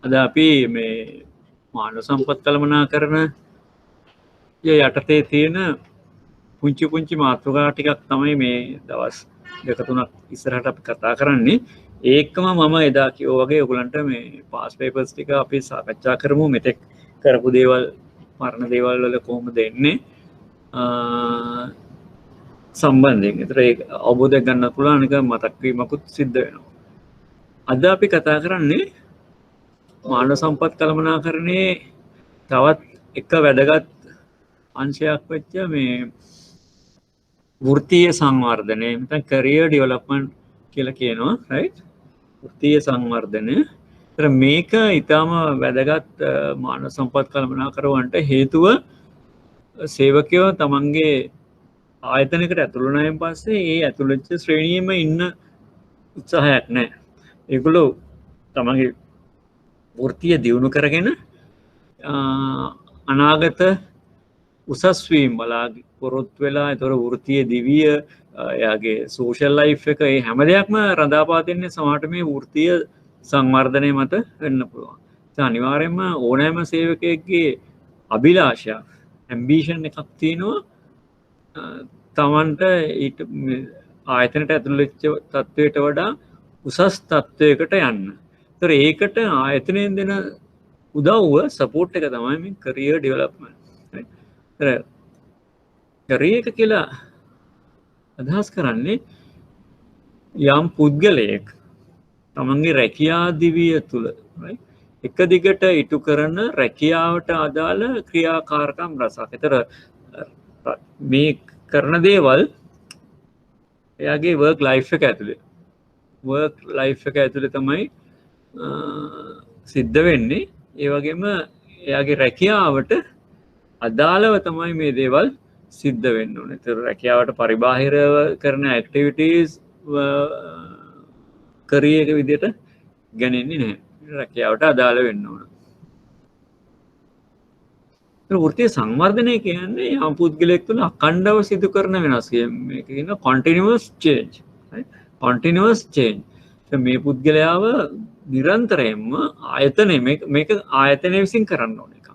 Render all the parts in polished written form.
අද අපි මේ මානව සම්පත් කළමනාකරණ යටතේ තියෙන පුංචි මාතෘකා ටිකක් තමයි මේ දවස් දෙක තුනක් ඉස්සරහට අපි කතා කරන්නේ. ඒකම මම එදා කිව්වා වගේ ඔයගලන්ට මේ පාස් පේපර්ස් ටික අපි සාකච්ඡා කරමු. මෙතෙක් කරපු දේවල් මරණ දේවල් වල කොහොමද එන්නේ සම්බන්ධයෙන්. ඒතර ඒක අවබෝධයක් ගන්න පුළුවන් එක මතක් වීමකුත් සිද්ධ වෙනවා. අද අපි කතා කරන්නේ මානව සම්පත් කළමනාකරණයේ තවත් එක වැදගත් අංශයක් වෙච්ච මේ වෘත්තීය සංවර්ධනය, නැත්නම් කැරියර් ඩෙවලොප්මන්ට් කියලා කියනවා, රයිට්? වෘත්තීය සංවර්ධනය. ඒතර මේක ඊටාම වැදගත් මානව සම්පත් කළමනාකරවන්ට හේතුව සේවකයෝ තමන්ගේ ආයතනයකට ඇතුළු වුණායින් පස්සේ ඒ ඇතුළු වෙච්ච ශ්‍රේණියෙම ඉන්න උත්සාහයක් නැහැ. ඒගොල්ලෝ තමන්ගේ වෘත්තීය දියුණු කරගෙන අනාගත උසස් වීම බලාපොරොත්තු වෙලා ඒතර වෘත්තීය දිවිය එයාගේ සෝෂල් ලයිෆ් එක ඒ හැම දෙයක්ම රඳාපවතින්නේ සමහරට මේ වෘත්තීය සංවර්ධනය මත වෙන්න පුළුවන්. ඒ අනිවාර්යයෙන්ම ඕනෑම සේවකයෙක්ගේ අභිලාෂයක් ඇම්බිෂන් එකක් තියෙනවා තමන්ට ඊට ආයතනයට ඇතුළු වෙච්ච තත්වයට වඩා උසස් තත්වයකට යන්න. ඒතර ඒකට ආයතනයෙන් දෙන උදව්ව සපෝට් එක තමයි මේ කැරියර් ඩෙවලොප්මන්ට්. කැරියර් එක කියලා අදහස් කරන්නේ යම් පුද්ගලයෙක් තමන්ගේ රැකියා දිවිය තුළ එක දිගට ඉටු කරන රැකියාවට අදාළ ක්‍රියාකාරකම් රසක්. ඒතර මේ කරන දේවල් එයාගේ වර්ක් ලයිෆ් එක ඇතුලේ තමයි සිද්ධ වෙන්නේ. ඒ වගේම එයාගේ රැකියාවට අදාළව තමයි මේ දේවල් සිද්ධ වෙන්න ඕනේ. ඒතර රැකියාවට පරිබාහිරව කරන ඇක්ටිවිටීස් කැරියර් එක විදිහට ගන්නේ නැහැ. රැකියාවට අදාළ වෙන්න ඕන. වෘත්තීය සංවර්ධනය කියන්නේ යම් පුද්ගලයෙක් තුළ අඛණ්ඩව සිදු කරන වෙනස්. මේක කියන continuous change. continuous change. මේ පුද්ගලයාව නිරන්තරයෙන්ම මේක ආයතනය විසින් කරන්න ඕන එකක්.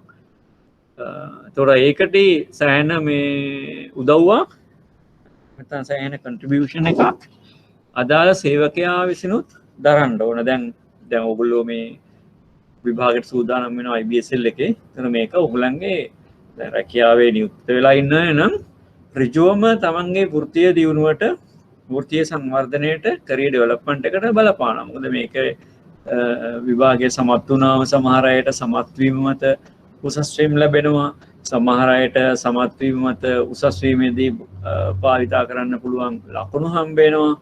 තොර ඒකට සෑහෙන මේ උදව්වක් නැත්නම් සෑහෙන contribution එකක් අදාළ සේවකයා විසිනුත් දරන්න ඕන. දැන් ඔයගොල්ලෝ මේ විභාගයට සූදානම් වෙනවා IBSL එකේ. එතන මේක ඔයගොල්ලන්ගේ රැකියාවේ නියුක්ත වෙලා ඉන්න නම් ඍජුවම තමන්ගේ වෘත්තීය දියුණුවට වෘත්තීය සංවර්ධනයට කැරියර් ඩෙවලොප්මන්ට් එකට බලපානවා. මොකද මේක විභාගයේ සමත් වුණාම සමහර අයට සමත් වීම මත උසස් වීම ලැබෙනවා. සමහර අයට සමත් වීම මත උසස් වීමේදී භාවිතා කරන්න පුළුවන් ලකුණු හම්බ වෙනවා.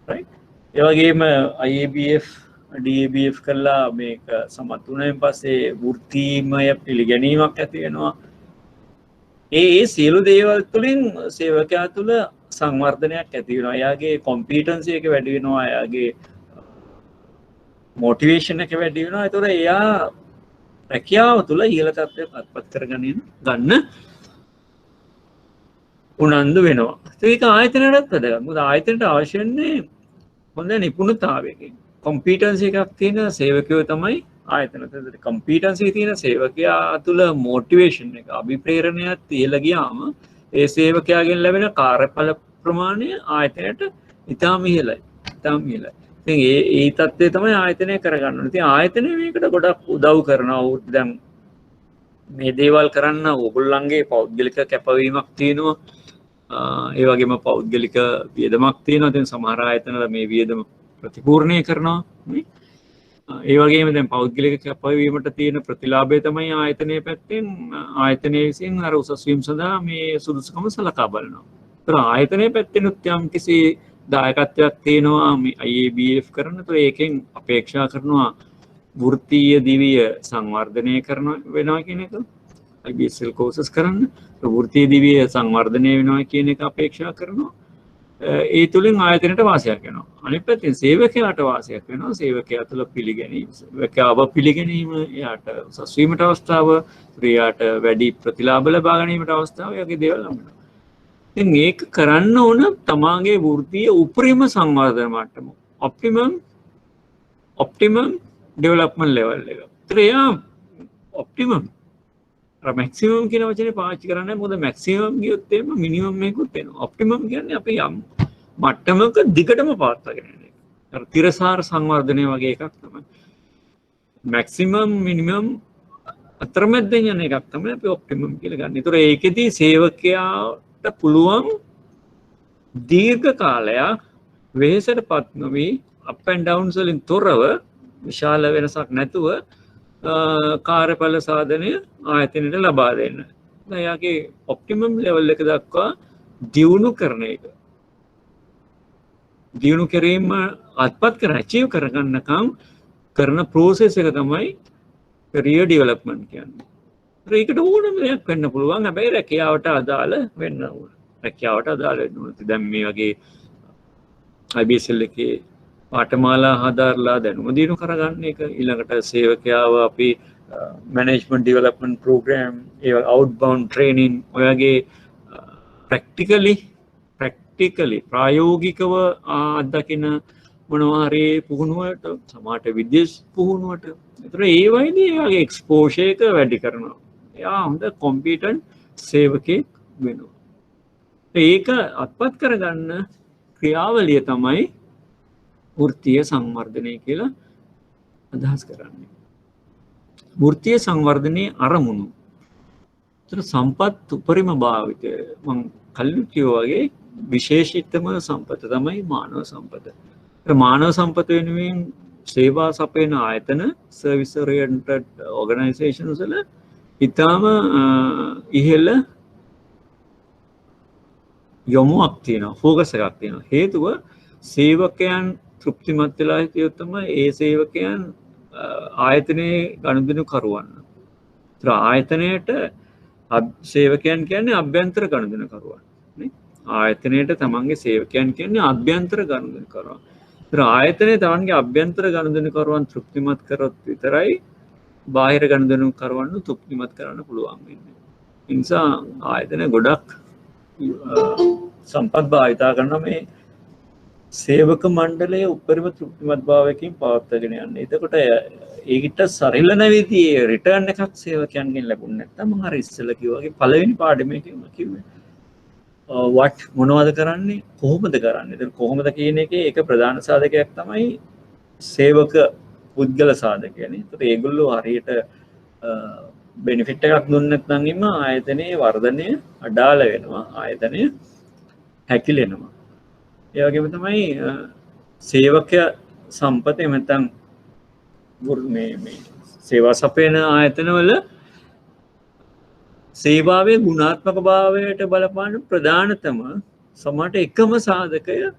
රයිට්? ඒ වගේම IABF DABF කළා මේක සමත් වුණායින් පස්සේ වෘත්තීමය පිළිගැනීමක් ඇති වෙනවා. ඒ සියලු දේවල් තුළින් සේවකයා තුළ සංවර්ධනයක් ඇති වෙනවා. එයාගේ කොම්පිටන්සි එක වැඩි වෙනවා. එයාගේ මොටිවේෂන් එක වැඩි වෙනවා. ඒතොර එයා රැකියාව තුළ ඉහළ තත්ත්වයට පත්පත් කරගෙන ගන්න උනන්දු වෙනවා. ඒක ආයතනයටත් වැදගත්. මොකද ආයතනයට අවශ්‍ය වෙන්නේ හොඳ නිපුණතාවයකින්. කොම්පිටන්සි එකක් තියෙන සේවකයෝ තමයි ආයතන. කොම්පිටන්සි තියෙන සේවකයා තුළ මොටිවේෂන් එක අභිප්‍රේරණයක් තියලා ගියාම ඒ සේවකයාගෙන් ලැබෙන කාර්යඵල ප්‍රමාණය ආයතනයට ඉතාම ඉහළයි. ඉතින් ඒ තත්ත්වය තමයි ආයතනය කරගන්න ඕනේ. ඉතින් ආයතනය මේකට ගොඩක් උදව් කරනවා. දැන් මේ දේවල් කරන්න ඕගොල්ලන්ගේ පෞද්ගලික කැපවීමක් තියෙනවා. ඒ වගේම පෞද්ගලික වියදමක් තියෙනවා. ඉතින් සමහර ආයතනවල මේ වියදම ප්‍රතිපූර්ණය කරනවා. ඒ වගේම දැන් පෞද්ගලික කැපවීමට තියෙන ප්‍රතිලාභය තමයි ආයතනයේ පැත්තෙන් ආයතනයේ විසින් අර උසස් වීම සඳහා මේ සුදුසුකම සලකා බලනවා. ඒතර ආයතනයේ පැත්තෙනුත් යම් කිසි දායකත්වයක් තියෙනවා මේ IABF කරන. ඒතර ඒකෙන් අපේක්ෂා කරනවා වෘත්තීය දිවිය සංවර්ධනය කරන වෙනවා කියන එක. IBSL courses කරන්න වෘත්තීය දිවිය සංවර්ධනය වෙනවා කියන එක අපේක්ෂා කරනවා. ඒ තුළින් ආයතනයට වාසයක් වෙනවා. අනිත් පැත්තෙන් සේවකයාට වාසයක් වෙනවා. සේවකයා තුළ පිළිගැනීම, සේවකයාව පිළිගැනීම, එයාට උසස් වීමට අවස්ථාව, එයාට වැඩි ප්‍රතිලාභ ලබා ගැනීමට අවස්ථාව, වගේ දේවල් ලබනවා. ඉතින් මේක කරන්න ඕන තමාගේ වෘත්තීය උපරිම සංවර්ධන මට්ටම, ඔප්ටිමම් ඩෙවලොප්මන්ට් ලෙවල් එක. ත්‍රයා ඔප්ටිමම් මැක්සිමම් කියන වචනේ පාවිච්චි කරන්නේ මොකද මැක්සිමම් කියොත් එහෙම මිනිමම් එකකුත් වෙනවා. ඔප්ටිමම් කියන්නේ අපි යම් මට්ටමක දිගටම පාත්වාගෙන යන එක. අර තිරසාර සංවර්ධනය වගේ එකක් තමයි. මැක්සිමම් මිනිමම් අතරමැද්දෙන් යන එකක් තමයි අපි ඔප්ටිමම් කියලා ගන්න. ඒතර ඒකෙදී සේවකයාට පුළුවන් දීර්ඝ කාලයක් වෙහෙසටපත් නොවි අප් ඇන්ඩ් ඩවුන්ස් වලින් තොරව විශාල වෙනසක් නැතුව කාර්යඵල සාධනය ආයතනයට ලබා දෙන්න. එයාගේ ඔප්ටිමම් ලෙවල් එක දක්වා දියුණු කරන එක. දියුණු කිරීම අත්පත් කර අචීව් කරගන්නකම් කරන ප්‍රෝසෙස් එක තමයි කැරියර් ඩෙවලොප්මන්ට් කියන්නේ. ඒකට ඕනම දෙයක් වෙන්න පුළුවන්. හැබැයි රැකියාවට අදාළ වෙන්න ඕන. රැකියාවට අදාළ වෙන්න ඕන. දැන් මේ වගේ IBSL එකේ පාඨමාලා හදාarලා දැනුම දිනු කරගන්න එක ඊළඟට සේවකයාව අපි මැනේජ්මන්ට් ඩෙවලොප්මන්ට් ප්‍රෝග්‍රෑම් ඒ අවුට්බවුන්ඩ් ට්‍රේනින් ඔයගේ ප්‍රැක්ටිකලි ප්‍රායෝගිකව අත්දකින මොනවා හරි පුහුණුවට සමහරට විද්‍යාස් පුහුණුවට ඒතර ඒ වයිදී එයාගේ එක්ස්පෝෂර් එක වැඩි කරනවා. එයා හොඳ කොම්පිටන්ට් සේවකයෙක් වෙනවා. ඒක අත්පත් කරගන්න ක්‍රියාවලිය තමයි වෘත්තීය සංවර්ධනය කියලා අදහස් කරන්නේ. වෘත්තීය සංවර්ධනයේ අරමුණු. ඒතර සම්පත් උපරිම භාවිතය මම කලින් කිව්වා වගේ විශේෂිතම සම්පත තමයි මානව සම්පත. ඒතර මානව සම්පත වෙනුවෙන් සේවා සපයන ආයතන සර්විස් ඔරියන්ටඩ් ඕගනයිසේෂන්ස් වල ඊටම ඉහළ යොමුවක් තියෙනවා ෆෝකස් එකක් තියෙනවා. හේතුව සේවකයන් තෘප්තිමත් වෙලා හිටියොත් තමයි ඒ සේවකයන් ආයතනයේ ගනුදෙනු කරවන්න. ඒතර ආයතනයේට සේවකයන් කියන්නේ අභ්‍යන්තර ගනුදෙනු කරවන්න. නේ? ආයතනයේට තමන්ගේ සේවකයන් කියන්නේ අභ්‍යන්තර ගනුදෙනු කරවන්න. ඒතර ආයතනයේ තමන්ගේ අභ්‍යන්තර ගනුදෙනු කරවන්න තෘප්තිමත් කරොත් විතරයි බාහිර ගනුදෙනු කරවන්න තෘප්තිමත් කරන්න පුළුවන් වෙන්නේ. ඒ නිසා ආයතන ගොඩක් සම්පත් භාවිතා කරන මේ සේවක මණ්ඩලයේ උපරිම තෘප්තිමත් භාවයකින් පවත්වාගෙන යන්න. එතකොට ඒකට සරිලන විදිහේ රිටර්න් එකක් සේවකයන්ගෙන් ලැබුණ නැත්නම් මම හරි ඉස්සෙල්ලා කිව්වා වගේ පළවෙනි පාඩමේ කිව්වේ what මොනවද කරන්නේ කොහොමද කරන්නේ. ඒක කොහොමද කියන එකේ එක ප්‍රධාන සාධකයක් තමයි සේවක පුද්ගල සාධකයනේ. ඒත් ඒගොල්ලෝ හරියට බෙනිෆිට් එකක් දුන්නේ නැත්නම් එම ආයතනයේ වර්ධනය අඩාල වෙනවා. ආයතනය හැකිලෙනවා. ඒ වගේම තමයි සේවකය සම්පත එමෙතන් මේ සේවා සපයන ආයතනවල සේවාවේ ගුණාත්මක භාවයට බලපාන ප්‍රධානතම සමහරට එකම සාධකය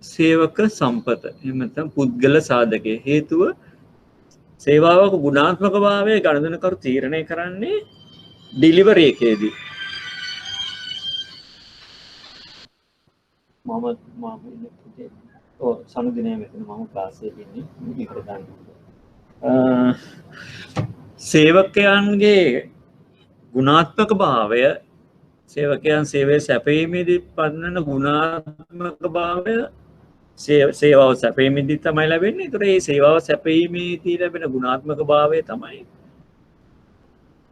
සේවක සම්පත එහෙම නැත්නම් පුද්ගල සාධකය. හේතුව සේවාවක ගුණාත්මක භාවය ගණනකරු තීරණය කරන්නේ ඩිලිවරි එකේදී. සනුදිනය මෙතන මම ක්ලාස් එකේ ඉන්නේ මේකට ගන්න. සේවකයන්ගේ ගුණාත්මක භාවය සේවකයන් සේවය සැපයීමේදී පන්නන ගුණාත්මක භාවය සේවාව සැපයීමේදී තමයි ලැබෙන්නේ. ඒතර මේ සේවාව සැපයීමේදී ලැබෙන ගුණාත්මක භාවය තමයි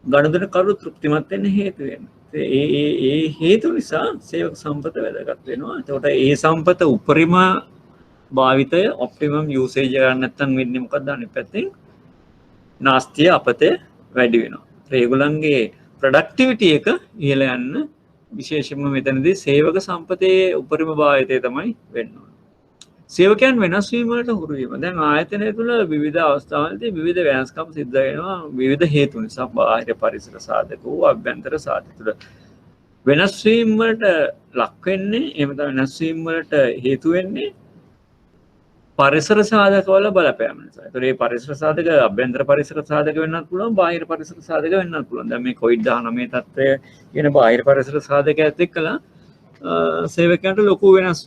ගණදෙන කරු තෘප්තිමත් වෙන්න හේතු වෙන්නේ. ඒ හේතු නිසා සේවක සම්පත වැදගත් වෙනවා. එතකොට ඒ සම්පත උපරිම භාවිතය ඔප්ටිමම් යූසේජ් එක නැත්තම් වෙන්නේ මොකක්ද අනිත් පැත්තෙන් නාස්තිය අපතේ වැඩි වෙනවා. ඒගොල්ලන්ගේ ප්‍රොඩක්ටිවිටි එක ඉහළ යන්න විශේෂයෙන්ම මෙතනදී සේවක සම්පතේ උපරිම භාවිතය තමයි වෙන්න ඕන. සේවකයන් වෙනස් වීම වලට හුරු වීම. දැන් ආයතනය තුළ විවිධ අවස්ථාවලදී විවිධ වෙනස්කම් සිද්ධ වෙනවා විවිධ හේතු නිසා. බාහිර පරිසර සාධක වූ අභ්‍යන්තර සාධක තුළ වෙනස් වීම වලට ලක් වෙන්නේ එහෙම තමයි වෙනස් වීම වලට හේතු වෙන්නේ පරිසර සාධක වල බලපෑම නිසා. ඒතකොට මේ පරිසර සාධක අභ්‍යන්තර පරිසර සාධක වෙන්නත් පුළුවන් බාහිර පරිසර සාධක වෙන්නත් පුළුවන්. දැන් මේ COVID-19 තත්ත්වය කියන බාහිර පරිසර සාධකයත් එක්කලා සේවකයන්ට ලොකු වෙනස්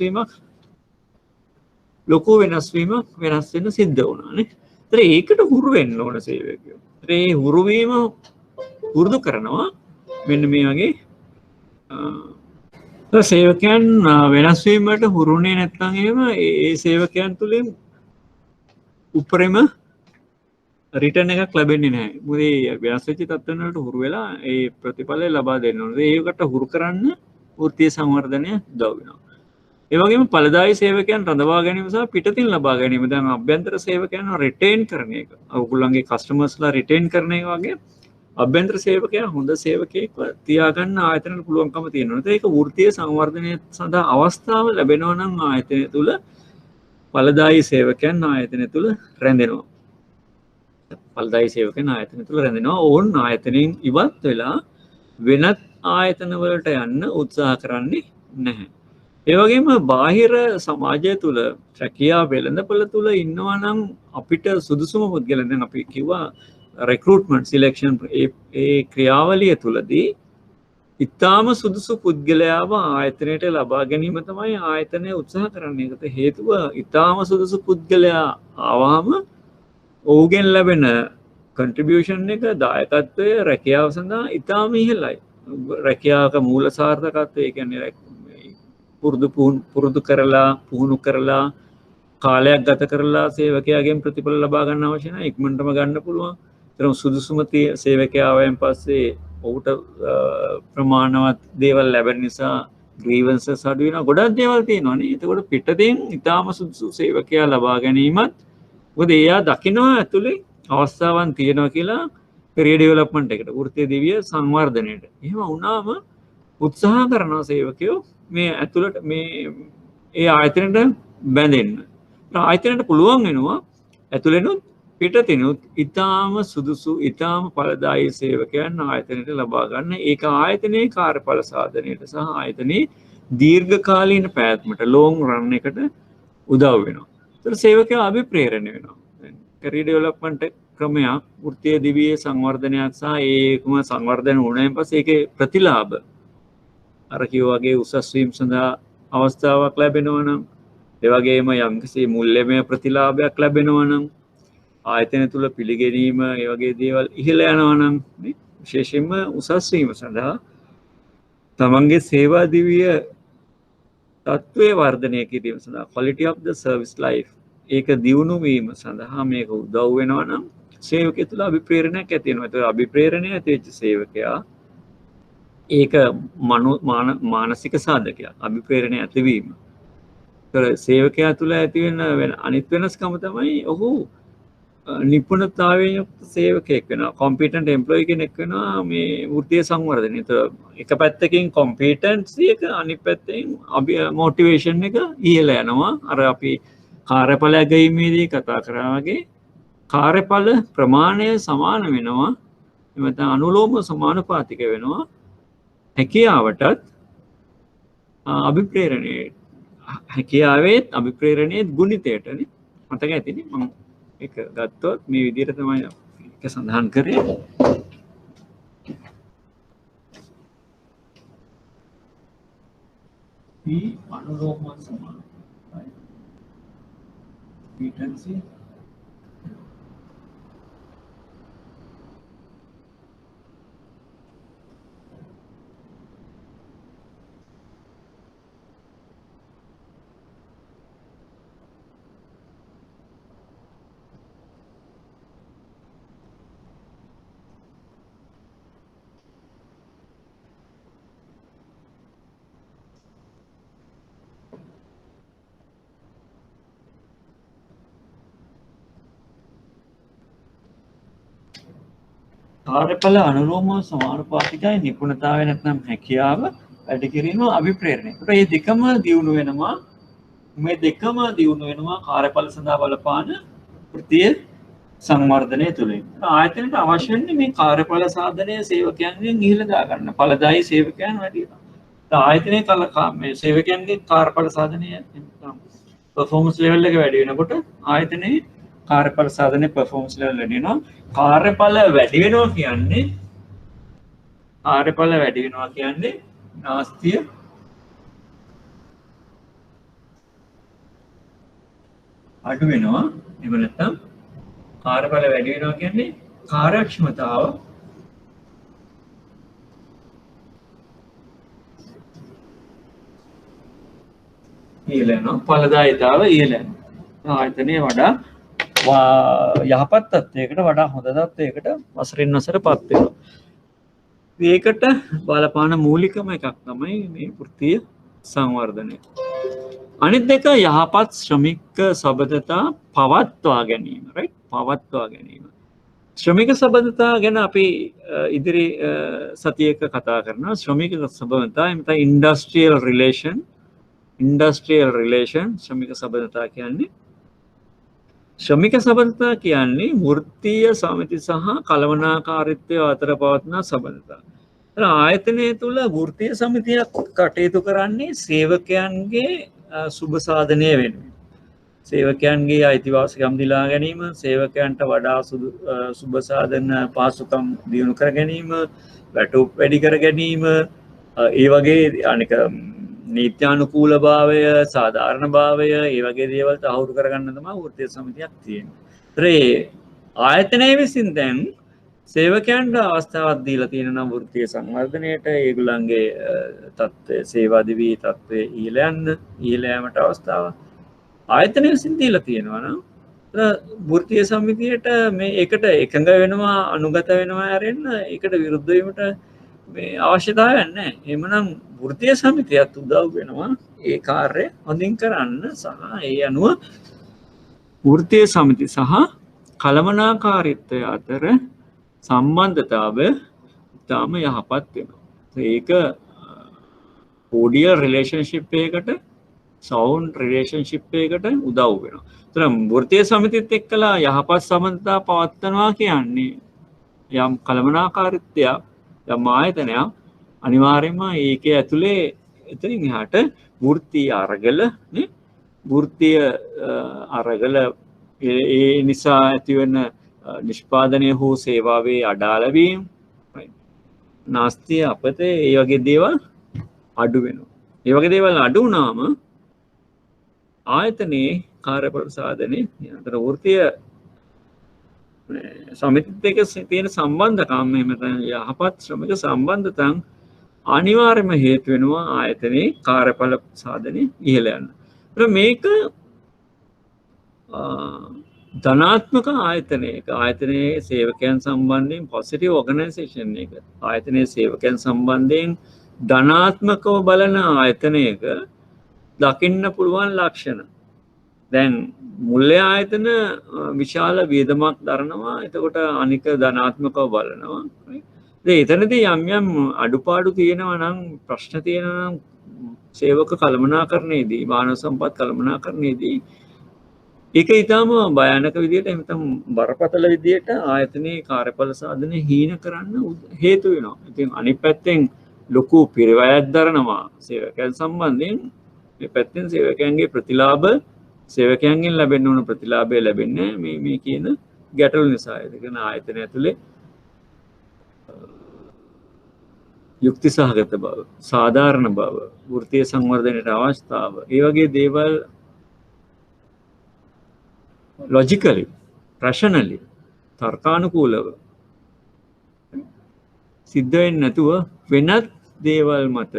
වෙන්න සිද්ධ වුණා නේ. ඒතර ඒකට හුරු වෙන්න ඕන සේවකයෝ. ඒතර මේ හුරු වීම පුරුදු කරනවා මෙන්න මේ වගේ සේවකයන් වෙනස් වීම වලට හුරුුනේ නැත්නම් එහෙම ඒ සේවකයන් තුලින් උපරිම රිටර්න් එකක් ලැබෙන්නේ නැහැ. මොකද මේ වෙනස් වෙච්ච තත්ත්වයන් වලට හුරු වෙලා ඒ ප්‍රතිඵලය ලබා දෙන්න ඕනේ. ඒකට හුරු කරන්න වෘත්තීය සංවර්ධනය උදව් වෙනවා. ඒ වගේම ඵලදායී සේවකයන් රඳවා ගැනීම සහ පිටතින් ලබා ගැනීම. දැන් අභ්‍යන්තර සේවකයන් රිටේන් කරන එක. ඔයගොල්ලන්ගේ කස්ටමර්ස්ලා රිටේන් කරන එක වගේ අභ්‍යන්තර සේවකයා හොඳ සේවකයෙක්ව තියාගන්න ආයතනයට පුළුවන්කම තියෙනවා. ඒක වෘත්තීය සංවර්ධනය සඳහා අවස්ථාව ලැබෙනවා නම් ආයතනය තුල ඵලදායී සේවකයන් ආයතනය තුල රැඳෙනවා. ඵලදායී සේවකයන් ආයතනය තුල රැඳෙනවා. ඕන් ආයතනයෙන් ඉවත් වෙලා වෙනත් ආයතන වලට යන්න උත්සාහ කරන්නේ නැහැ. ඒ වගේම බාහිර සමාජය තුල රැකියා වෙළඳපොළ තුල ඉන්නවා නම් අපිට සුදුසුම පුද්ගලයන් දැන් අපි කිව්වා recruitment selection ඒ ක්‍රියාවලිය තුලදී ඉතාම සුදුසු පුද්ගලයාව ආයතනයට ලබා ගැනීම තමයි ආයතනය උත්සාහ කරන්නේ. ඒකට හේතුව ඉතාම සුදුසු පුද්ගලයා ආවම ඔහුගෙන් ලැබෙන contribution එක දායකත්වය රැකියාව සඳහා ඉතාම ඉහළයි. රැකියාවක මූල සාර්ථකත්වය කියන්නේ පුරුදු කරලා පුහුණු කරලා කාලයක් ගත කරලා සේවකයාගෙන් ප්‍රතිඵල ලබා ගන්න අවශ්‍ය නැහැ. ඉක්මනටම ගන්න පුළුවන්. ඒතරම් සුදුසුම සේවකයාවෙන් පස්සේ ඔහුට ප්‍රමාණවත් දේවල් ලැබෙන නිසා ග්‍රීවන්සස් අඩු වෙනවා. ගොඩක් දේවල් තියෙනවා නේ. එතකොට පිටතින් ඊටාම සුදුසු සේවකයා ලබා ගැනීමත් මොකද එයා දකිනවා ඇතුලේ අවස්ථාවන් තියෙනවා කියලා කැරියර් ඩෙවලොප්මන්ට් එකට වෘත්තීය දිවිය සංවර්ධනයට. එහෙම වුණාම උත්සාහ කරනවා සේවකයෝ මේ ඇතුළට මේ ඒ ආයතනයට බැඳෙන්න. ආයතනයට පුළුවන් වෙනවා ඇතුළෙනුත් පිටතිනුත් ඊටාම සුදුසු ඊටාම ඵලදායී සේවකයන් ආයතනයට ලබා ගන්න. ඒක ආයතනයේ කාර්යඵල සාධනයට සහ ආයතනයේ දීර්ඝකාලීන පැවැත්මට ලොං රන් එකට උදව් වෙනවා. ඒතර සේවකයා අභිප්‍රේරණය වෙනවා. කැරියර් ඩෙවලොප්මන්ට් ක්‍රමයක් වෘත්තීය දිවියේ සංවර්ධනයක් සහ ඒකම සංවර්ධන වුණායින් පස්සේ ඒකේ ප්‍රතිලාභ අර කිව්වා වගේ උසස් වීම සඳහා අවස්ථාවක් ලැබෙනවා නම් ඒ වගේම යම්කිසි මූල්‍යමය ප්‍රතිලාභයක් ලැබෙනවා නම් ආයතන තුල පිළිගැනීම ඒ වගේ දේවල් ඉහළ යනවා නම් නේ විශේෂයෙන්ම උසස් වීම සඳහා තමන්ගේ සේවා දිවිය තත්ත්වයේ වර්ධනය කිරීම සඳහා quality of the service life ඒක දියුණු වීම සඳහා මේක උදව් වෙනවා නම් සේවකයා තුළ අභිප්‍රේරණයක් ඇති වෙනවා. ඒක අභිප්‍රේරණය ඇති වෙච්ච සේවකයා ඒක මානසික සාධකයක් අභිප්‍රේරණය ඇතිවීම. ඒතර සේවකයා තුළ ඇති වෙන අනිත් වෙනස්කම තමයි ඔහු නිපුණතාවයෙන් යුක්ත සේවකයෙක් වෙනවා. කොම්පිටන්ට් එම්ප්ලොයි කෙනෙක් වෙනවා මේ වෘත්තීය සංවර්ධනය. ඒතර එක පැත්තකින් කොම්පිටන්සි එක අනිත් පැත්තෙන් මොටිවේෂන් එක ඉහළ යනවා. අර අපි කාර්යඵල ගැනීමේදී කතා කරා වගේ කාර්යඵල ප්‍රමාණය සමාන වෙනවා. එහෙම නැත්නම් අනුලෝම සමානුපාතික වෙනවා. හැකියාවටත් අභිප්‍රේරණයේ හැකියාවෙත් අභිප්‍රේරණයේ ගුණිතයටනේ මතක ඇතිනේ මම ඒක ගත්තොත් මේ විදිහට තමයි ඒක සඳහන් කරේ. මේ අනුලෝම සමානුපාතිකයි. frequency කාර්යඵල අනුලෝම සමානුපාතිකයි නිපුණතාවය නැත්නම් හැකියාව වැඩි කිරීම අභිප්‍රේරණය. ඒකට මේ දෙකම දියුණු වෙනවා. මේ දෙකම දියුණු වෙනවා කාර්යඵල සඳහා බලපාන වෘත්තීය සංවර්ධනය තුළින්. ආයතනයට අවශ්‍ය වෙන්නේ මේ කාර්යඵල සාධනය සේවකයන්ගෙන් ඉහළ දා ගන්න. ඵලදායී සේවකයන් වැඩි වෙනවා. ආයතනයේ මේ සේවකයන්ගේ කාර්යඵල සාධනය performance level එක වැඩි වෙනකොට ආයතනයේ කාර්යඵල සාධනයේ performance level වැඩි වෙනවා. කාර්යඵල වැඩි වෙනවා කියන්නේ නාස්තිය අඩු වෙනවා. එහෙම නැත්නම් කාර්යඵල වැඩි වෙනවා කියන්නේ කාර්යක්ෂමතාව ඉහළ යනවා. ඵලදායීතාව ඉහළ යනවා. ආයතනයේ වඩා යහපත් තත්වයකට වඩා හොඳ තත්වයකට වසරින් වසරපත් වෙනවා. ඒකට බලපාන මූලිකම එකක් තමයි මේ වෘත්තීය සංවර්ධනය. අනිත් දෙක යහපත් ශ්‍රමික සබඳතා පවත්වා ගැනීම, right? පවත්වා ගැනීම. ශ්‍රමික සබඳතා ගැන අපි ඉදිරි සතියක කතා කරනවා. ශ්‍රමික සබඳතා එතන ඉන්ඩස්ට්‍රියල් රිලේෂන් ශ්‍රමික සබඳතා කියන්නේ. ශ්‍රමික සබඳතා කියන්නේ වෘත්තීය සමිති සහ කළමනාකාරීත්වය අතර පවත්නා සබඳතා. ආයතනය තුළ වෘත්තීය සමිතියක් කටයුතු කරන්නේ සේවකයන්ගේ සුබ සාධනය වෙනුවෙන්. සේවකයන්ගේ අයිතිවාසිකම් දිලා ගැනීම, සේවකයන්ට වඩා සුබ සාධන පහසුකම් දියුණු කර ගැනීම, වැටුප් වැඩි කර ගැනීම, ඒ වගේ අනික නීත්‍යානුකූල භාවය, සාධාරණ භාවය, ඒ වගේ දේවල් තහවුරු කරගන්න තමයි වෘත්තීය සමිතියක් තියෙන්නේ. ආයතනය විසින් දැන් සේවකයන්ට අවස්ථාවක් දීලා තියෙන නම් වෘත්තීය සංවර්ධනයට ඒගොල්ලන්ගේ තත්ත්වය සේවා දිවි තත්ත්වය ඉහළ යාමට අවස්ථාවක් ආයතනය විසින් දීලා තියෙනවා නම් වෘත්තීය සමිතියට මේ එකට එකඟ වෙනවා අනුගත වෙනවා ඇරෙන්න ඒකට විරුද්ධ වීමට මේ අවශ්‍යතාවයක් නැහැ. එhmenan වෘත්තීය සමිතියත් උදව් වෙනවා ඒ කාර්යය හොඳින් කරන්න සහ ඒ අනුව වෘත්තීය සමිති සහ කළමනාකාරීත්වය අතර සම්බන්ධතාවය ඉතාම යහපත් වෙනවා. ඒක cordial relationship එකකට sound relationship එකකට උදව් වෙනවා. ඒතර වෘත්තීය සමිතිත් එක්කලා යහපත් සම්බන්ධතා පවත්වනවා කියන්නේ යම් කළමනාකාරීත්වයක් යම් ආයතනයක් අනිවාර්යයෙන්ම ඒකේ ඇතුලේ එතනින් එහාට වෘත්තීය අරගල නේ වෘත්තීය අරගල ඒ නිසා ඇතිවෙන නිෂ්පාදනය හෝ සේවාවේ අඩාලවීම නාස්තිය අපතේ ඒ වගේ දේවල් අඩු වෙනවා. ඒ වගේ දේවල් අඩු වුණාම ආයතනයේ කාර්යබල සාධනේ අතර වෘත්තීය සමිතිත් එක්ක තියෙන සම්බන්ධකම් එහෙම නැත්නම් යහපත් ශ්‍රමික සම්බන්ධතන් අනිවාර්යයෙන්ම හේතු වෙනවා ආයතනයේ කාර්යඵල සාධනේ ඉහළ යන්න. මේක ධනාත්මක ආයතනයක ආයතනයේ සේවකයන් සම්බන්ධයෙන් පොසිටිව් ඕගනයිසේෂන් එක ආයතනයේ සේවකයන් සම්බන්ධයෙන් ධනාත්මකව බලන ආයතනයක දකින්න පුළුවන් ලක්ෂණ. දැන් මුල්‍ය ආයතන විශාල වියදමක් දරනවා. එතකොට අනික ධනාත්මකව බලනවා. එතනදී යම් යම් අඩුපාඩු තියෙනවා නම් ප්‍රශ්න තියෙනවා නම් සේවක කළමනාකරණයේදී මානව සම්පත් කළමනාකරණයේදී ඒක ඊටම භයානක විදියට එහෙම බරපතල විදියට ආයතනයේ කාර්යඵල සාධනය හීන කරන්න හේතු වෙනවා. ඉතින් අනිත් පැත්තෙන් ලොකු පිරිවැයක් දරනවා සේවකයන් සම්බන්ධයෙන්. මේ පැත්තෙන් සේවකයන්ගේ ප්‍රතිලාභ සේවකයන්ගෙන් ලැබෙන්න ඕන ප්‍රතිලාභය ලැබෙන්නේ මේ කියන ගැටලු නිසා. ඒක ආයතනය ඇතුලේ යුක්ති සහගත බව, සාධාරණ බව, වෘත්තීය සංවර්ධනයට අවස්ථාව, ඒ වගේ දේවල් logically, rationally, තර්කානුකූලව සිද්ධ වෙන්නේ නැතුව වෙනත් දේවල් මත,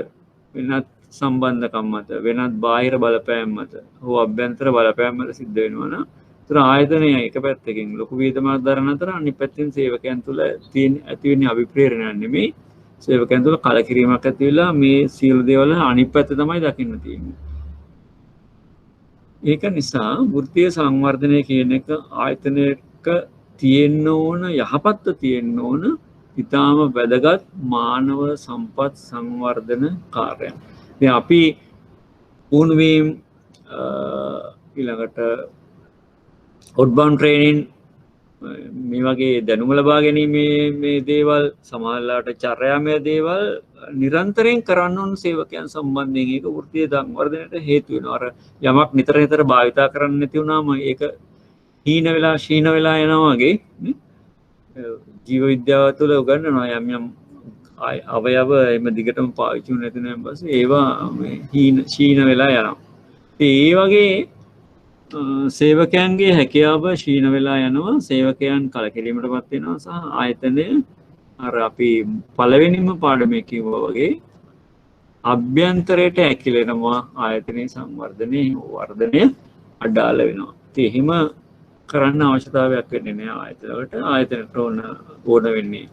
වෙනත් සම්බන්ධකම් මත, වෙනත් බාහිර බලපෑම් මත, හෝ අභ්‍යන්තර බලපෑම් මත සිද්ධ වෙනවා නම් ඒතර ආයතනය එක පැත්තකින් ලොකු වේදමක් දරන අතර අනිත් පැත්තෙන් සේවකයන් තුළ ඇති වෙන අභිප්‍රේරණයක් නෙමෙයි සේවකයන් තුළ කලකිරීමක් ඇති වෙලා මේ සියලු දේවල් අනිත් පැත්ත තමයි දකින්න තියෙන්නේ. ඒක නිසා වෘත්තීය සංවර්ධනය කියන එක ආයතනයක තියෙන්න ඕන යහපත්ව තියෙන්න ඕන ඉතාම වැදගත් මානව සම්පත් සංවර්ධන කාර්යයක්. ඉතින් අපි වුණුවීම් ඊළඟට outbound training මේ වගේ දැනුම ලබා ගැනීමේ මේ දේවල් සමාජලාට චර්යාමය දේවල් නිරන්තරයෙන් කරන්න ඕන සේවකයන් සම්බන්ධයෙන් ඒක වෘත්තීය සංවර්ධනයට හේතු වෙනවා. අර යමක් නිතර නිතර භාවිතා කරන්න නැති වුණාම ඒක හීන වෙලා ෂීණ වෙලා යනවා වගේ නේ. ජීව විද්‍යාව තුළ උගන්වනවා යම් යම් අවයව එම දිගටම පාවිච්චි නැති නම් පස්සේ ඒවා මේ ෂීණ වෙලා යනවා. ඒ වගේ සේවකයන්ගේ හැකියාව ෂීණ වෙලා යනවා. සේවකයන් කලකිරීමටපත් වෙනවා සහ ආයතනය අර අපි පළවෙනිම පාඩමේ කිව්වා වගේ අභ්‍යන්තරයට ඇකිලෙනවා ආයතනයේ සංවර්ධනයේ වර්ධනය අඩාල වෙනවා. ඉතින් එහෙම කරන්න අවශ්‍යතාවයක් වෙන්නේ නෑ ආයතනවලට. ආයතනට ඕන වෙන්නේ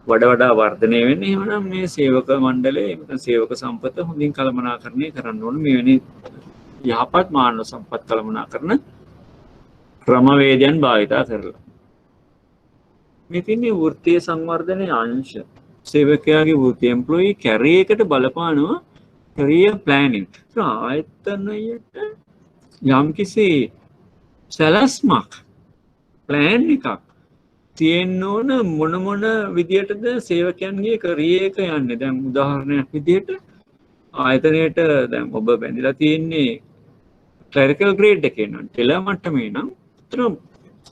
වඩා වර්ධනය වෙන්නේ. එහෙමනම් මේ සේවක මණ්ඩලය එහෙම සේවක සම්පත හොඳින් කළමනාකරණය කරන්න ඕන. මෙවැනි යහපත් මානව සම්පත් කළමනාකරණ ක්‍රමවේදයන් භාවිතා කරලා. මෙතින්නේ වෘත්තීය සංවර්ධනයේ අංශ සේවකයාගේ වෘත්ති එම්ප්ලොයී කැරියර් එකට බලපානවා career planning. ආයතනයට යම්කිසි සැලැස්මක් ප්ලෑන් එකක් තියෙන්න ඕන මොන විදියටද සේවකයන්ගේ career එක යන්නේ. දැන් උදාහරණයක් විදියට ආයතනයට දැන් ඔබ බැඳිලා තියෙන්නේ ක්ලරිකල් ග්‍රේඩ් එකේ නම් ටෙලර් මට්ටමේ නම්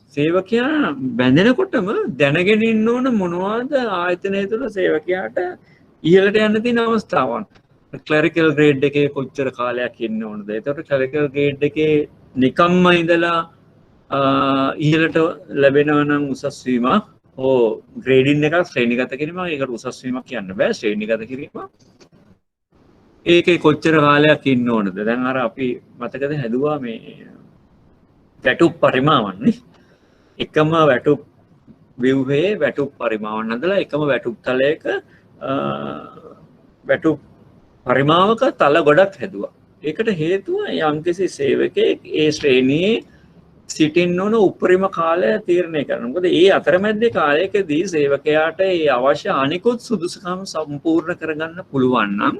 සේවකයා බැඳෙනකොටම දැනගෙන ඉන්න ඕන මොනවද ආයතනය තුළ සේවකයාට ඉහළට යන්න තියෙන අවස්ථාවන්. ක්ලරිකල් ග්‍රේඩ් එකේ කොච්චර කාලයක් ඉන්න ඕනද? එතකොට ක්ලරිකල් ග්‍රේඩ් එකේ නිකම්ම ඉඳලා ඉහළට ලැබෙනවා නම් උසස් වීමක් ග්‍රේඩින් එකක් ශ්‍රේණිගත කිරීමක්. ඒකට උසස් වීමක් කියන්න බෑ. ශ්‍රේණිගත කිරීමක්. ඒකේ කොච්චර කාලයක් ඉන්න ඕනද? දැන් අර අපි මතකද හැදුවා මේ වැටුප් පරිමාවන්නේ. එකම වැටුප් ව්‍යුහයේ වැටුප් පරිමාවන් හදලා එකම වැටුප් තලයක වැටුප් පරිමාවක තල ගොඩක් හැදුවා. ඒකට හේතුව යම්කිසි සේවකයෙක් ඒ ශ්‍රේණියේ සිටින්න ඕන උපරිම කාලය තීරණය කරනවා. මොකද ඒ අතරමැද්දේ කාලයකදී සේවකයාට ඒ අවශ්‍ය අනිකුත් සුදුසුකම් සම්පූර්ණ කරගන්න පුළුවන් නම්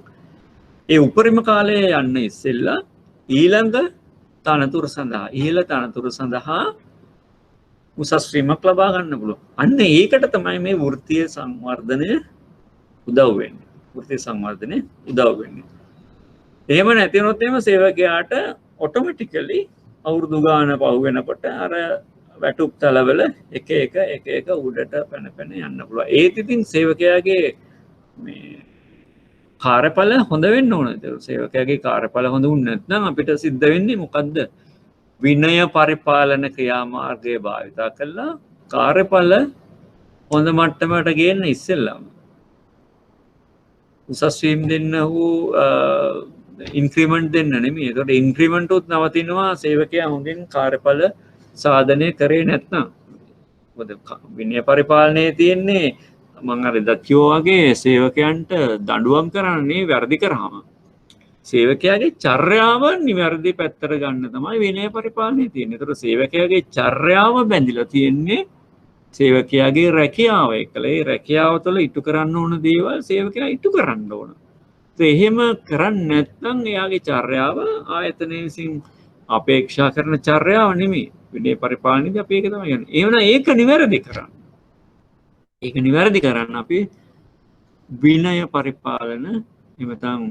ඒ උපරිම කාලය යන්න ඉස්සෙල්ලා ඊළඟ තනතුර සඳහා ඉහළ තනතුර සඳහා උසස් වීමක් ලබා ගන්න පුළුවන්. අන්න ඒකට තමයි මේ වෘත්තීය සංවර්ධනය උදව් වෙන්නේ. වෘත්තීය සංවර්ධනය උදව් වෙන්නේ. එහෙම නැති වුණොත් එහෙම සේවකයාට ඔටෝමැටිකලි අවුරුදු ගාන පහු වෙනකොට අර වැටුප් තලවල එක උඩට පැන යන්න පුළුවන්. ඒත් ඉතින් සේවකයාගේ මේ කාර්යඵල හොඳ වෙන්න ඕන. සේවකයාගේ කාර්යඵල හොඳ වුනේ නැත්නම් අපිට සිද්ධ වෙන්නේ මොකද්ද? විනය පරිපාලන ක්‍රියාමාර්ගය භාවිතා කළා කාර්යඵල හොඳ මට්ටමකට ගේන්න ඉස්සෙල්ලාම උසස් වීම දෙන්න හෝ ඉන්ක්‍රිමන්ට් දෙන්න නෙමෙයි. ඒකට ඉන්ක්‍රිමන්ට් උත් නවතිනවා සේවකයා හොඳින් කාර්යඵල සාධනය කරේ නැත්නම්. මොකද විනය පරිපාලනයේ තියෙන්නේ මම අර දකියෝ වගේ සේවකයන්ට දඬුවම් කරන්නේ වැරදි කරාම. සේවකයාගේ චර්යාව නිවැරදි පැත්තට ගන්න තමයි විනය පරිපාලනයේ තියෙන්නේ. ඒතර සේවකයාගේ චර්යාව බැඳිලා තියෙන්නේ සේවකයාගේ රැකියාව එක්කලා. ඒ රැකියාව තුළ ඉටු කරන්න ඕන දේවල් සේවකයා ඉටු කරන්න ඕන. එහෙම කරන්නේ නැත්නම් එයාගේ චර්යාව ආයතනයේ විසින් අපේක්ෂා කරන චර්යාව නෙමෙයි. විනය පරිපාලනයේදී අපි ඒක තමයි කියන්නේ. ඒ වුණා ඒක නිවැරදි කරන්න. ඒක නිවැරදි කරන්න අපි විනය පරිපාලන එමෙතන්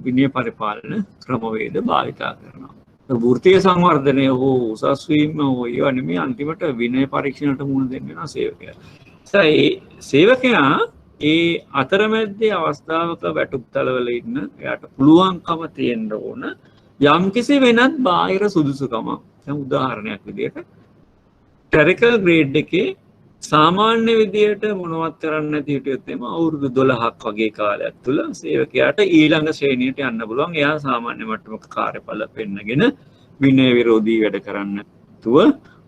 විනය පරිපාලන ක්‍රමවේද භාවිතා කරනවා. වෘත්තීය සංවර්ධනය හෝ උසස් වීම හෝ ඒවා නෙමෙයි අන්තිමට විනය පරීක්ෂණයට මුහුණ දෙන්න වෙනවා සේවකයා. ඒ සේවකයා ඒ අතරමැද්දේ අවස්ථාවක වැටුප් තලවල ඉන්න එයාට පුළුවන්කම තියෙන්න ඕන යම්කිසි වෙනත් බාහිර සුදුසුකමක්. දැන් උදාහරණයක් විදිහට ක්ලරිකල් ග්‍රේඩ් එකේ සාමාන්‍ය විදියට මොනවත් කරන්න නැති හිටියොත් එම අවුරුදු 12ක් වගේ කාලයක් තුල සේවකයාට ඊළඟ ශ්‍රේණියට යන්න පුළුවන්. එයා සාමාන්‍ය මට්ටමක කාර්යඵල පෙන්නගෙන විනය විරෝධී වැඩ කරන්න නැතුව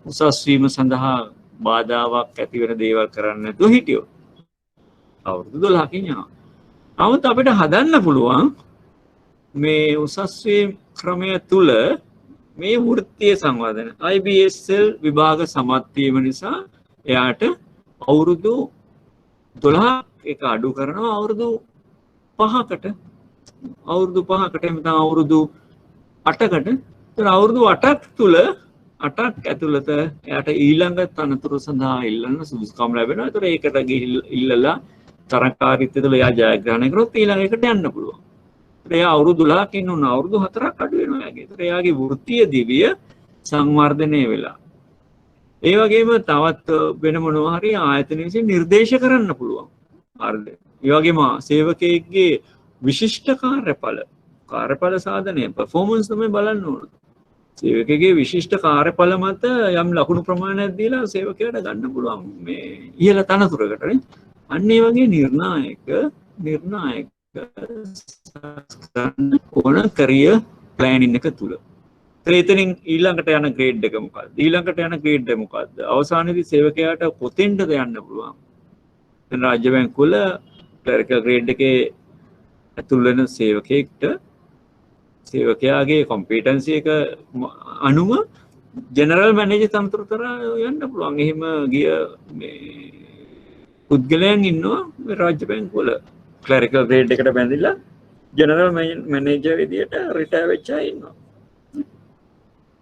උසස් වීම සඳහා බාධාවක් ඇති වෙන දේවල් කරන්න නැතුව හිටියොත් අවුරුදු 12කින් යනවා. නමුත් අපිට හදන්න පුළුවන් මේ උසස් වීම ක්‍රමය තුල මේ වෘත්තීය සංවර්ධන IBSL විභාග සමත් වීම නිසා එයාට අවුරුදු 12ක් එක අඩු කරනවා අවුරුදු 5කට එතන අවුරුදු 8කට. ඒතර අවුරුදු 8ක් තුල 8ක් ඇතුළත එයාට ඊළඟ තනතුරු සඳහා ඉල්ලන්න සුදුසුකම් ලැබෙනවා. ඒතර ඒකට ඉල්ලලා තරකාරීත්වය තුළ එයා ජයග්‍රහණය කරොත් ඊළඟ එකට යන්න පුළුවන්. ඒතර එයා අවුරුදු 12ක් ඉන්න උන අවුරුදු 4ක් අඩු වෙනවා එයාගේ. ඒතර එයාගේ වෘත්තීය දිවිය සංවර්ධනය වෙලා. ඒ වගේම තවත් වෙන මොනවා හරි ආයතන විසින් නිර්දේශ කරන්න පුළුවන්. හරිද? ඒ වගේම සේවකයෙක්ගේ විශිෂ්ට කාර්යඵල සාධනය performance තමයි බලන්න ඕන. සේවකයෙක්ගේ විශිෂ්ට කාර්යඵල මත යම් ලකුණු ප්‍රමාණයක් දීලා සේවකයාට ගන්න පුළුවන් මේ ඉහළ තනතුරකට නේ. අන්න ඒ වගේ නිර්ණායක ඕන career planning එක තුල එතනින් ඊළඟට යන ග්‍රේඩ් එක මොකක්ද? ඊළඟට යන ග්‍රේඩ් එක මොකක්ද? අවසානයේදී සේවකයාට කොතෙන්ද යන්න පුළුවන්? දැන් රාජ්‍ය බැංකුවල ක්ලරිකල් ග්‍රේඩ් එකේ ඇතුල් වෙන සේවකයෙක්ට සේවකයාගේ කොම්පිටන්සි එක අනුව ජෙනරල් මැනේජර් තනතුර කරා යන්න පුළුවන්. එහෙම ගිය මේ පුද්ගලයන් ඉන්නවා මේ රාජ්‍ය බැංකුවල ක්ලරිකල් ග්‍රේඩ් එකට බැඳිලා ජෙනරල් මැනේජර් විදියට රිටයර් වෙච්ච අය ඉන්නවා.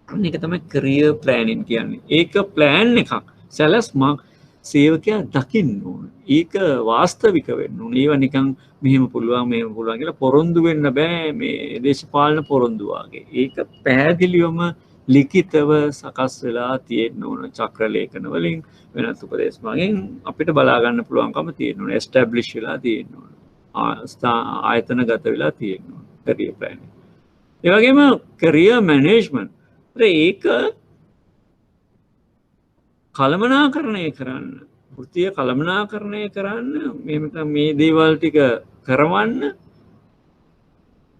ඒක තමයි කැරියර් ප්ලෑනින් කියන්නේ. ඒක ප්ලෑන් එකක්. සැලැස්මක් සේවකයා දකින්න ඕන. ඒක වාස්තවික වෙන්න ඕන. ඒව නිකන් මෙහෙම පුළුවන් කියලා පොරොන්දු වෙන්න බෑ මේ දේශපාලන පොරොන්දු වගේ. ඒක පැහැදිලිවම ලිඛිතව සකස් වෙලා තියෙන්න ඕන. චක්‍ර ලේඛන වලින් වෙනත් උපදේශ මගෙන් අපිට බලා ගන්න පුළුවන්කම තියෙන්න ඕන. එස්ටැබ්ලිෂ් වෙලා තියෙන්න ඕන. ආයතනගත වෙලා තියෙන්න ඕන. Career plan. ඒ වගේම කැරියර් මැනේජ්මන්ට් ඒක කළමනාකරණය කරන්න වෘත්තීය කළමනාකරණය කරන්න මේ දේවල් ටික කරවන්න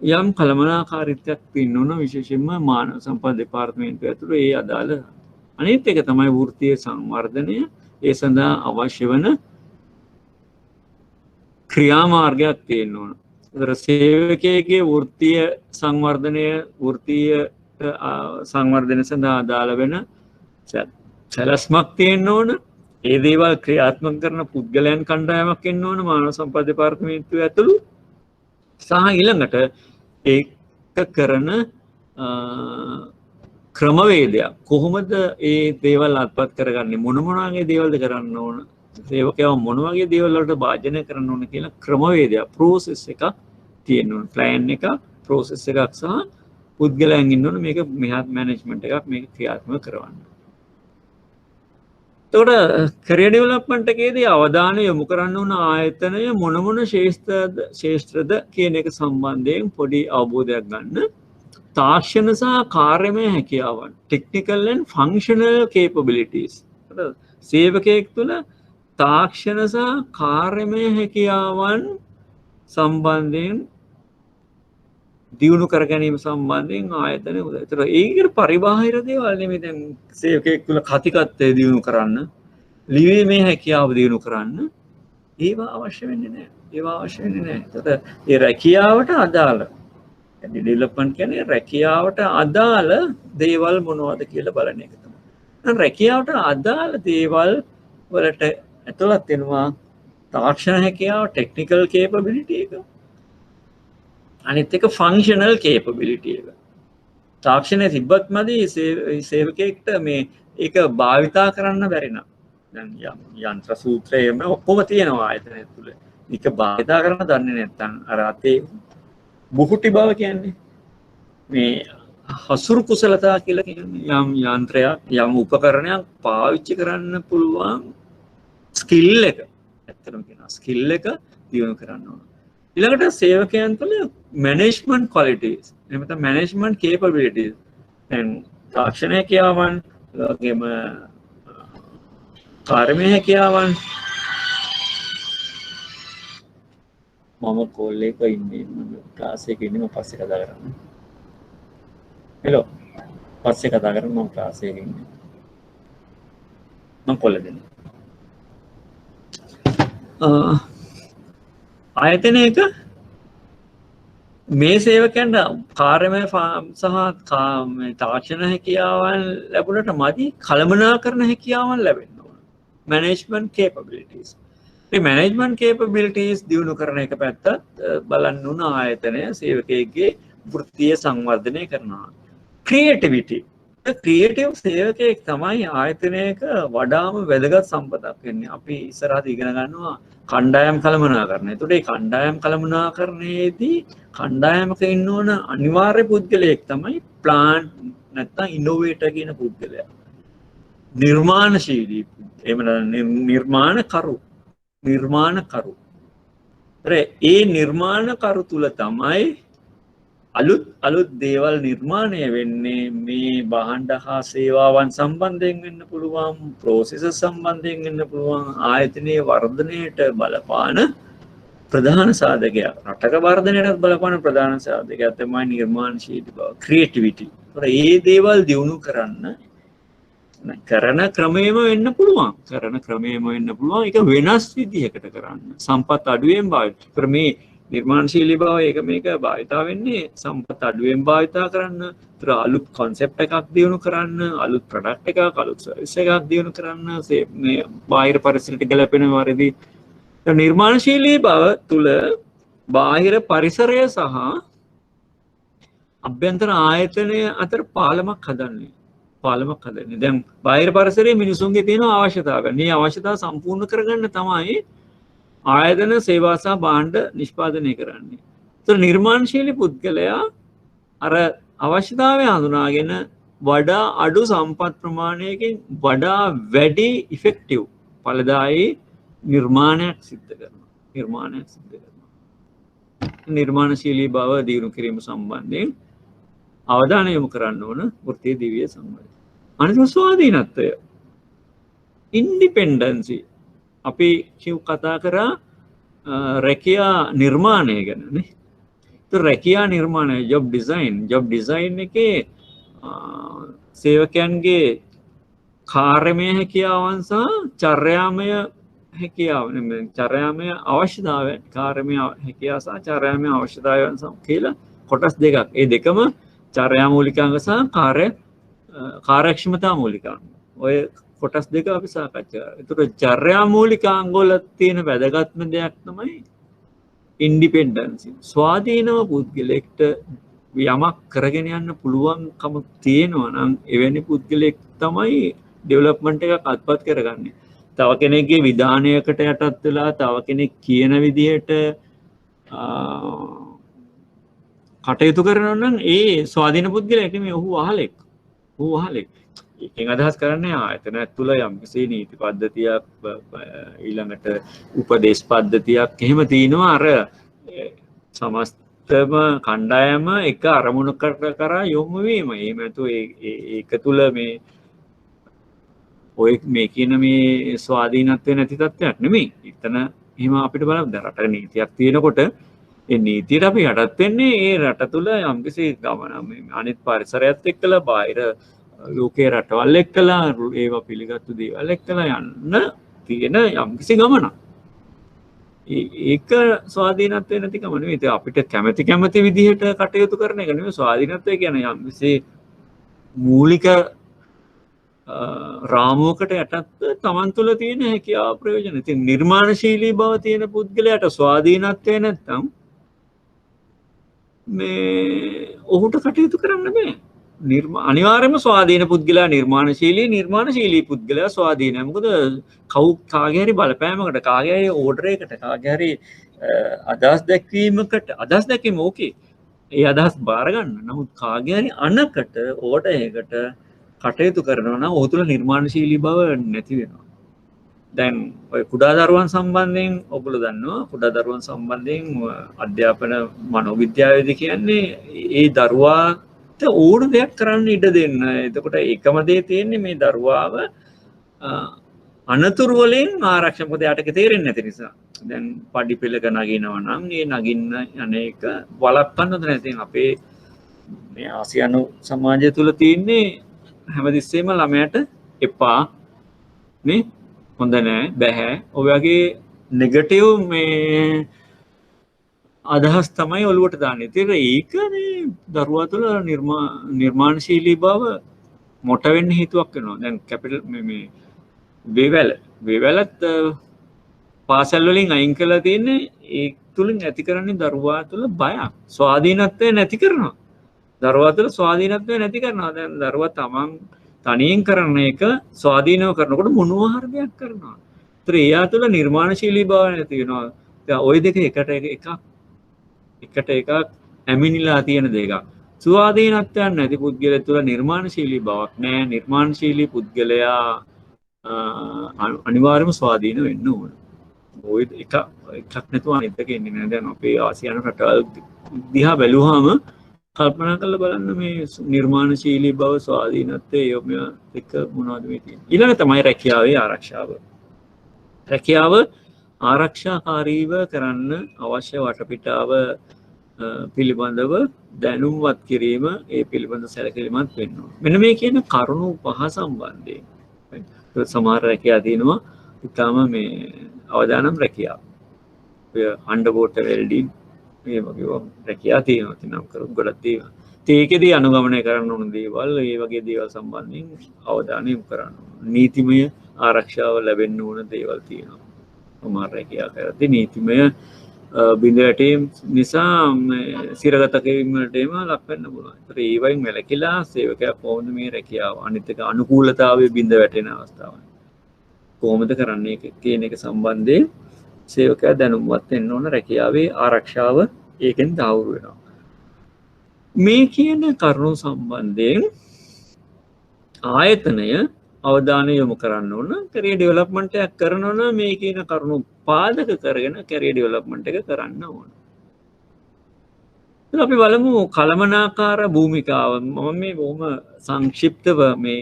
යම් කළමනාකාරීත්වයක් තියෙන්න ඕන විශේෂයෙන්ම මානව සම්පත් දෙපාර්තමේන්තුව ඇතුළේ ඒ අදාළ අනිත් එක තමයි වෘත්තීය සංවර්ධනය ඒ සඳහා අවශ්‍ය වන ක්‍රියාමාර්ගයක් තියෙන්න ඕන. ඒතර සේවකයෙකුගේ වෘත්තීය සංවර්ධනය වෘත්තීය සංවර්ධන සඳහා අදාළ වෙන සැලැස්මක් තියෙන්න ඕන. ඒ දේවල් ක්‍රියාත්මක කරන පුද්ගලයන් කණ්ඩායමක් එන්න ඕන මානව සම්පත් දෙපාර්තමේන්තුව ඇතුළු. සහ ඊළඟට ඒක කරන ක්‍රමවේදයක් කොහොමද ඒ දේවල් අත්පත් කරගන්නේ මොන වගේ දේවල්ද කරන්න ඕන සේවකයව මොන වගේ දේවල් වලට භාජනය කරන්න ඕන කියලා ක්‍රමවේදයක් ප්‍රොසෙස් එකක් තියෙන්න ඕන. ප්ලෑන් එකක් ප්‍රොසෙස් එකක් සහ පුද්ගලයන් ඉන්න ඕන මේක මෙහත් මැනේජ්මන්ට් එකක් මේක ක්‍රියාත්මක කරවන්න. එතකොට කැරියර් ඩෙවලොප්මන්ට් එකේදී අවධානය යොමු කරන්න ඕන ආයතනය මොන ශේෂ්ත්‍රද කියන එක සම්බන්ධයෙන් පොඩි අවබෝධයක් ගන්න. තාක්ෂණ සහ කාර්යමය හැකියාවන් ටෙක්නිකල් ඇන්ඩ් ෆන්ක්ෂනල් කේපබිලිටීස්. සේවකයෙක් තුළ තාක්ෂණ සහ කාර්යමය හැකියාවන් සම්බන්ධයෙන් දියුණු කර ගැනීම සම්බන්ධයෙන් ආයතනය උදව්. ඒතර ඒකට පරිබාහිර දේවල් නෙමෙයි දැන් සේවකයෙක් තුළ කතිකත්වය දියුණු කරන්න, ලිවීමේ හැකියාව දියුණු කරන්න ඒවා අවශ්‍ය වෙන්නේ නැහැ. ඒතර ඒ රැකියාවට අදාළ ඩෙවලොප්මන්ට් කියන්නේ රැකියාවට අදාළ දේවල් මොනවද කියලා බලන එක තමයි. දැන් රැකියාවට අදාළ දේවල් වලට ඇතුළත් වෙනවා තාක්ෂණ හැකියාව, ටෙක්නිකල් කේපබිලිටි එක. අනිත් එක ෆන්ක්ෂනල් කේපබිලිටි එක. තාක්ෂණය තිබ්බත් මදි සේවකයෙක්ට මේ ඒක භාවිතා කරන්න බැරි නම් දැන් යන්ත්‍ර සූත්‍රයේම ඔක්කොම තියෙනවා ආයතනය තුල. ඒක භාවිතා කරන්න දන්නේ නැත්නම් අර අතේ බුහුටි බව කියන්නේ මේ හසුරු කුසලතා කියලා කියන්නේ යම් යන්ත්‍රයක් යම් උපකරණයක් පාවිච්චි කරන්න පුළුවන් ස්කිල් එක. ඇත්තටම කියනවා ස්කිල් එක දියුණු කරන්න ඕන. ඊළඟට සේවකයන් තුළ මැනේජ්මන්ට් ක්වොලිටිස් එහෙම නැත්නම් මැනේජ්මන්ට් කේපබිලිටිස් දැන් තාක්ෂණ හැකියාවන් වගේම කාර්යමය හැකියාවන් මම කෝල් එක ඉන්නේ ක්ලාස් එකේ ඉන්නේ මම පස්සේ කතා කරන්න. හෙලෝ පස්සේ කතා කරන්න මම ක්ලාස් එකේ ඉන්නේ. මම කෝල් දෙන්න. ආයතනයක මේ සේවකයන්ට කාර්යමය සහ තාක්ෂණ හැකියාවන් ලැබුණට මදි කළමනාකරණ හැකියාවන් ලැබෙන්න ඕන. මැනේජ්මන්ට් කේපබිලිටීස්. මේ මැනේජ්මන්ට් කේපබිලිටීස් දියුණු කරන එක පැත්තත් බලන්න උන ආයතනය සේවකයෙක්ගේ වෘත්තීය සංවර්ධනය කරනවා. ක්‍රියේටිවිටි. ක්‍රියේටිව් සේවකයෙක් තමයි ආයතනයක වඩාම වැදගත් සම්පතක් වෙන්නේ. අපි ඉස්සරහට ඉගෙන ගන්නවා කණ්ඩායම් කළමනාකරණය. එතකොට මේ කණ්ඩායම් කළමනාකරණයේදී කණ්ඩායමක ඉන්න ඕන අනිවාර්ය පුද්ගලයෙක් තමයි ප්ලාන්ට් නැත්නම් ඉනෝවේටර් කියන පුද්ගලයා. නිර්මාණශීලී එහෙම නිර්මාණකරු. ඒ නිර්මාණකරු තුල තමයි අලුත් දේවල් නිර්මාණය වෙන්නේ මේ භාණ්ඩ හා සේවාවන් සම්බන්ධයෙන් වෙන්න පුළුවන් ප්‍රොසෙස් සම්බන්ධයෙන් වෙන්න පුළුවන් ආයතනයේ වර්ධනයට බලපාන ප්‍රධාන සාධකයක් රටක වර්ධනයටත් බලපාන ප්‍රධාන සාධකයක් තමයි නිර්මාණශීලී බව ක්‍රියේටිවිටි ඒ දේවල් දියුණු කරන්න කරන ක්‍රමයේම වෙන්න පුළුවන්. කරන ක්‍රමයේම වෙන්න පුළුවන්. ඒක වෙනස් විදිහකට කරන්න. සම්පත් අඩුවෙන් භාවිත. මේ නිර්මාණශීලී බව ඒක මේක භාවිතා වෙන්නේ සම්පත් අඩුවෙන් භාවිතා කරන්න. ඒතර අලුත් concept එකක් දියුණු කරන්න, අලුත් product එකක්, අලුත් service එකක් දියුණු කරන්න, මේ බාහිර පරිසරයට ගැලපෙන වරදී නිර්මාණශීලී බව තුල බාහිර පරිසරය සහ අභ්‍යන්තර ආයතනය අතර පාලමක් හදන්නේ. දැන් බාහිර පරිසරයේ මිනිසුන්ගේ තියෙන අවශ්‍යතාවයන්. මේ අවශ්‍යතාව සම්පූර්ණ කරගන්න තමයි ආයතන සේවා සහ භාණ්ඩ නිෂ්පාදනය කරන්නේ. ඒතර නිර්මාණශීලී පුද්ගලයා අර අවශ්‍යතාවය හඳුනාගෙන වඩා අඩු සම්පත් ප්‍රමාණයකින් වඩා වැඩි ඉෆෙක්ටිව් ඵලදායී නිර්මාණයක් සිද්ධ කරනවා. නිර්මාණශීලී බව දියුණු කිරීම සම්බන්ධයෙන් අවධානය යොමු කරන්න ඕන වෘත්තීය දිව්‍ය සම්බන්ධය. අනිත් ස්වාධීනත්වය ඉන්ඩිපෙන්ඩන්සි අපි කතා කරා රැකියා නිර්මාණය ගැන නේ. ඒත් රැකියා නිර්මාණය ජොබ් ඩිසයින් එකේ සේවකයන්ගේ කාර්යමය හැකියාවන් සහ චර්යාමය හැකියාවන් චර්යාමය අවශ්‍යතාවයන් කාර්යමය හැකියාව සහ චර්යාමය අවශ්‍යතාවයන් කියලා කොටස් දෙකක්. ඒ දෙකම චර්යා මූලිකාංග සහ කාර්යක්ෂමතා මූලිකාංග. ඔය කොටස් දෙක අපි සාකච්ඡා කරා. ඒතකොට චර්යා මූලිකාංග වල තියෙන වැදගත්ම දෙයක් තමයි ඉන්ඩිපෙන්ඩන්සි. ස්වාධීනව පුද්ගලෙක්ට යමක් කරගෙන යන්න පුළුවන්කම තියෙනවා නම් එවැනි පුද්ගලෙක් තමයි ඩෙවලොප්මන්ට් එකක් අත්පත් කරගන්නේ. තව කෙනෙක්ගේ විධානයකට යටත් වෙලා තව කෙනෙක් කියන විදිහට කටයුතු කරනවා නම් ඒ ස්වාධීන පුද්ගලයෙක් නෙමෙයි ඔහු අහලෙක්. ඒකෙන් අදහස් කරන්නේ ආයතන තුළ යම්කිසි නීති පද්ධතියක් ඊළඟට උපදේශ පද්ධතියක් එහෙම තියෙනවා අර සමස්තම කණ්ඩායම එක අරමුණකට කරා යොමු වීම. එහෙම නැතු ඒක තුළ මේ ඔය මේ කියන මේ ස්වාධීනත්වය නැති තත්ත්වයක් නෙමෙයි. එතන එහෙම අපිට බලන්න රටක නීතියක් තියෙනකොට ඒ නීතියට අපි යටත් වෙන්නේ ඒ රට තුළ යම්කිසි ගමන අනිත් පරිසරයත් එක්කලා බාහිර ලෝකයේ රටවල් එක්කලා ඒවා පිළිගත්තු දේවල් එක්කලා යන්න තියෙන යම්කිසි ගමනක්. ඒක ස්වාධීනත්වය නැතිකම නෙවෙයි. ඒක අපිට කැමති විදිහට කටයුතු කරන එක නෙවෙයි ස්වාධීනත්වය කියන්නේ යම්කිසි මූලික රාමුවකට යටත් තමන් තුළ තියෙන හැකියාව ප්‍රයෝජන. ඉතින් නිර්මාණශීලී බව තියෙන පුද්ගලයාට ස්වාධීනත්වය නැත්නම් මේ ඔහුට කටයුතු කරන්න බෑ. අනිවාර්යයෙන්ම ස්වාධීන පුද්ගලයා නිර්මාණශීලී පුද්ගලයා ස්වාධීනයි. මොකද කාගේ හරි බලපෑමකට කාගේ හරි ඕඩර් එකකට කාගේ හරි අදහස් දැක්වීම ඕකේ. ඒ අදහස් බාර ගන්න. නමුත් කාගේ හරි අනකට ඕඩර් එකකට කටයුතු කරනවා නම් ඔහු තුළ නිර්මාණශීලී බව නැති වෙනවා. දැන් ඔය කුඩා දරුවන් සම්බන්ධයෙන් ඔයගොල්ලෝ දන්නවා කුඩා දරුවන් සම්බන්ධයෙන් අධ්‍යාපන මනෝවිද්‍යාවේදී කියන්නේ ඒ දරුවාට ඕන දෙයක් කරන්න ඉඩ දෙන්න. එතකොට එකම දේ තියෙන්නේ මේ දරුවාව අනතුරු වලින් ආරක්ෂා මොකද යාට තේරෙන්නේ නැති නිසා. දැන් පඩි පෙළක නගිනවා නම් ඒ නගින්න අනේක වළක්වන්න හොඳ නැහැ. අපේ මේ ආසියානු සමාජය තුළ තියෙන්නේ හැමතිස්සෙම ළමයට එපා නේ හොඳ නෑ බැහැ ඔය වගේ නෙගටිව් මේ අදහස් තමයි ඔළුවට දාන්නේ. ඒක මේ දරුවා තුළ නිර්මාණශීලී බව මොට වෙන්න හේතුවක් වෙනවා. දැන් කැපිටල් මේ වේවැලත් පාසල් වලින් අයින් කරලා තියෙන්නේ ඒ තුලින් ඇති කරන්නේ දරුවා තුළ බයක්. ස්වාධීනත්වය නැති කරනවා. දරුවා තුළ ස්වාධීනත්වය නැති කරනවා. දැන් දරුවා තමන් තනියෙන් කරන එක ස්වාධීනව කරනකොට මොනවා හරි දෙයක් කරනවා. ඒතර එයා තුළ නිර්මාණශීලී බව නැති වෙනවා. දැන් ওই දෙක එකට එකක් ඇමිනිලා තියෙන දෙකක්. ස්වාධීනත්වයක් නැති පුද්ගලයා තුළ නිර්මාණශීලී බවක් නැහැ. නිර්මාණශීලී පුද්ගලයා අනිවාර්යයෙන්ම ස්වාධීන වෙන්න ඕන. ওই එකක් නැතුව අනිත් එක එන්නේ නැහැ. දැන් අපේ ආසියානු රටවල් දිහා බැලුවාම කල්පනා කරලා බලන්න මේ නිර්මාණශීලී බව ස්වාධීනත්වය යොම එක මොනවද මේ තියෙන්නේ. ඊළඟ තමයි රැකියාවේ ආරක්ෂාව. රැකියාව ආරක්ෂාකාරීව කරන්න අවශ්‍ය වටපිටාව පිළිබඳව දැනුම්වත් කිරීම ඒ පිළිබඳ සැලකිලිමත් වෙන්න ඕන. මෙන්න මේ කියන කරුණු පහ සම්බන්ධයෙන් සමහර රැකියා තියෙනවා ඉතාම මේ අවදානම් රැකියාව. ඔය අන්ඩර්වෝටර් වෙල්ඩින් මේ වගේ රැකියා තියෙනවා. නම් කරු ගොඩක් තියෙනවා. ඒකෙදී අනුගමනය කරන්න ඕන දේවල් ඒ වගේ දේවල් සම්බන්ධයෙන් අවධානය යොමු කරන්න ඕන. නීතිමය ආරක්ෂාව ලැබෙන්න ඕන දේවල් තියෙනවා. සමහර රැකියා කරද්දී නීතිමය බිඳ වැටීම් නිසා සිරගත කිරීමටම ලක් වෙන්න පුළුවන්. ඒතර ඒ වයින් වැළකීලා සේවකයා කොහොමද මේ රැකියාව අනිත් එක අනුකූලතාවයේ බිඳ වැටෙන අවස්ථාවන් කොහොමද කරන්නේ කියන එක සම්බන්ධයෙන් සේවකයා දැනුම්වත් වෙන්න ඕන. රැකියාවේ ආරක්ෂාව ඒකෙන් දාවුරු වෙනවා. මේ කියන කරුණු සම්බන්ධයෙන් ආයතනය අවධානය යොමු කරන්න ඕන. කැරියර් ඩෙවලොප්මන්ට් එකක් කරනවා නම් මේ කියන කරුණු පාදක කරගෙන කැරියර් ඩෙවලොප්මන්ට් එක කරන්න ඕන. අපි බලමු කළමනාකාර භූමිකාව. මම මේ බොහොම සංක්ෂිප්තව මේ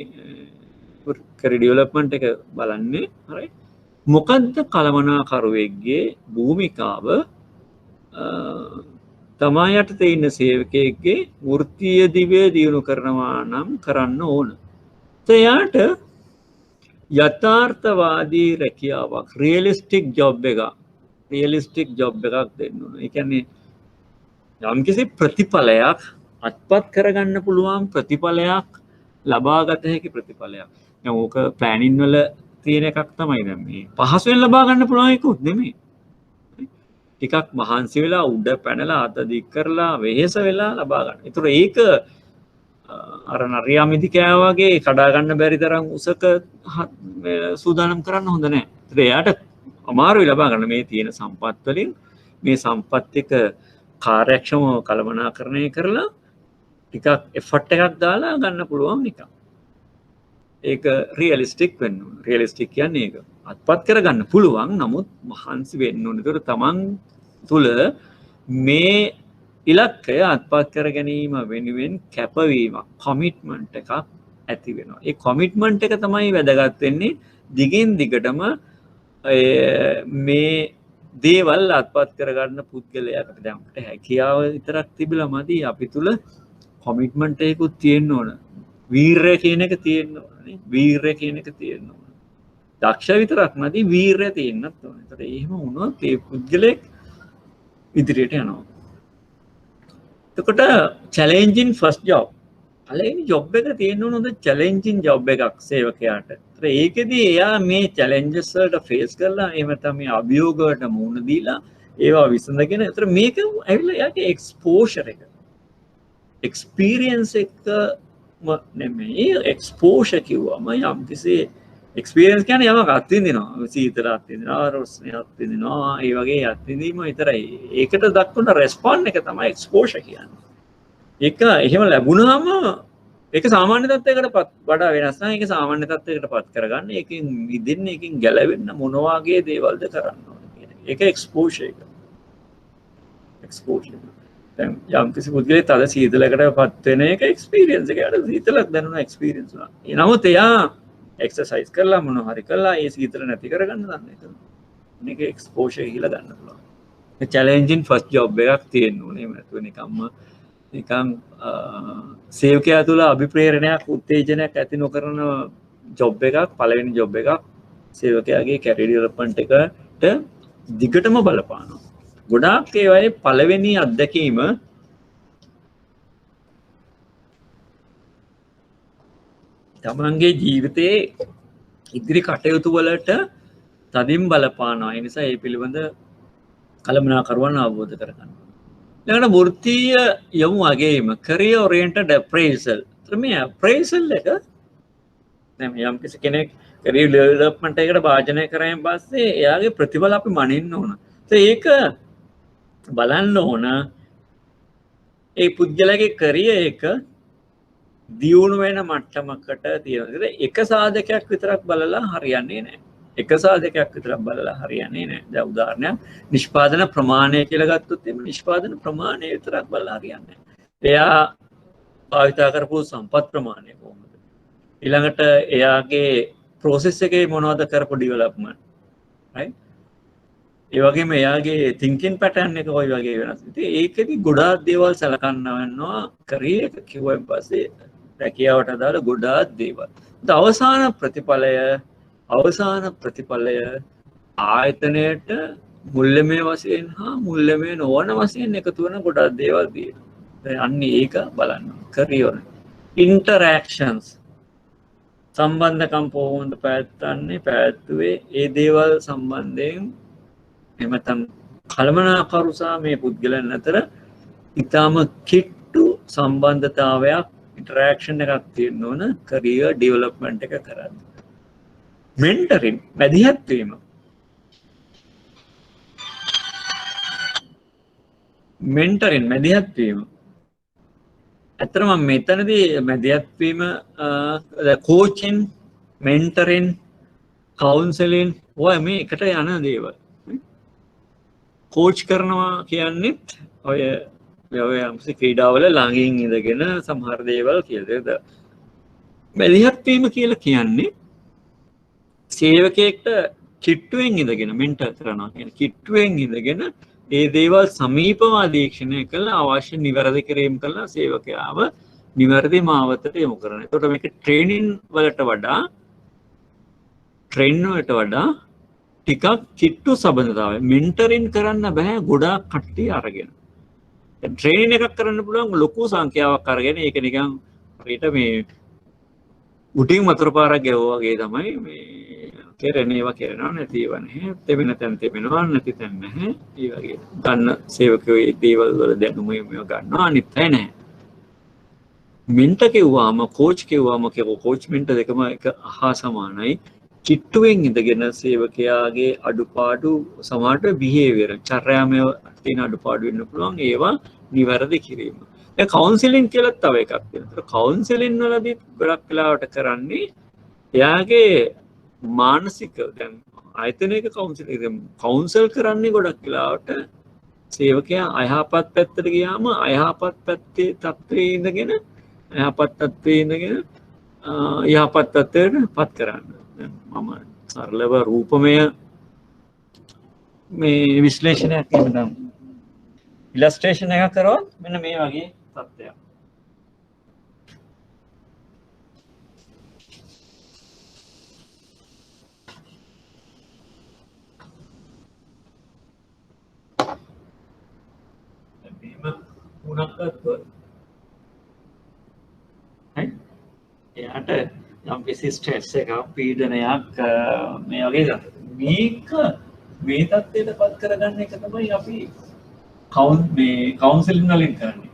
කැරියර් ඩෙවලොප්මන්ට් එක බලන්නේ. හරි. මොකද්ද කළමනාකරුවෙක්ගේ භූමිකාව තමා යටතේ ඉන්න සේවකයෙක්ගේ වෘත්තීය දිවය දියුණු කරනවා නම් කරන්න ඕන. එයාට යථාර්ථවාදී රැකියාවක් රියලිස්ටික් ජොබ් එකක් දෙන්න ඕන. ඒ කියන්නේ යම්කිසි ප්‍රතිඵලයක් අත්පත් කරගන්න පුළුවන් ප්‍රතිඵලයක් ලබා ගත හැකි ප්‍රතිඵලයක්. දැන් ඕක ප්ලෑනින් වල තියෙන එකක් තමයි දැන් මේ පහසුවෙන් ලබා ගන්න පුළුවන් එකකුත් නෙමෙයි. ටිකක් මහන්සි වෙලා උඩ පැනලා අත දික් කරලා වෙහෙස වෙලා ලබා ගන්න. ඒතර ඒක අර නරියාමිදි කෑවා වගේ කඩා ගන්න බැරි තරම් උසක සූදානම් කරන්න හොඳ නැහැ. ඒතර එයාට අමාරුයි ලබා ගන්න මේ තියෙන සම්පත් වලින් මේ සම්පත් එක කාර්යක්ෂමව කළමනාකරණය කරලා ටිකක් එෆර්ට් එකක් දාලා ගන්න පුළුවන් නිකන්. ඒක රියලිස්ටික් වෙන්න ඕන. රියලිස්ටික් කියන්නේ ඒක. අත්පත් කරගන්න පුළුවන් නමුත් මහන්සි වෙන්න ඕන. ඒතර තමන් තුල මේ ඉලක්කය අත්පත් කර ගැනීම වෙනුවෙන් කැපවීමක් කොමිට්මන්ට් එකක් ඇති වෙනවා. ඒ කොමිට්මන්ට් එක තමයි වැදගත් වෙන්නේ දිගින් දිගටම මේ දේවල් අත්පත් කරගන්න පුද්ගලයාට. දැන් අපිට හැකියාව විතරක් තිබිලා මදි. අපි තුල කොමිට්මන්ට් එකකුත් තියෙන්න ඕන. වීරය කියන එක තියෙන්න ඕන නේ. වීරය කියන එක තියෙන්න ඕන. දක්ෂ විතරක් නැති වීරය තියෙන්නත් ඕන. ඒතර එහෙම වුණොත් ඒ පුද්ගලෙක් ඉදිරියට යනවා. එතකොට චැලෙන්ජින් ෆස්ට් ජොබ්. පළවෙනි ජොබ් එක තියෙන්න ඕන හොඳ චැලෙන්ජින් ජොබ් එකක් සේවකයාට. ඒතර ඒකෙදී එයා මේ චැලෙන්ජස් වලට ෆේස් කරලා එහෙම තමයි අභියෝග වලට මුහුණ දීලා ඒවා විසඳගෙන. ඒතර මේක ඇවිල්ලා එයාගේ එක්ස්පෝෂර් එක. එක්ස්පීරියන්ස් එක නෙමෙයි එක්ස්පෝෂර් කිව්වම යම්කිසි එක්ස්පීරියන්ස් කියන්නේ යමක් අත්විඳිනවා. සීතල අත්විඳිනවා, රොස්නේ අත්විඳිනවා, ඒ වගේ අත්විඳීම විතරයි. ඒකට දක්වන රෙස්පොන්ඩ් එක තමයි එක්ස්පෝෂර් කියන්නේ. ඒක එහෙම ලැබුණාම ඒක සාමාන්‍ය තත්ත්වයකට වඩා වෙනස් නැහැ. ඒක සාමාන්‍ය තත්ත්වයකට පත් කරගන්න, ඒකෙන් මිදෙන්න, ඒකෙන් ගැලවෙන්න මොන වගේ දේවල්ද කරන්න ඕනේ කියන එක. ඒක එක්ස්පෝෂර් එක. එක්ස්පෝෂර්. දැන් යම්කිසි පුද්ගලයෙක් තද සීතලකට පත් වෙන එක එක්ස්පීරියන්ස් එක. ඒකට සීතලක් දැනුණා එක්ස්පීරියන්ස් වුණා. නමුත් එයා එක්සර්සයිස් කරලා මොන හරි කරලා ඒ සීතල නැති කරගන්න දන්න එක. මේක එක්ස්පෝෂර් කියලා ගන්න පුළුවන්. මේ චැලෙන්ජින් ෆස්ට් ජොබ් එකක් තියෙන්න ඕනේ. එහෙම නැතුව නිකන් සේවකයා තුළ අභිප්‍රේරණයක් උත්තේජනයක් ඇති නොකරන ජොබ් එකක් පළවෙනි ජොබ් එකක් සේවකයාගේ කැරියර් ඩෙවලොප්මන්ට් එකට දිගටම බලපානවා. ගොඩාක් ඒවායේ පළවෙනි අත්දැකීම තමන්ගේ ජීවිතයේ ඉදිරි කටයුතු වලට තදින් බලපානවා. ඒ නිසා ඒ පිළිබඳ කළමනාකරුවන් අවබෝධ කරගන්න. ඊළඟට වෘත්තීය යොමු වගේම career oriented appraisal. මේ appraisal එක දැන් යම් කෙනෙක් career development එකකට භාජනය කරායින් පස්සේ එයාගේ ප්‍රතිඵල අපි මනින්න ඕන. ඒක බලන්න ඕන ඒ පුද්ගලයාගේ career එක දියුණු වෙන මට්ටමකට තියෙනවා. එක සාධකයක් විතරක් බලලා හරියන්නේ නැහැ. එක සාධකයක් විතරක් බලලා හරියන්නේ නැහැ. දැන් උදාහරණයක් නිෂ්පාදන ප්‍රමාණය කියලා ගත්තොත් එimhe නිෂ්පාදන ප්‍රමාණය විතරක් බලලා හරියන්නේ නැහැ. එයා භාවිත කරපු සම්පත් ප්‍රමාණය කොහොමද? ඊළඟට එයාගේ process එකේ මොනවද කරපු development. right? ඒ වගේම එයාගේ thinking pattern එක කොයි වගේ වෙනස්. ඉතින් ඒකෙදි ගොඩාක් දේවල් සලකන්න වෙනවා. කැරියර් එක කිව්වන් පස්සේ රැකියාවට අදාළ ගොඩාක් දේවල්. අවසාන ප්‍රතිඵලය ආයතනයට මුල්‍යමය වශයෙන් හා මුල්‍යමය නොවන වශයෙන් එකතු වෙන ගොඩාක් දේවල් තියෙනවා. අන්න ඒක බලන්න. කැරියර් interactions සම්බන්ධකම් කොහොමද පැවැත්වුවේ ඒ දේවල් සම්බන්ධයෙන් එහෙම නැත්නම් කළමනාකරුසා මේ පුද්ගලයන් අතර ඊටාම කිට්ටු සම්බන්ධතාවයක් ඉන්ටරැක්ෂන් එකක් තියෙන්න ඕන කැරියර් ඩෙවලොප්මන්ට් එක කරද්දී. මෙන්ටරින් මැදිහත් වීම. මෙන්ටරින් මැදිහත් වීම. ඇත්තටම මෙතනදී මැදිහත් වීම කෝචින්, මෙන්ටරින්, කවුන්සලින් ඔය මේ එකට යන දේවල්. කෝච් කරනවා කියන්නේත් ඔය ක්‍රීඩාවල ළඟින් ඉඳගෙන සමහර දේවල් කියලා. මැදිහත් වීම කියලා කියන්නේ සේවකයෙක්ට කිට්ටුවෙන් ඉඳගෙන මෙන්ටර් කරනවා කියන කිට්ටුවෙන් ඉඳගෙන ඒ දේවල් සමීපව අධීක්ෂණය කළා අවශ්‍ය නිවැරදි කිරීම කළා සේවකයාව නිවැරදි මාවතට යොමු කරනවා. එතකොට මේක ට්‍රේනින් වලට වඩා ටිකක් කිට්ටු සම්බන්ධතාවය මෙන්ටරින් කරන්න බෑ ගොඩාක් කට්ටිය අරගෙන. ට්‍රේනින් එකක් කරන්න පුළුවන් ලොකු සංඛ්‍යාවක් අරගෙන ඒක නිකන් හරියට මේ උටින් වතුර පාරක් ගැවුවා වගේ තමයි මේ කෙරෙනේවා කෙරෙනවා නැතිව නැහැ. තෙමෙන තැන් තෙමෙනවා නැති තැන් නැහැ. ඒ වගේ ගන්න සේවකයෝ ඒ දේවල් වල දැනුම මේව ගන්නවා අනිත් අය නැහැ. මෙන්ට කිව්වාම කෝච් කිව්වාම කෝච් මෙන්ට දෙකම එක හා සමානයි. කිට්ටුවෙන් ඉඳගෙන සේවකයාගේ අඩුපාඩු සමහරට බිහේවියර් චර්යාමය තියෙන අඩුපාඩු වෙන්න පුළුවන් ඒවා නිවැරදි කිරීම. ඒ කවුන්සලින් කියලා තව එකක් තියෙනවා. කවුන්සලින් වලදී ගොඩක් වෙලාවට කරන්නේ එයාගේ මානසික දැන් ආයතනයක කවුන්සල් කරන්නේ ගොඩක් වෙලාවට සේවකයා අයහපත් පැත්තට ගියාම අයහපත් පැත්තේ තත්ත්වයේ ඉඳගෙන යහපත් තත්ත්වයට පත් කරන්න. මම සරලව රූපමය මේ විශ්ලේෂණයක් කියන්න ඉලස්ට්‍රේෂන් එකක් කරොත් මෙන්න මේ වගේ තත්ත්වයක්. එයාට යම් කිසි ස්ට්‍රෙස් එකක් පීඩනයක් මේ වගේ මේක මේ තත්ත්වයට පත් කරගන්න එක තමයි අපි කවුන්සලින් වලින් කරන්නේ.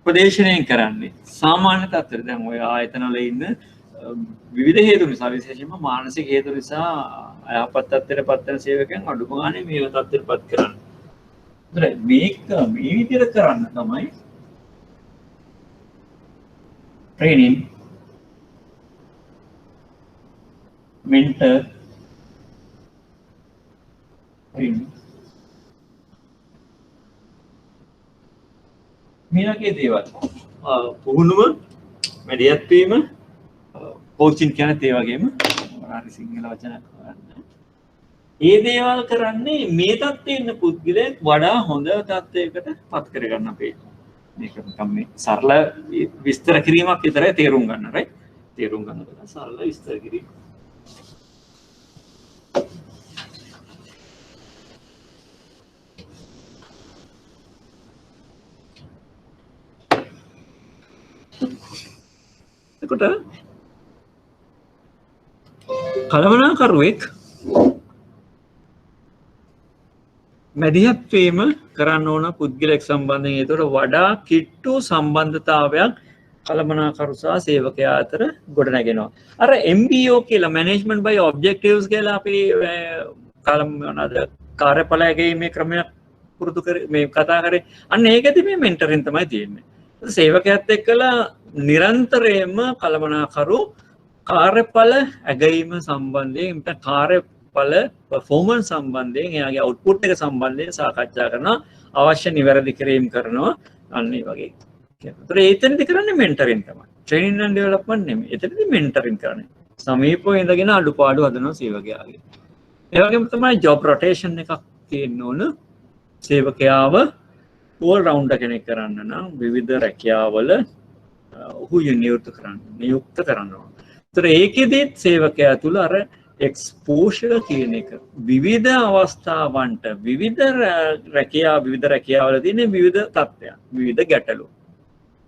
උපදේශනයෙන් කරන්නේ සාමාන්‍ය තත්ත්වයට දැන් ඔය ආයතන වල ඉන්න විවිධ හේතු නිසා විශේෂයෙන්ම මානසික හේතු නිසා අයහපත් තත්ත්වයට පත් වෙන සේවකයන් අඩුම ගානේ මේ තත්ත්වයට පත් කරන්නේ. මේක මේ විදිහට කරන්න තමයි training, mentor, training. මේ වගේ දේවල් පුහුණුව මැදිහත් වීම කෝචින් කියන්නේ ඒ වගේම හරි සිංහල වචනයක් ගන්න. ඒ දේවල් කරන්නේ මේ තත්ත්වයේ ඉන්න පුද්ගලයෙක් වඩා හොඳ තත්ත්වයකට පත් කරගන්න අපේ. මේක නිකම් මේ සරල විස්තර කිරීමක් විතරයි තේරුම් ගන්න right තේරුම් ගන්න බෑ සරල විස්තර කිරීම. එතකොට කළමනාකරුවෙක් මැදිහත් වීම කරන්න ඕන පුද්ගලයෙක් සම්බන්ධයෙන් ඒතර වඩා කිට්ටු සම්බන්ධතාවයක් කළමනාකරු සහ සේවකයා අතර ගොඩනගෙනවා. අර MBO කියලා management by objectives කියලා අපි කාර්යඵල ගැනීමේ ක්‍රමයක් පුරුදු කර මේ කතා කරේ. අන්න ඒකදී මේ මෙන්ටරින් තමයි තියෙන්නේ. සේවකයාත් එක්කලා නිරන්තරයෙන්ම කළමනාකරු කාර්යඵල ඇගීම සම්බන්ධයෙන් කාර්යඵල performance සම්බන්ධයෙන් එයාගේ output එක සම්බන්ධයෙන් සාකච්ඡා කරනවා අවශ්‍ය නිවැරදි කිරීම කරනවා අන්න ඒ වගේ කියනවා. ඒතර එතනදී කරන්නේ මෙන්ටරින් තමයි. ට්‍රේනින් ඇන්ඩ් ඩෙවලොප්මන්ට් නෙමෙයි. එතනදී මෙන්ටරින් කරන්නේ. සමීපව ඉඳගෙන අඩුපාඩු හදනවා සේවකයාගේ. ඒ වගේම තමයි ජොබ් රොටේෂන් එකක් තියෙන්න ඕන. සේවකයාව ඕල් රවුන්ඩර් කෙනෙක් කරන්න නම් විවිධ රැකියාවල ඔහු නියුක්ත කරනවා. ඒතර ඒකෙදිත් සේවකයා තුල අර එක්ස්පෝෂර් කියන එක විවිධ අවස්ථාවන්ට විවිධ රැකියාවල තියෙන විවිධ තත්ත්වයන් විවිධ ගැටලු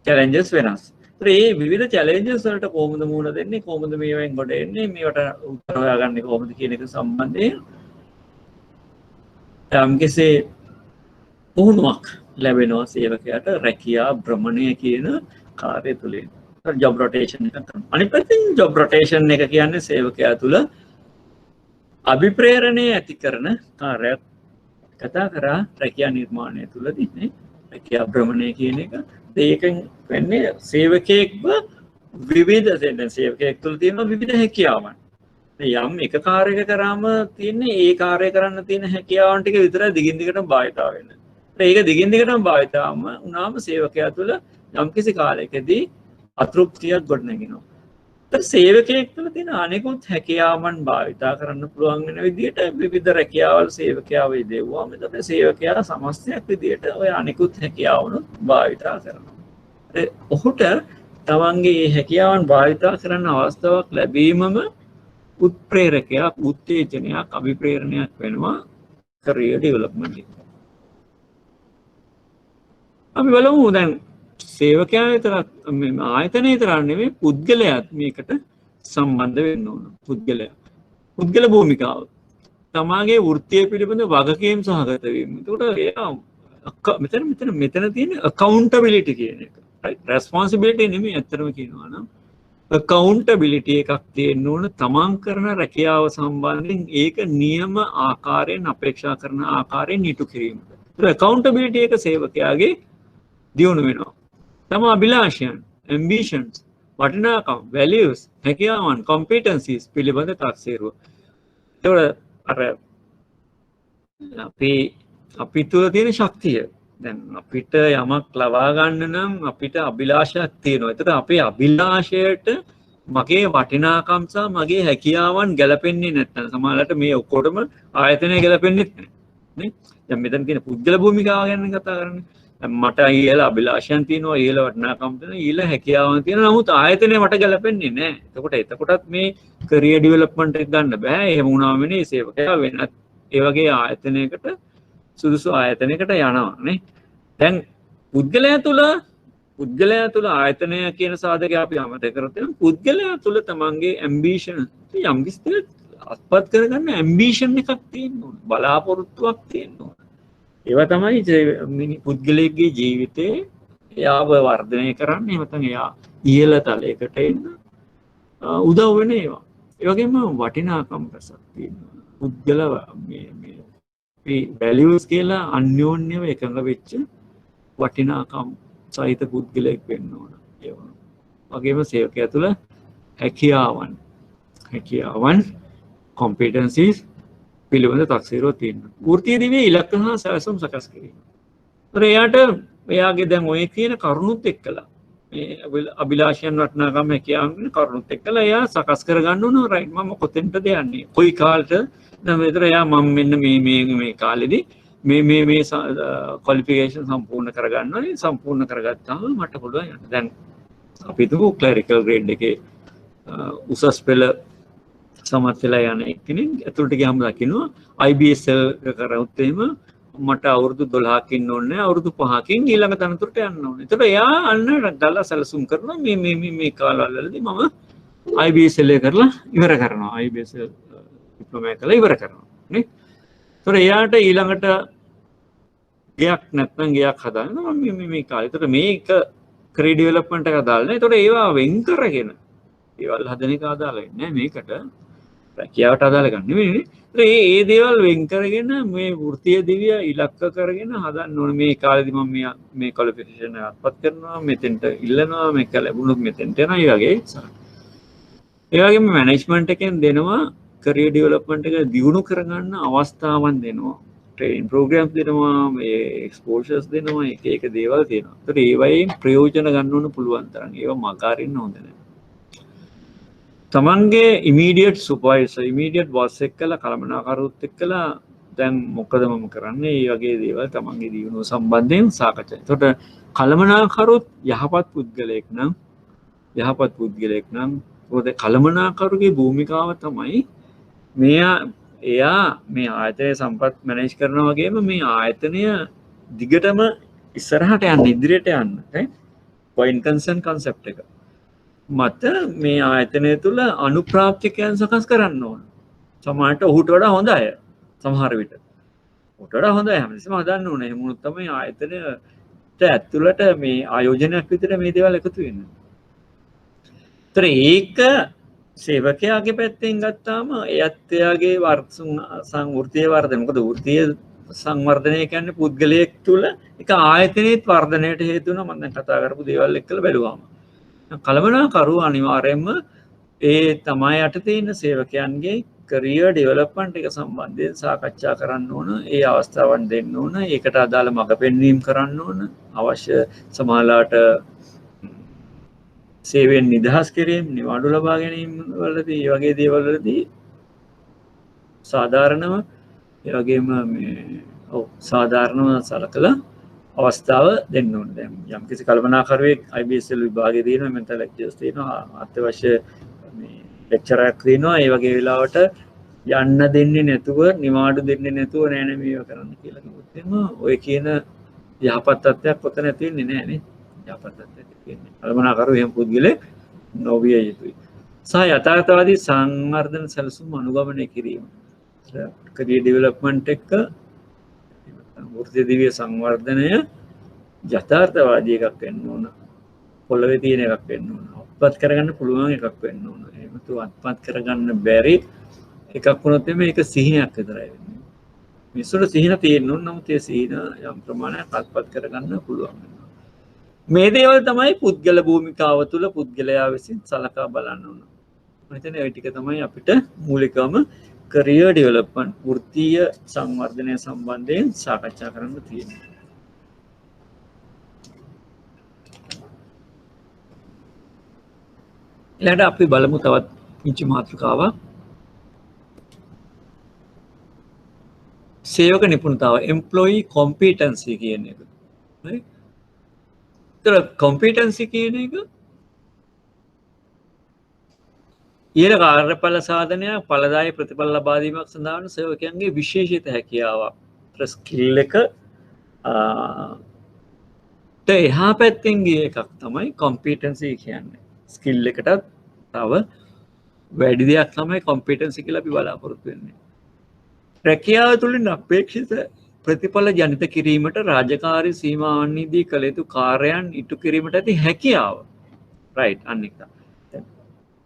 චැලෙන්ජස් වෙනස්. ඒතර මේ විවිධ චැලෙන්ජස් වලට කොහොමද මුහුණ දෙන්නේ, කොහොමද මේවෙන් ගොඩ එන්නේ, මේවට උත්තර හොයාගන්නේ කොහොමද කියන එක සම්බන්ධයෙන් යම්කිසි පුහුණුවක් ලැබෙනවා සේවකයාට රැකියා භ්‍රමණය කියන කාර්යය තුළින්. ජොබ් රොටේෂන් එක කරනවා. අනිත් පැත්තෙන් ජොබ් රොටේෂන් එක කියන්නේ සේවකයා තුළ අභිප්‍රේරණය ඇති කරන කාර්යයක්. කතා කරා රැකියා නිර්මාණය තුළදී නේ රැකියා භ්‍රමණය කියන එක. ඒකෙන් වෙන්නේ සේවකයෙක්ව විවිධ සේවකයෙක් තුළ තියෙන විවිධ හැකියාවන්. යම් එක කාර්යයක කරාම තියෙන්නේ ඒ කාර්යය කරන්න තියෙන හැකියාවන් ටික විතරයි දිගින් දිගටම භාවිතා වෙන්නේ. ඒක දිගින් දිගටම භාවිතාම වුණාම සේවකයා තුළ යම්කිසි කාලයකදී අතෘප්තියක් ගොඩනගෙනවා. සේවකයෙක් තුළ තියෙන අනෙකුත් හැකියාවන් භාවිතා කරන්න පුළුවන් වෙන විදිහට විවිධ රැකියාවල් සේවකයාව යෙදුවාම එතකොට සේවකයා සමස්තයක් විදිහට ඔය අනෙකුත් හැකියාවනුත් භාවිතා කරනවා. ඔහුට තමන්ගේ හැකියාවන් භාවිතා කරන්න අවස්ථාවක් ලැබීමම උත්ප්‍රේරකයක්, උත්තේජනයක්, අභිප්‍රේරණයක් වෙනවා කරියර් ඩෙවලොප්මන්ට් එක. අපි බලමු දැන් සේවකයා විතරක් ආයතනය විතරක් නෙමෙයි පුද්ගලයාත් මේකට සම්බන්ධ වෙන්න ඕන. පුද්ගල භූමිකාව. තමාගේ වෘත්තිය පිළිබඳ වගකීම් සහගත වීම. ඒකට එයා මෙතන තියෙන accountability කියන එක. right? responsibility නෙමෙයි අත්‍තරම කියනවා නම් accountability එකක් තියෙන්න ඕන. තමන් කරන රැකියාව සම්බන්ධයෙන් ඒක නියම ආකාරයෙන් අපේක්ෂා කරන ආකාරයෙන් ඉටු කිරීමට. ඒක accountability එක සේවකයාගේ දියුණු වෙනවා. තම අභිලාෂයන්, ambitions, වටිනාකම්, values, හැකියාවන්, competencies පිළිබඳ තක්සේරුව. ඒවල අර අපි තුළ තියෙන ශක්තිය. දැන් අපිට යමක් ලබා ගන්න නම් අපිට අභිලාෂයක් තියෙනවා. එතකොට අපේ අභිලාෂයට මගේ වටිනාකම් සහ මගේ හැකියාවන් ගැලපෙන්නේ නැත්නම් සමහරවිට මේ ඔක්කොටම ආයතනය ගැලපෙන්නේ නැහැ. නේ? දැන් මෙතන තියෙන පුද්ගල භූමිකාව ගැන කතා කරන්නේ. මට ඊළ අභිලාෂයන් තියෙනවා, ඊළ වටිනාකම් තියෙනවා, ඊළ හැකියාවන් තියෙනවා. නමුත් ආයතනය මට ගැලපෙන්නේ නැහැ. එතකොටත් මේ කරියර් ඩෙවලොප්මන්ට් එක ගන්න බෑ. එහෙම වුණාම වෙන්නේ සේවකයා වෙනත් ඒ වගේ ආයතනයකට සුදුසු ආයතනයකට යනවා නේ. දැන් පුද්ගලයා තුළ ආයතනය කියන සාධකය අපි අමතක කරොත් පුද්ගලයා තුළ තමන්ගේ ඇම්බිෂන් යම්කිසි අත්පත් කරගන්න ඇම්බිෂන් එකක් තියෙන්න ඕන. බලාපොරොත්තුවක් තියෙන්න ඕන. ඒවා තමයි පුද්ගලයෙක්ගේ ජීවිතේ එයාව වර්ධනය කරන්න, එහෙම නැත්නම් එයා ඉහළ තලයකට එන්න උදව් වෙන ඒවා. ඒ වගේම වටිනාකම් රසක් තියෙනවා. පුද්ගල මේ values කියලා අන්‍යෝන්‍යව එකඟ වෙච්ච වටිනාකම් සහිත පුද්ගලයෙක් වෙන්න ඕන. ඒ වගේම සේවකයා තුළ හැකියාවන් competencies පිළිබඳ තක්සේරුවක් තියෙනවා. වෘත්තීය දිවියේ ඉලක්ක හා සැලසුම් සකස් කිරීම. එයාගේ දැන් ඔය කියන කරුණුත් එක්කලා මේ අභිලාෂයන් වටිනාකම් හැකියාවන් කරුණුත් එක්කලා එයා සකස් කරගන්න ඕන. රයිට් මම කොතෙන්ටද යන්නේ? කොයි කාලෙට දැන් මෙතන එයා මම මෙන්න මේ කාලෙදී මේ ක්වොලිෆිකේෂන් සම්පූර්ණ කරගන්නවා. සම්පූර්ණ කරගත්තාම මට පුළුවන් යන්න. දැන් අපි හිතමු ක්ලරිකල් ග්‍රේඩ් එකේ උසස් පෙළ සමත් වෙලා යන කෙනෙක් ඇතුළට ගියාම දකින්නවා IBSL කරවුත් එහෙම මට අවුරුදු 12ක් ඉන්න ඕනේ, අවුරුදු 5කින් ඊළඟ තනතුරට යන්න ඕනේ. ඒතකොට එයා අන්න ගාලා සැලසුම් කරනවා මේ කාලවලදී මම IBSL කරලා ඉවර කරනවා. IBSL ඩිප්ලෝමා කරලා ඉවර කරනවා නේ. ඒතකොට එයාට ඊළඟට ගයක් නැත්නම් ගයක් හදාන්න මම මේ කාලේ. ඒතකොට මේක කරියර් ඩෙවලොප්මන්ට් එක දාලා. ඒතකොට ඒවා වෙන් කරගෙන ඒවල් හදන එක අදාළ වෙන්නේ මේකට. රැකියාවට අදාළ ගන්න නෙවෙයි. ඒ දේවල් වෙන් කරගෙන මේ වෘත්තීය දිවිය ඉලක්ක කරගෙන හදන්න ඕනේ. මේ කාලෙදි මම මේ ක්වොලිෆිකේෂන් එක අත්පත් කරනවා, මෙතෙන්ට ඉල්ලනවා, මේක ලැබුණොත් මෙතෙන්ට යනවා. ඒ වගේම මැනේජ්මන්ට් එකෙන් දෙනවා කරියර් ඩෙවලොප්මන්ට් එක දියුණු කරගන්න අවස්ථාවන් දෙනවා. ට්‍රේනින් ප්‍රෝග්‍රෑම්ස් දෙනවා, මේ එක්ස්පෝෂර්ස් දෙනවා, එක දේවල් තියෙනවා. ඒතර ඒ වයින් ප්‍රයෝජන ගන්න ඕන පුළුවන් තරම්. ඒවා මග අරින්න හොඳ නැහැ. තමන්ගේ ඉමීඩියට් සුපර්වයිසර් ඉමීඩියට් බොස් එක්කලා කළමනාකරුවොත් එක්කලා දැන් මොකද මම කරන්නේ මේ වගේ දේවල් තමන්ගේ දියුණුව සම්බන්ධයෙන් සාකච්ඡා. එතකොට කළමනාකරුවොත් යහපත් පුද්ගලයෙක් නම් මොකද කළමනාකරුගේ භූමිකාව තමයි එයා මේ ආයතනය සම්පත් මැනේජ් කරනවා වගේම මේ ආයතනය දිගටම ඉස්සරහට යන්න ඉදිරියට යන්න පොයින්ට් කන්සර්න් කන්සෙප්ට් එක මත මේ ආයතනය තුළ අනුප්‍රාප්තිකයන් සකස් කරන්න ඕන. සමහරට ඔහුට වඩා හොඳ අය සමහර විට ඔහුට වඩා හොඳ අය හැමතිස්සෙම හදන්න ඕනේ. එහෙම වුණොත් තමයි ආයතනයට ඇතුළට මේ ආයෝජනයක් විතර මේ දේවල් එකතු වෙන්නේ. ඒතර ඒක සේවකයාගේ පැත්තෙන් ගත්තාම එයත් එයාගේ වෘත්තීය වර්ධනය. මොකද වෘත්තීය සංවර්ධනය කියන්නේ පුද්ගලයෙක් තුළ එක ආයතනයේත් වර්ධනයට හේතු වෙනවා. මම දැන් කතා කරපු දේවල් එක්කලා බැලුවාම කළමනාකරු අනිවාර්යයෙන්ම ඒ තමයි යටතේ ඉන්න සේවකයන්ගේ කරියර් ඩෙවලොප්මන්ට් එක සම්බන්ධයෙන් සාකච්ඡා කරන්න ඕන. ඒ අවස්ථාවන් දෙන්න ඕන. ඒකට අදාළ මඟ පෙන්වීම කරන්න ඕන. අවශ්‍ය සමාලාට සේවයෙන් නිදහස් කිරීම, නිවාඩු ලබා ගැනීම වලදී මේ වගේ දේවල් වලදී සාධාරණව ඒ වගේම සාධාරණව සලකලා අවස්ථාව දෙන්න ඕනේ. දැන් යම් කිසි කල්පනාකරුවෙක් IBSL විභාගයේ තියෙනවා, මෙතන ලෙක්චර්ස් තියෙනවා, අත්‍යවශ්‍ය මේ ලෙක්චරයක් තියෙනවා. ඒ වගේ වෙලාවට යන්න දෙන්නේ නැතුව, නිවාඩු දෙන්නේ නැතුව නෑ නේ මේව කරන්න කියලා කිව්වොත් එහෙම ඔය කියන යහපත් තත්ත්වයක් ඔතන තියෙන්නේ නෑ නේ. යහපත් තත්ත්වයක් තියෙන්නේ. කල්පනාකරුව එහෙම පුද්ගලෙක් නොවිය යුතුයි. සහ යථාර්ථවාදී සංවර්ධන සැලසුම් අනුගමනය කිරීම. කරියර් ඩෙවලොප්මන්ට් එක වෘත්තීය දිව්‍ය සංවර්ධනය යථාර්ථවාදී එකක් වෙන්න ඕන. පොළවේ තියෙන එකක් වෙන්න ඕන. අත්පත් කරගන්න පුළුවන් එකක් වෙන්න ඕන. එහෙම තු අත්පත් කරගන්න බැරි එකක් වුණොත් මේක සිහිනයක් විතරයි වෙන්නේ. මිනිස්සුන්ට සිහින තියෙන්න ඕන. නමුත් ඒ සිහින යම් ප්‍රමාණයක් අත්පත් කරගන්න පුළුවන් වෙනවා. මේ දේවල් තමයි පුද්ගල භූමිකාව තුළ පුද්ගලයා විසින් සලකා බලන්න ඕන. මම හිතන්නේ ওই ටික තමයි අපිට මූලිකවම කරියර් ඩෙවලොප්මන්ට් වෘත්තීය සංවර්ධනය සම්බන්ධයෙන් සාකච්ඡා කරන්න තියෙනවා. ඊළඟට අපි බලමු තවත් පුංචි මාතෘකාවක්. සේවක නිපුණතාව employee competency කියන එක. හරි? ඒතර competency කියන එක ඊළ කාර්යඵල සාධනයක් ඵලදායී ප්‍රතිඵල ලබා දීමක් සඳහා වන සේවකයන්ගේ විශේෂිත හැකියාවක්. ස්කිල් එක එහා පැත්තෙන් ගිය එකක් තමයි competency කියන්නේ. ස්කිල් එකටත් තව වැඩි දෙයක් තමයි competency කියලා අපි බලාපොරොත්තු වෙන්නේ. රැකියාව තුළින් අපේක්ෂිත ප්‍රතිඵල ජනිත කිරීමට රාජකාරී සීමාවන්හිදී කළ යුතු කාර්යයන් ඉටු කිරීමට ඇති හැකියාව. රයිට් අන්න එක.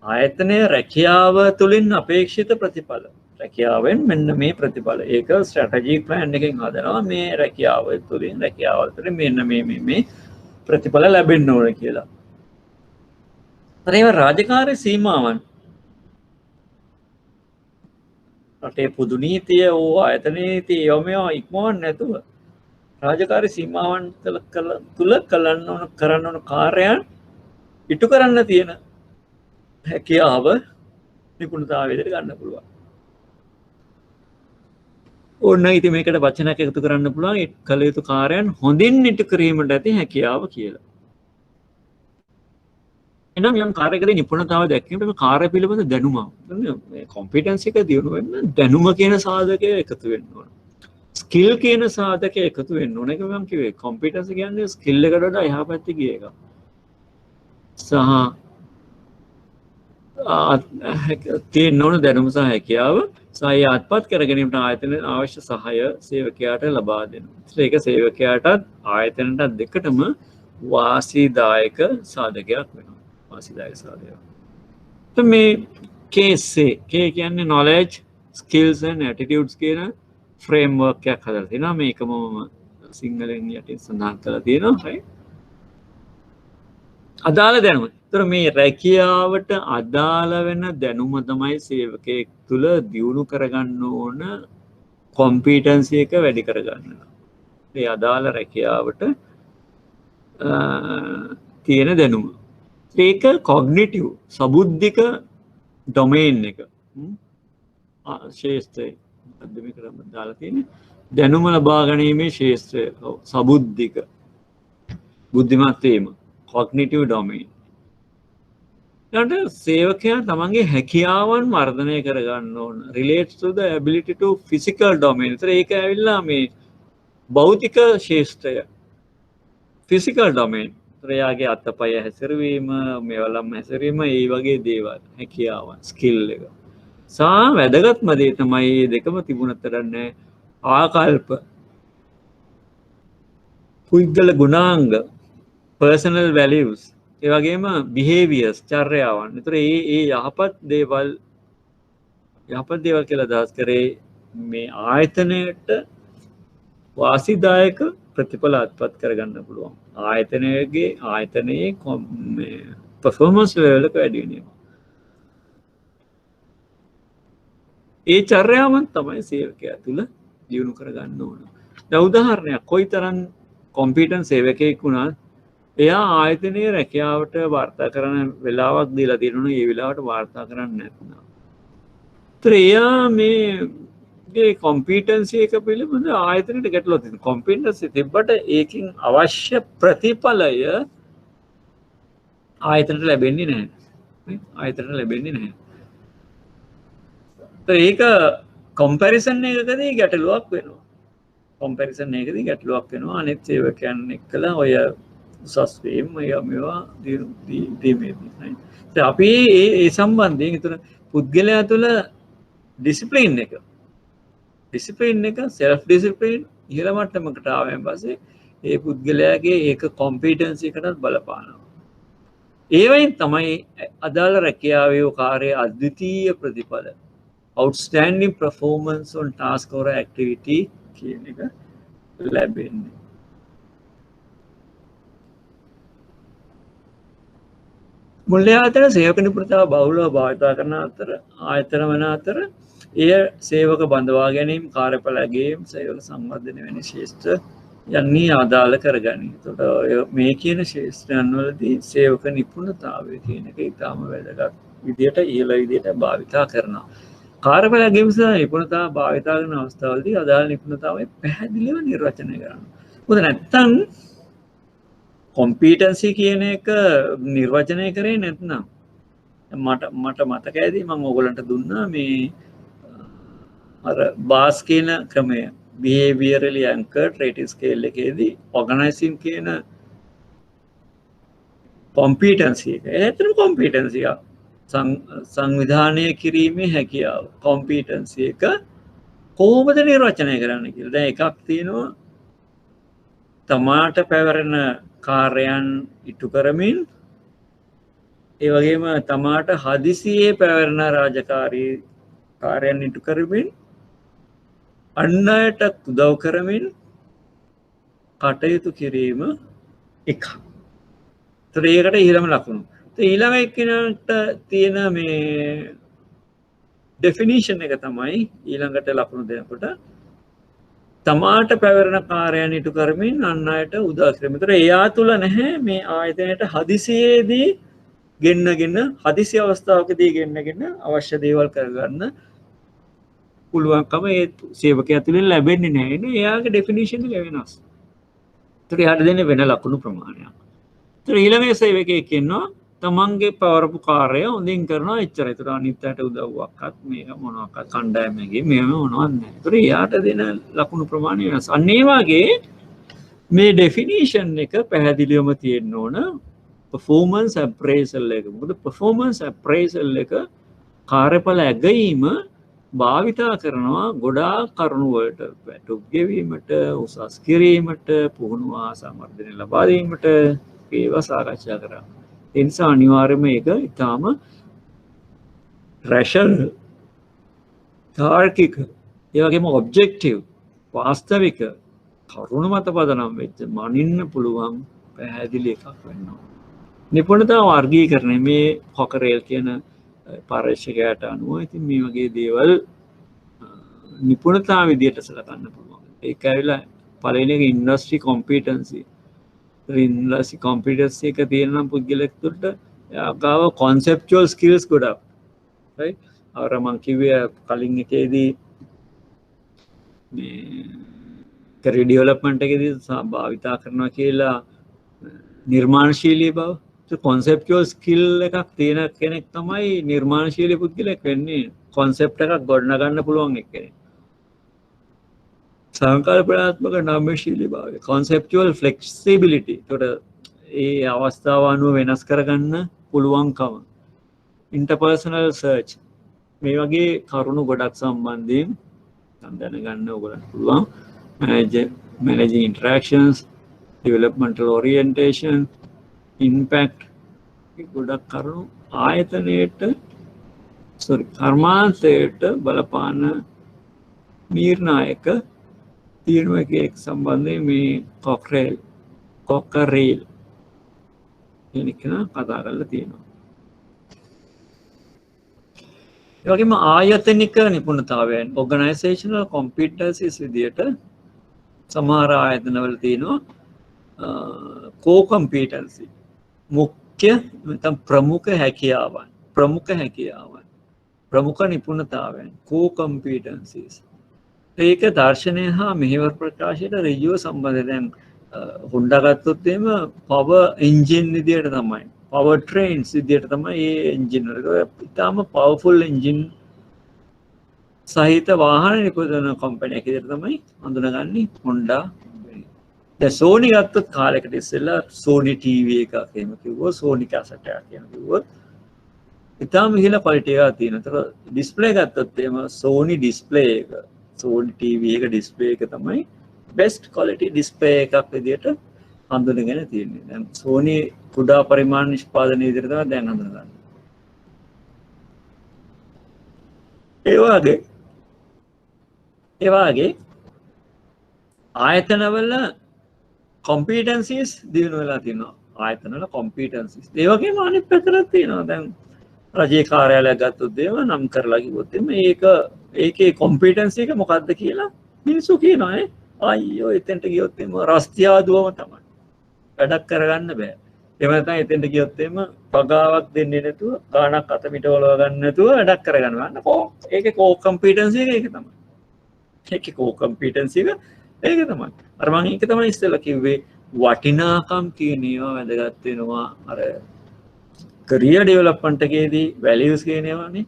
ආයතනය රැකියාව තුළින් අපේක්ෂිත ප්‍රතිඵල. රැකියාවෙන් මෙන්න මේ ප්‍රතිඵල. ඒක ස්ට්‍රැටජික් ප්ලෑන් එකකින් හදනවා මේ රැකියාව තුළින් මෙන්න මේ ප්‍රතිඵල ලැබෙන්න ඕන කියලා. ඒවා රාජකාරී සීමාවන් රටේ පුදු නීතිය ඕ ආයතන නීතිය ඒවා ඉක්මවන්න නැතුව රාජකාරී සීමාවන් තුළ කරන්න ඕන කාර්යයන් ඉටු කරන්න තියෙන හැකියාව නිපුණතාවය විදිහට ගන්න පුළුවන්. ඕන්න ඉතින් මේකට වචනයක් එකතු කරන්න පුළුවන් ඒ කළ යුතු කාර්යයන් හොඳින් ඉටු කිරීමට ඇති හැකියාව කියලා. එනම් යම් කාර්යයකදී නිපුණතාව දැක්වීමට මේ කාර්ය පිළිබඳ දැනුම කොම්පිටන්සි එක දියුණු වෙන්න දැනුම කියන සාධකය එකතු වෙන්න ඕන. ස්කිල් කියන සාධකය එකතු වෙන්න ඕන. ඒක මම කිව්වේ කොම්පිටන්සි කියන්නේ ස්කිල් එකට වඩා එහා පැත්තේ ගිය එකක්. සහ තියෙන්න ඕන දැනුම සහ හැකියාව සහය අත්පත් කර ගැනීමට ආයතන අවශ්‍ය සහාය සේවකයාට ලබා දෙනවා. ඒක සේවකයාටත් ආයතනටත් දෙකටම වාසිදායක සාධකයක් වෙනවා. වාසිදායක සාධකයක්. මේ KC කියන්නේ knowledge, skills and attitudes කියන framework එකක් හදලා තිනවා. මේකම මම සිංහලෙන් යටින් සඳහන් කරලා තියෙනවා. right? අදාළ දැනුම. ඒතර මේ රැකියාවට අදාළ වෙන දැනුම තමයි සේවකයෙක් තුළ දියුණු කරගන්න ඕන කොම්පිටන්සි එක වැඩි කරගන්න. මේ අදාළ රැකියාවට තියෙන දැනුම. ඒක කොග්නිටිව් සබුද්ධික ඩොමේන් එක ශේෂ්ත්‍රය අදමිකට දාලා තියෙන දැනුම ලබා ගැනීමේ ශේෂ්ත්‍රය සබුද්ධික බුද්ධිමත්වීම කොග්නිටිව් ඩොමේන් ට සේවකයා තමන්ගේ හැකියාවන් වර්ධනය කරගන්න ඕන රිලේට්ස් ටු ද ඇබිලිටි ටු ෆිසිකල් ඩොමේන් ඒක ඇවිල්ලා මේ භෞතික ශේෂ්ත්‍රය ෆිසිකල් ඩොමේන් ත්‍රයාගේ අත්තපය හැසිරවීම මෙවලම් හැසිරීම ඒ වගේ දේවල් හැකියාවන් ස්කිල් එක සා වැදගත්ම දේ තමයි දෙකම තිබුණතරන්න ආකල්ප පුද්ගල ගුණාංග පර්සනල් වැලියස් ඒ වගේම බිහේවියර්ස් චර්යාවන්. ඒතර ඒ යහපත් දේවල් කියලා අදහස් කරේ මේ ආයතනයට වාසිදායක ප්‍රතිඵල අත්පත් කරගන්න පුළුවන්. ආයතනයේ පර්ෆෝමන්ස් ලෙවල් එක වැඩි වෙනවා. ඒ චර්යාවන් තමයි සේවකයා තුල දියුණු කරගන්න ඕන. දැන් උදාහරණයක් කොයිතරම් කොම්පිටන්ට් සේවකයෙක් වුණත් එයා ආයතනයේ රැකියාවට වාර්තා කරන වෙලාවක් දීලා තියෙනවා ඒ වෙලාවට වාර්තා කරන්නේ නැත්නම්. ඒතර එයා මේ කොම්පිටන්සි එක පිළිබඳ ආයතනයට ගැටලුවක් තියෙනවා. කොම්පිටන්සි තිබ්බට ඒකින් අවශ්‍ය ප්‍රතිඵලය ආයතනට ලැබෙන්නේ නැහැ. ආයතනට ලැබෙන්නේ නැහැ. ඒක කොම්පැරිසන් එකකදී ගැටලුවක් වෙනවා. කොම්පැරිසන් එකකදී ගැටලුවක් වෙනවා අනිත් සේවකයන් එක්කලා ඔය උසස් වීම මේවා දීමේදී. අපි ඒ සම්බන්ධයෙන් ඒතර පුද්ගලයා තුළ ඩිසිප්ලින් එක සෙල්ෆ් ඩිසිප්ලින් ඉහළ මට්ටමකට ආවෙන් පස්සේ ඒ පුද්ගලයාගේ ඒක කොම්පිටන්සි එකටත් බලපානවා. ඒවයින් තමයි අදාළ රැකියාවේ කාර්යයේ අද්විතීය ප්‍රතිඵල outstanding performance on task or activity කියන එක ලැබෙන්නේ. මුල්‍ය අතර සේවක නිපුණතාව බහුලව භාවිතා කරන අතර ආයතන වන අතර එය සේවක බඳවා ගැනීම කාර්යඵල ඇගයීම් සේවක සංවර්ධනය වැනි ශේෂ්ත්‍ර යන්නේ ආදාළ කරගනී. එතකොට මේ කියන ශේෂ්ත්‍රයන් වලදී සේවක නිපුණතාවය කියන එක ඉතාම වැදගත් විදියට ඉහළ විදියට භාවිතා කරනවා. කාර්යඵල ඇගයීම සහ නිපුණතාව භාවිතා කරන අවස්ථාවලදී අදාළ නිපුණතාවය පැහැදිලිව නිර්වචනය කරනවා. මොකද නැත්තම් කොම්පිටන්සි කියන එක නිර්වචනය කරේ නැත්නම් මට මතක ඇති මම ඕගොල්ලන්ට දුන්නා මේ අර බාස් කියන ක්‍රමය behaviorally anchored rating scale එකේදී organizing කියන කොම්පිටන්සි එක ඇත්තටම කොම්පිටන්සි එක සංවිධානය කිරීමේ හැකියාව කොම්පිටන්සි එක කොහොමද නිර්වචනය කරන්න කියලා. දැන් එකක් තියෙනවා තමාට පැවරෙන කාර්යයන් ඉටු කරමින් ඒ වගේම තමාට හදිසියේ පැවරෙන රාජකාරී කාර්යයන් ඉටු කරමින් අන් අයට උදව් කරමින් කටයුතු කිරීම එක. ඒතර ඒකට ඊළම ලකුණු. ඊළඟ එක්කෙනාට තියෙන මේ ඩෙෆිනිෂන් එක තමයි ඊළඟට ලකුණු දෙනකොට තමාට පැවරෙන කාර්යයන් ඉටු කරමින් අන් අයට උදව් කිරීම. ඒතර එයා තුල නැහැ මේ ආයතනයට හදිසියේදී ගෙන්නගෙන හදිසි අවස්ථාවකදී ගෙන්නගෙන අවශ්‍ය දේවල් කරගන්න පුළුවන්කම ඒ සේවකයා තුලින් ලැබෙන්නේ නැහැ. නේ එයාගේ ඩෙෆිනිෂන් එක වෙනස්. ඒතර එයාට දෙන්නේ වෙන ලකුණු ප්‍රමාණයක්. ඒතර ඊළඟ සේවකයෙක් ඉන්නවා තමන්ගේ පවරපු කාර්යය හොඳින් කරනවා එච්චරයි. ඒතර අනිත් අයට උදව්වක්වත් මේක මොනවාක්වත් කණ්ඩායමේ මේව මොනවත් නැහැ. ඒතර එයාට දෙන ලකුණු ප්‍රමාණය වෙනස්. අන්න ඒ වගේ මේ ඩෙෆිනිෂන් එක පැහැදිලිවම තියෙන්න ඕන performance appraisal එක. මොකද performance appraisal එක කාර්යඵල ඇගීම භාවිතා කරනවා ගොඩාක් කරුණු වලට වැටුප් ගෙවීමට උසස් කිරීමට පුහුණුව සමර්ධනය ලබා දීමට ඒවා සාකච්ඡා කරා. ඒ නිසා අනිවාර්යයෙන්ම මේක ඊටාම රැෂනල් තාර්කික ඒ වගේම ඔබ්ජෙක්ටිව් වාස්තවික කරුණු මත පදනම් වෙච්ච මනින්න පුළුවන් පැහැදිලි එකක් වෙනවා. නිපුණතාව වර්ගීකරණය මේ කොකරේල් කියන පර්යේෂකයාට අනුව ඉතින් මේ වගේ දේවල් නිපුණතාව විදියට සලකන්න පුළුවන්. ඒක ඇවිල්ලා පළවෙනි එක ඉන්ඩස්ට්‍රි කොම්පිටන්සි. ඉන්ඩස්ට්‍රි කොම්පිටන්සි එක තියෙන නම් පුද්ගලෙක් තුළට එයා ගාව කොන්සෙප්චුවල් ස්කිල්ස් ගොඩක් right? අර මං කිව්වේ කලින් එකේදී මේ කැරියර් ඩෙවලොප්මන්ට් එකේදී භාවිතා කරනවා කියලා නිර්මාණශීලී බව කොන්සෙප්චුවල් ස්කිල් එකක් තියෙන කෙනෙක් තමයි නිර්මාණශීලී පුද්ගලෙක් වෙන්නේ. කොන්සෙප්ට් එකක් ගොඩනගන්න පුළුවන් එක්කෙනෙක්. සංකල්පනාත්මක නම්‍යශීලී භාවය, conceptual flexibility. ඒකට ඒ අවස්ථාව අනුව වෙනස් කරගන්න පුළුවන්කම. interpersonal search. මේ වගේ කරුණු ගොඩක් සම්බන්ධයෙන් දැනගන්න ඔයගොල්ලන්ට පුළුවන්. managing interactions, developmental orientation, impact. ගොඩක් කරුණු ආයතනයේට කර්මාන්තයට බලපාන නිර්ණායක තීරණ එකක් සම්බන්ධයෙන් මේ කොකරේල් කියන එක කතා කරලා තියෙනවා. ඒ වගේම ආයතනික නිපුණතාවයන් organizational competencies විදියට සමහර ආයතනවල තියෙනවා co-competency මුඛ්‍ය නැත්නම් ප්‍රමුඛ හැකියාවන් ප්‍රමුඛ නිපුණතාවයන් co-competencies. ඒක දර්ශනය හා මෙහෙවර ප්‍රකාශයට ඍජුව සම්බන්ධයි. දැන් හොන්ඩා ගත්තොත් එහෙම පවර් එන්ජින් විදියට තමයි පවර් ට්‍රේන්ස් විදියට තමයි මේ එන්ජින් වල ඉතාම පවර්ෆුල් එන්ජින් සහිත වාහන නිපදවන කම්පැනි එකක් විදියට තමයි හඳුනගන්නේ හොන්ඩා. දැන් සෝනි ගත්තොත් කාලයකට ඉස්සෙල්ලා සෝනි ටීවී එකක් එහෙම කිව්වොත් සෝනි කැසට් එකක් කියන කිව්වොත් ඉතාම ඉහළ ක්වලිටි එකක් තියෙනවා. ඒතර ඩිස්ප්ලේ ගත්තොත් එහෙම සෝනි ඩිස්ප්ලේ එක සෝනි ටීවී එක ඩිස්ප්ලේ එක තමයි බෙස්ට් ක්වලිටි ඩිස්ප්ලේ එකක් විදියට හඳුනගෙන තියෙන්නේ. දැන් සෝනි කුඩා පරිමාණ නිෂ්පාදනය විදියට තමයි දැන් හඳුනගන්නේ. ඒ වගේ ආයතනවල competencies දිනු වෙලා තියෙනවා. ආයතනවල competencies. ඒ වගේම අනිත් පැත්තට තියෙනවා. දැන් රජයේ කාර්යාලයක් ගත්තොත් එහෙම නම් කරලා කිව්වොත් එහෙම ඒකේ competency එක මොකක්ද කියලා මිනිස්සු කියනවා නේ. අයියෝ එතෙන්ට ගියොත් එහෙම රස්තියාදුවම තමයි. වැඩක් කරගන්න බෑ. එහෙම නැත්නම් එතෙන්ට ගියොත් එහෙම පගාවක් දෙන්නේ නැතුව ගාණක් අත පිට වලව ගන්න නැතුව වැඩක් කරගන්න ගන්න. ඒකේ co-competency එක ඒක තමයි. ඒකේ co-competency එක ඒක තමයි. අර මම ඒක තමයි ඉස්සෙල්ලා කිව්වේ වටිනාකම් කියන ඒවා වැදගත් වෙනවා. අර career development එකේදී values කියන ඒවානේ.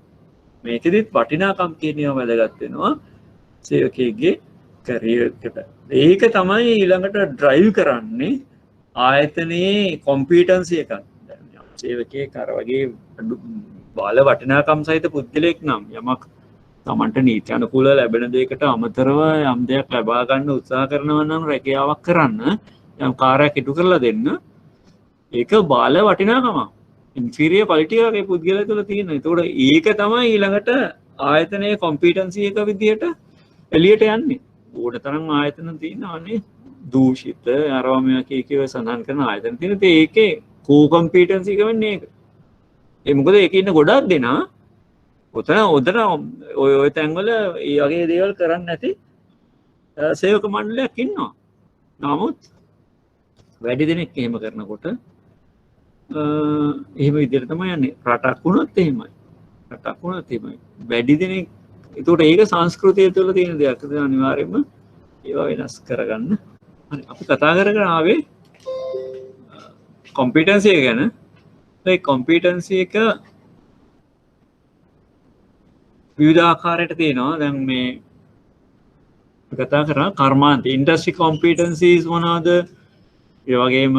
මේකෙදිත් වටිනාකම් කියන ඒවා වැදගත් වෙනවා. සේවකයෙක්ගේ career එකට. ඒක තමයි ඊළඟට drive කරන්නේ ආයතනයේ competency එකක්. දැන් සේවකයෙක් අර වගේ බාල වටිනාකම් සහිත පුද්ගලයෙක් නම් යමක් තමන්ට නීති අනුකූල ලැබෙන දෙයකට අමතරව යම් දෙයක් ලබා ගන්න උත්සාහ කරනවා නම් රැකියාවක් කරන්න යම් කාර්යයක් ඉටු කරලා දෙන්න ඒක බාල වටිනාකමක් ඉන්ෆීරියර් ක්වලිටි එකක් ඒ පුද්ගලයා තුළ තියෙනවා. ඒතකොට ඒක තමයි ඊළඟට ආයතනයේ competency එක විදියට එළියට යන්නේ. ඕනතරම් ආයතන තියෙනවානේ දූෂිත අරවා මේවා කීකව සඳහන් කරන ආයතන තියෙන. ඒකේ co-competency එක වෙන්නේ ඒක. ඒ මොකද ඒකේ ඉන්න ගොඩක් දෙනා ඔතන ඔය තැන්වල ඒ වගේ දේවල් කරන්නේ නැති සේවක මණ්ඩලයක් ඉන්නවා. නමුත් වැඩි දෙනෙක් එහෙම කරනකොට එහෙම විදිහට තමයි යන්නේ. රටක් වුණත් එහෙමයි. වැඩි දෙනෙක් ඒකට ඒක සංස්කෘතිය තුළ තියෙන දෙයක්. ඒක අනිවාර්යයෙන්ම ඒවා වෙනස් කරගන්න. හරි අපි කතා කරගෙන ආවේ competency එක ගැන. ඒ competency එක විවිධ ආකාරයට තියෙනවා. දැන් මේ කතා කරා කර්මාන්ත industry competencies මොනවාද? ඒ වගේම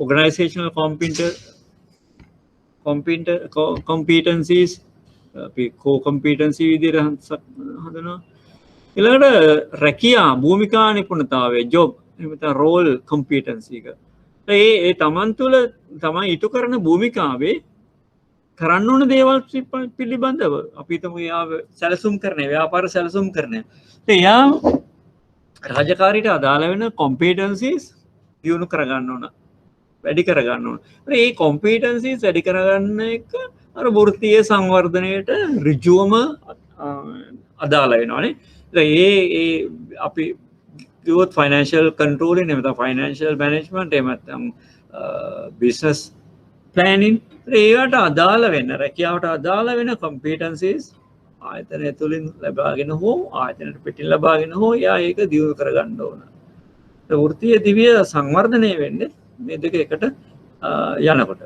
organizational competencies අපි co-competency විදිහට හඳුනනවා. ඊළඟට රැකියා භූමිකා නිපුණතාවය job එහෙම role competency එක. ඒ තමන් තුළ තමයි ඉටු කරන භූමිකාවේ කරන්න ඕන දේවල් පිළිබඳව අපි හිතමු එයා සැලසුම් කරන්නේ ව්‍යාපාර සැලසුම් කරන්නේ. එයා රාජකාරීට අදාළ වෙන competencies දියුණු කරගන්න ඕන. වැඩි කරගන්න ඕන. ඒ competencies වැඩි කරගන්න එක අර වෘත්තීය සංවර්ධනයට ඍජුවම අදාළ වෙනවානේ. ඒ අපි කිව්වොත් financial controlling එහෙම නැත්නම් financial management එහෙම නැත්නම් business planning ඒවට අදාළ වෙන රැකියාවට අදාළ වෙන competencies ආයතනය තුළින් ලබාගෙන හෝ ආයතනයට පිටින් ලබාගෙන හෝ යා ඒක දියුණු කරගන්න ඕන. වෘත්තීය දිවිය සංවර්ධනය වෙන්නේ මේ දෙක එකට යනකොට.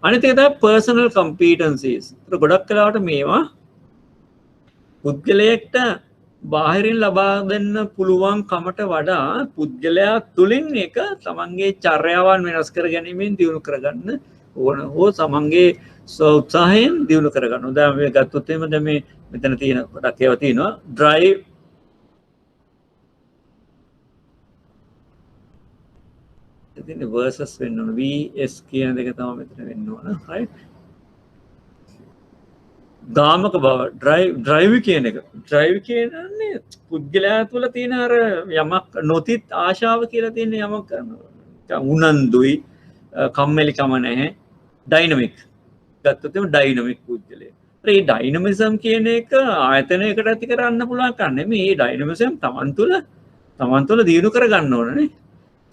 අනිත් එක තමයි personal competencies. ගොඩක් වෙලාවට මේවා පුද්ගලයෙක්ට බාහිරින් ලබා දෙන්න පුළුවන් කමට වඩා පුද්ගලයා තුළින් එක තමන්ගේ චර්යාවන් වෙනස් කර ගැනීමෙන් දියුණු කරගන්න ඕන හෝ තමන්ගේ උත්සාහයෙන් දියුණු කරගන්න. උදාහරණයක් මේ ගත්තොත් එහෙම දැන් මේ මෙතන තියෙන ගොඩක් ඒවා තියෙනවා drive ඉතින් versus වෙන්න ඕන vs කියන දෙක තමයි මෙතන වෙන්න ඕන right ගාමක බව drive කියන එක drive කියන්නේ පුද්ගලයා තුළ තියෙන අර යමක් නොතිත් ආශාව කියලා තියෙන යමක් කරනවා උනන්දුයි කම්මැලිකම නැහැ ඩයිනමික් ගත්තොත් එම ඩයිනමික් පුද්ගලයා. ඒ ඩයිනමිසම් කියන එක ආයතනයකට ඇති කරන්න පුළුවන් කන්නේ මේ ඩයිනමිසම් තමන් තුළ දියුණු කරගන්න ඕනනේ.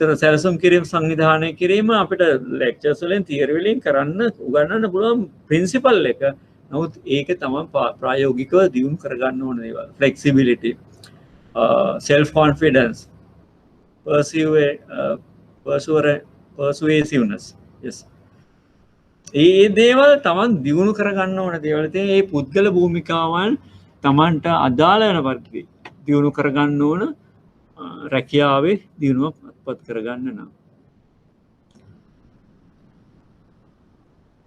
ඒතර සැලසුම් කිරීම සංවිධානය කිරීම අපිට ලෙක්චර්ස් වලින් තියරි වලින් කරන්න උගන්වන්න පුළුවන් ප්‍රින්සිපල් එක. නමුත් ඒක තමයි ප්‍රායෝගිකව දියුණු කරගන්න ඕන දේවල්. Flexibility, self confidence, persuasiveness. Yes. ඒ දේවල් තමන් දියුණු කරගන්න ඕන දේවල්. ඉතින් මේ පුද්ගල භූමිකාවන් තමන්ට අදාළ වෙන පරිදි දියුණු කරගන්න ඕන රැකියාවේ දියුණුවක් අත්පත් කරගන්න නම්.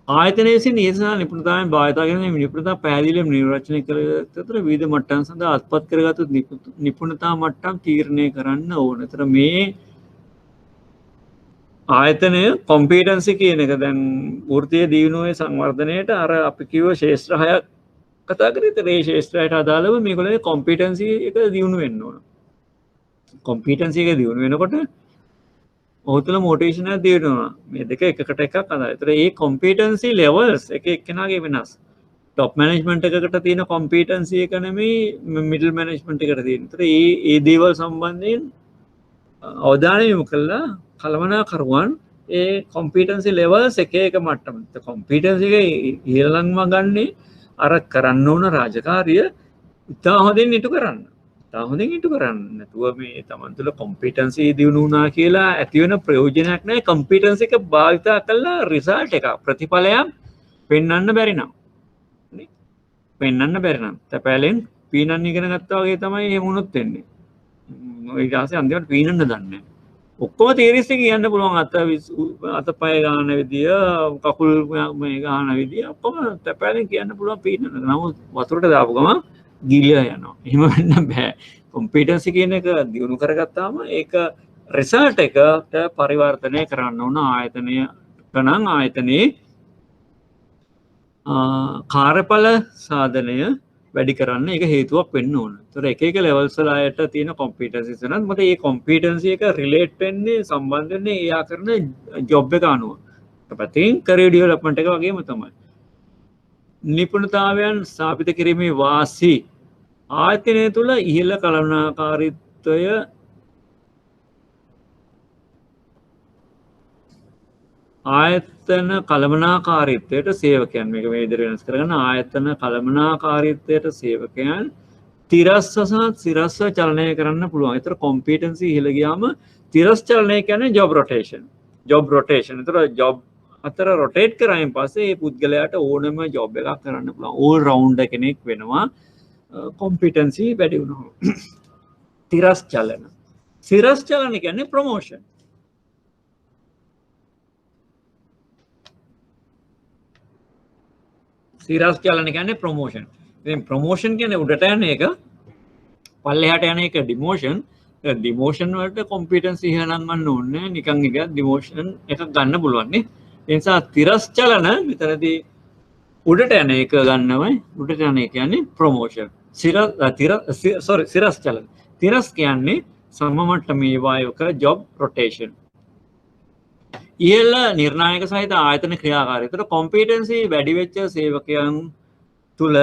ආයතනය විසින් නියසනා නිපුණතාවයෙන් භාවිතා කරන නිපුණතා පැහැදිලිවම නිර්වචනය කළ අතර විවිධ මට්ටම් සඳහා අත්පත් කරගත් නිපුණතා මට්ටම් තීරණය කරන්න ඕන. ඒතර මේ ආයතනය කොම්පිටන්සි කියන එක දැන් වෘත්තීය දියුණුවේ සංවර්ධනයට අර අපි කිව්ව ශේෂ්ත්‍ර 6ක් කතා කරේ. ඒතර මේ ශේෂ්ත්‍රයට අදාළව මේගොල්ලේ කොම්පිටන්සි එක දියුණු වෙන්න ඕන. කොම්පිටන්සි එක දියුණු වෙනකොට ඔහු තුළ මොටිවේෂන් එකක් දියුණුවා. මේ දෙක එකකට එකක් අදාළයි. ඒතර මේ කොම්පිටන්සි ලෙවල්ස් එක එක්කෙනාගේ වෙනස්. টপ මැනේජ්මන්ට් එකකට තියෙන කොම්පිටන්සි එක නෙමෙයි මිඩල් මැනේජ්මන්ට් එකට තියෙන. ඒතර මේ දේවල් සම්බන්ධයෙන් අවධානය යොමු කළා කළමනාකරුවන් ඒ කොම්පිටන්සි ලෙවල්ස් එක එක මට්ටම. කොම්පිටන්සි එක ඉහළම ගන්නේ අර කරන්න ඕන රාජකාරිය ඉතා හොඳින් ඉටු කරන්න. හොඳින් ඉටු කරන්න නැතුව මේ තමන් තුළ කොම්පිටන්සි දියුණු වුණා කියලා ඇති වෙන ප්‍රයෝජනයක් නැහැ. කොම්පිටන්සි එක භාවිතා කළා රිසල්ට් එක ප්‍රතිඵලයක් පෙන්වන්න බැරි නම් නේ පෙන්වන්න බැරි නම් තැපැලෙන් පීනන්න ඉගෙන ගත්තා වගේ තමයි එහෙම වුණොත් වෙන්නේ. ඊට පස්සේ අන්තිමට පීනන්න දන්නේ නැහැ. ඔක්කොම තීරිස් එක කියන්න පුළුවන් අතපය ගන්න විදිය කකුල් මේ ගන්න විදිය ඔක්කොම තැපැලෙන් කියන්න පුළුවන් පීනන්න. නමුත් වතුරට දාපු ගමන් ගිලිලා යනවා. එහෙම වෙන්න බෑ. කොම්පිටන්සි කියන එක දියුණු කරගත්තාම ඒක රිසල්ට් එකට පරිවර්තනය කරන්න ඕන ආයතනයක නම් ආයතනයේ කාර්යඵල සාධනය වැඩි කරන්න ඒක හේතුවක් වෙන්න ඕන. ඒතර එක එක ලෙවල්ස් වල ආයත තියෙන කොම්පිටන්සිස් වෙනත් මොකද මේ කොම්පිටන්සි එක රිලේට් වෙන්නේ සම්බන්ධ වෙන්නේ එයා කරන ජොබ් එක අනුව. ඊපස්සේ කැරියර් ඩෙවලොප්මන්ට් එක වගේම තමයි. නිපුණතාවයන් ස්ථාපිත කිරීමේ වාසි ආයතනය තුළ ඉහළ කළමනාකාරීත්වය ආයතන කළමනාකාරීත්වයට සේවකයන් මේක මේ විදිහට වෙනස් කරගන්න ආයතන කළමනාකාරීත්වයට සේවකයන් තිරස්ස සහ සිරස්ස චලනය කරන්න පුළුවන්. ඒතර කොම්පිටන්සි ඉහළ ගියාම තිරස් චලනය කියන්නේ ජොබ් රොටේෂන්. ඒතර ජොබ් අතර රොටේට් කරායින් පස්සේ මේ පුද්ගලයාට ඕනම ජොබ් එකක් කරන්න පුළුවන්. ඕල් රවුන්ඩර් කෙනෙක් වෙනවා. කොම්පිටන්සි වැඩි වුණාම. තිරස් චලන. සිරස් චලන කියන්නේ ප්‍රොමෝෂන්. සිරස් චලන කියන්නේ ප්‍රොමෝෂන්. ඉතින් ප්‍රොමෝෂන් කියන්නේ උඩට යන එක පල්ලෙහාට යන එක ඩිමෝෂන්. ඩිමෝෂන් වලට කොම්පිටන්සි ඉහළනම් ගන්න ඕනේ. නිකන් එක ඩිමෝෂන් එකක් ගන්න පුළුවන් නේ. ඒ නිසා තිරස් චලන මෙතනදී උඩට යන එක ගන්නවයි. උඩට යන එක කියන්නේ ප්‍රොමෝෂන්. සිරස් චලන. තිරස් කියන්නේ සම මට්ටමේ වායක ජොබ් රොටේෂන්. ඉහළ නිර්ණායක සහිත ආයතන ක්‍රියාකාරීත්වය. ඒතර කොම්පිටන්සි වැඩි වෙච්ච සේවකයන් තුල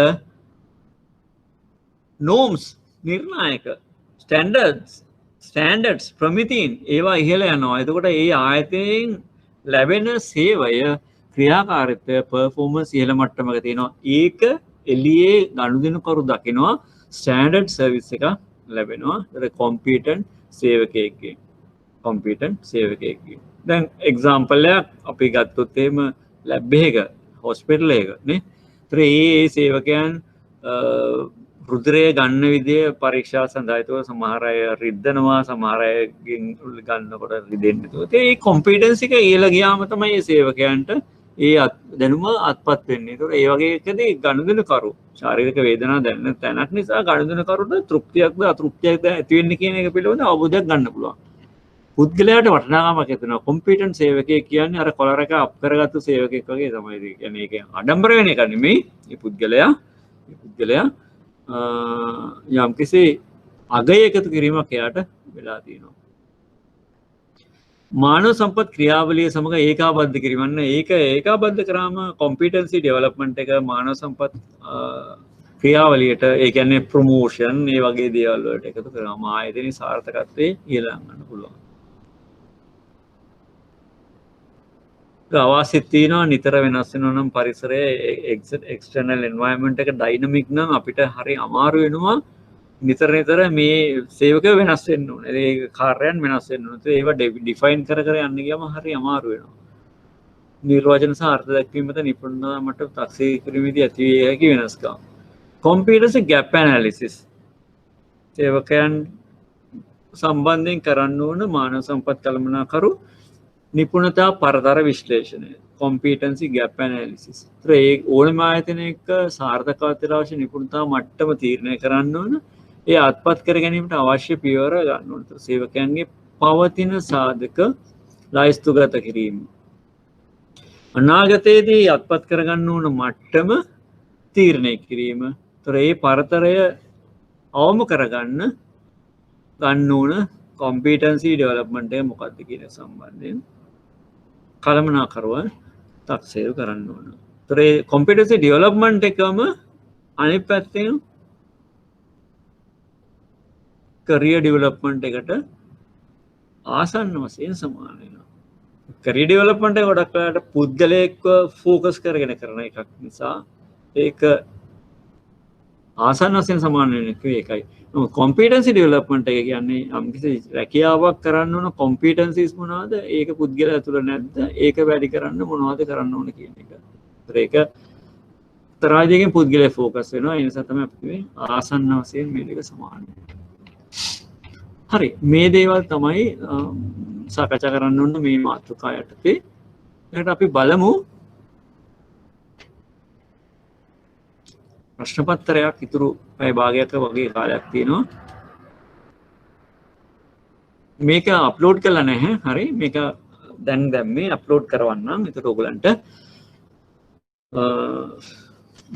norms නිර්ණායක ස්ටෑන්ඩඩ්ස් ප්‍රමිතීන් ඒවා ඉහළ යනවා. එතකොට ඒ ආයතනයෙන් ලැබෙන සේවය ක්‍රියාකාරීත්වය පර්ෆෝමන්ස් ඉහළ මට්ටමක තියෙනවා. ඒක එළියේ ගනුදෙනු කරු දකිනවා ස්ටෑන්ඩඩ් සර්විස් එක ලැබෙනවා. ඒක කොම්පිටන්ට් සේවකයෙක්ගේ. කොම්පිටන්ට් සේවකයෙක්ගේ. දැන් එක්සාම්පල් එකක් අපි ගත්තොත් එහෙම ලැබ් එකක හොස්පිටල් එකක නේ. ඒතර ඒ සේවකයන් රුධිරය ගන්න විදිය පරීක්ෂා සඳහා ඒතකොට සමහර අය රිද්දනවා සමහර අයගෙන් ගන්නකොට රිදෙන්නේ නැතුව ඒ කොම්පිටන්ස් එක ඉහළ ගියාම තමයි මේ සේවකයන්ට ඒ දැනුම අත්පත් වෙන්නේ. ඒතකොට ඒ වගේ එකදී ගනුදෙනු කරු ශාරීරික වේදනා දැනෙන තැනක් නිසා ගනුදෙනු කරුට තෘප්තියක්ද අතෘප්තියක්ද ඇති වෙන්නේ කියන එක පිළිබඳ අවබෝධයක් ගන්න පුළුවන්. පුද්ගලයාට වටිනාකමක් ඇතිවෙනවා. කොම්පිටන්ට් සේවකයෙක් කියන්නේ අර කොලර එක අප් කරගත්තු සේවකයෙක් වගේ තමයි. ඒ කියන්නේ ඒක ආඩම්බර වෙන එක නෙමෙයි. මේ පුද්ගලයා යම්කිසි අගය එකතු කිරීමක් එයාට වෙලා තියෙනවා. මානව සම්පත් ක්‍රියාවලිය සමග ඒකාබද්ධ කිරීම. ඒක ඒකාබද්ධ කරාම කොම්පිටන්සි ඩෙවලොප්මන්ට් එක මානව සම්පත් ක්‍රියාවලියට ඒ කියන්නේ ප්‍රොමෝෂන් මේ වගේ දේවල් වලට එකතු කරාම ආයතනයේ සාර්ථකත්වයේ ඉහළ යන්න පුළුවන්. අවශ්‍යත් තියෙනවා නිතර වෙනස් වෙනවා නම් පරිසරයේ එක්ස්ටර්නල් එන්වයරන්මන්ට් එක ඩයිනමික් නම් අපිට හරි අමාරු වෙනවා නිතර මේ සේවකයෝ වෙනස් වෙන්න ඕනේ. ඒ කාර්යයන් වෙනස් වෙන්න ඕනේ. ඒවා ඩිෆයින් කර යන්න ගියාම හරි අමාරු වෙනවා. නිර්වචන සහ අර්ථ දැක්වීම මත නිපුණතා මට තාක්ෂණික කිරීමේදී ඇති විය හැකි වෙනස්කම්. කොම්පියුටර් ගැප් ඇනාලිසිස් සේවකයන් සම්බන්ධයෙන් කරන්න ඕන මානව සම්පත් කළමනාකරු නිපුණතා පරතර විශ්ලේෂණය කොම්පිටන්සි ගැප් ඇනාලිසිස්. ඒ ඕනම ආයතනයක සාර්ථකත්වයට අවශ්‍ය නිපුණතා මට්ටම තීරණය කරන්න ඕන. ඒ අත්පත් කර ගැනීමට අවශ්‍ය පියවර ගන්න ඕන. සේවකයන්ගේ පවතින සාධක ලයිස්තුගත කිරීම. අනාගතයේදී අත්පත් කරගන්න ඕන මට්ටම තීරණය කිරීම. ඒ පරතරය අවම කරගන්න ඕන කොම්පිටන්සි ඩෙවලොප්මන්ට් එක මොකක්ද කියන සම්බන්ධයෙන් කළමනාකරුව තක්සේරු කරන්න ඕන. ඒ කොම්පිටන්සි ඩෙවලොප්මන්ට් එකම අනිත් පැත්තෙන් කරියර් ඩෙවලොප්මන්ට් එකට ආසන්න වශයෙන් සමාන වෙනවා. කරියර් ඩෙවලොප්මන්ට් එක ගොඩක් වෙලාවට පුද්ගලයෙක්ව ફોකස් කරගෙන කරන එකක් නිසා ඒක ආසන්න වශයෙන් සමාන වෙන එක ඒකයි. කොම්පිටන්සි ඩෙවලොප්මන්ට් එක කියන්නේ යම්කිසි රැකියාවක් කරන්න ඕන කොම්පිටන්සිස් මොනවද? ඒක පුද්ගලයා තුළ නැද්ද? ඒක වැඩි කරන්න මොනවද කරන්න ඕන කියන එක. ඒක තරාජයෙන් පුද්ගලයා ફોකස් වෙනවා. ඒ නිසා තමයි අපි කිව්වේ ආසන්න වශයෙන් මේ දෙක සමාන. හරි. මේ දේවල් තමයි සාකච්ඡා කරන්න ඕන මේ මාතෘකාව යටතේ. ඊට අපි බලමු ප්‍රශ්න පත්‍රයක් ඉතුරු පැය භාගයක වගේ කාලයක් තියෙනවා. මේක අප්ලෝඩ් කරලා නැහැ. හරි. මේක දැන් දැම්මේ අප්ලෝඩ් කරවන්නම්. ඒකට ඔයගලන්ට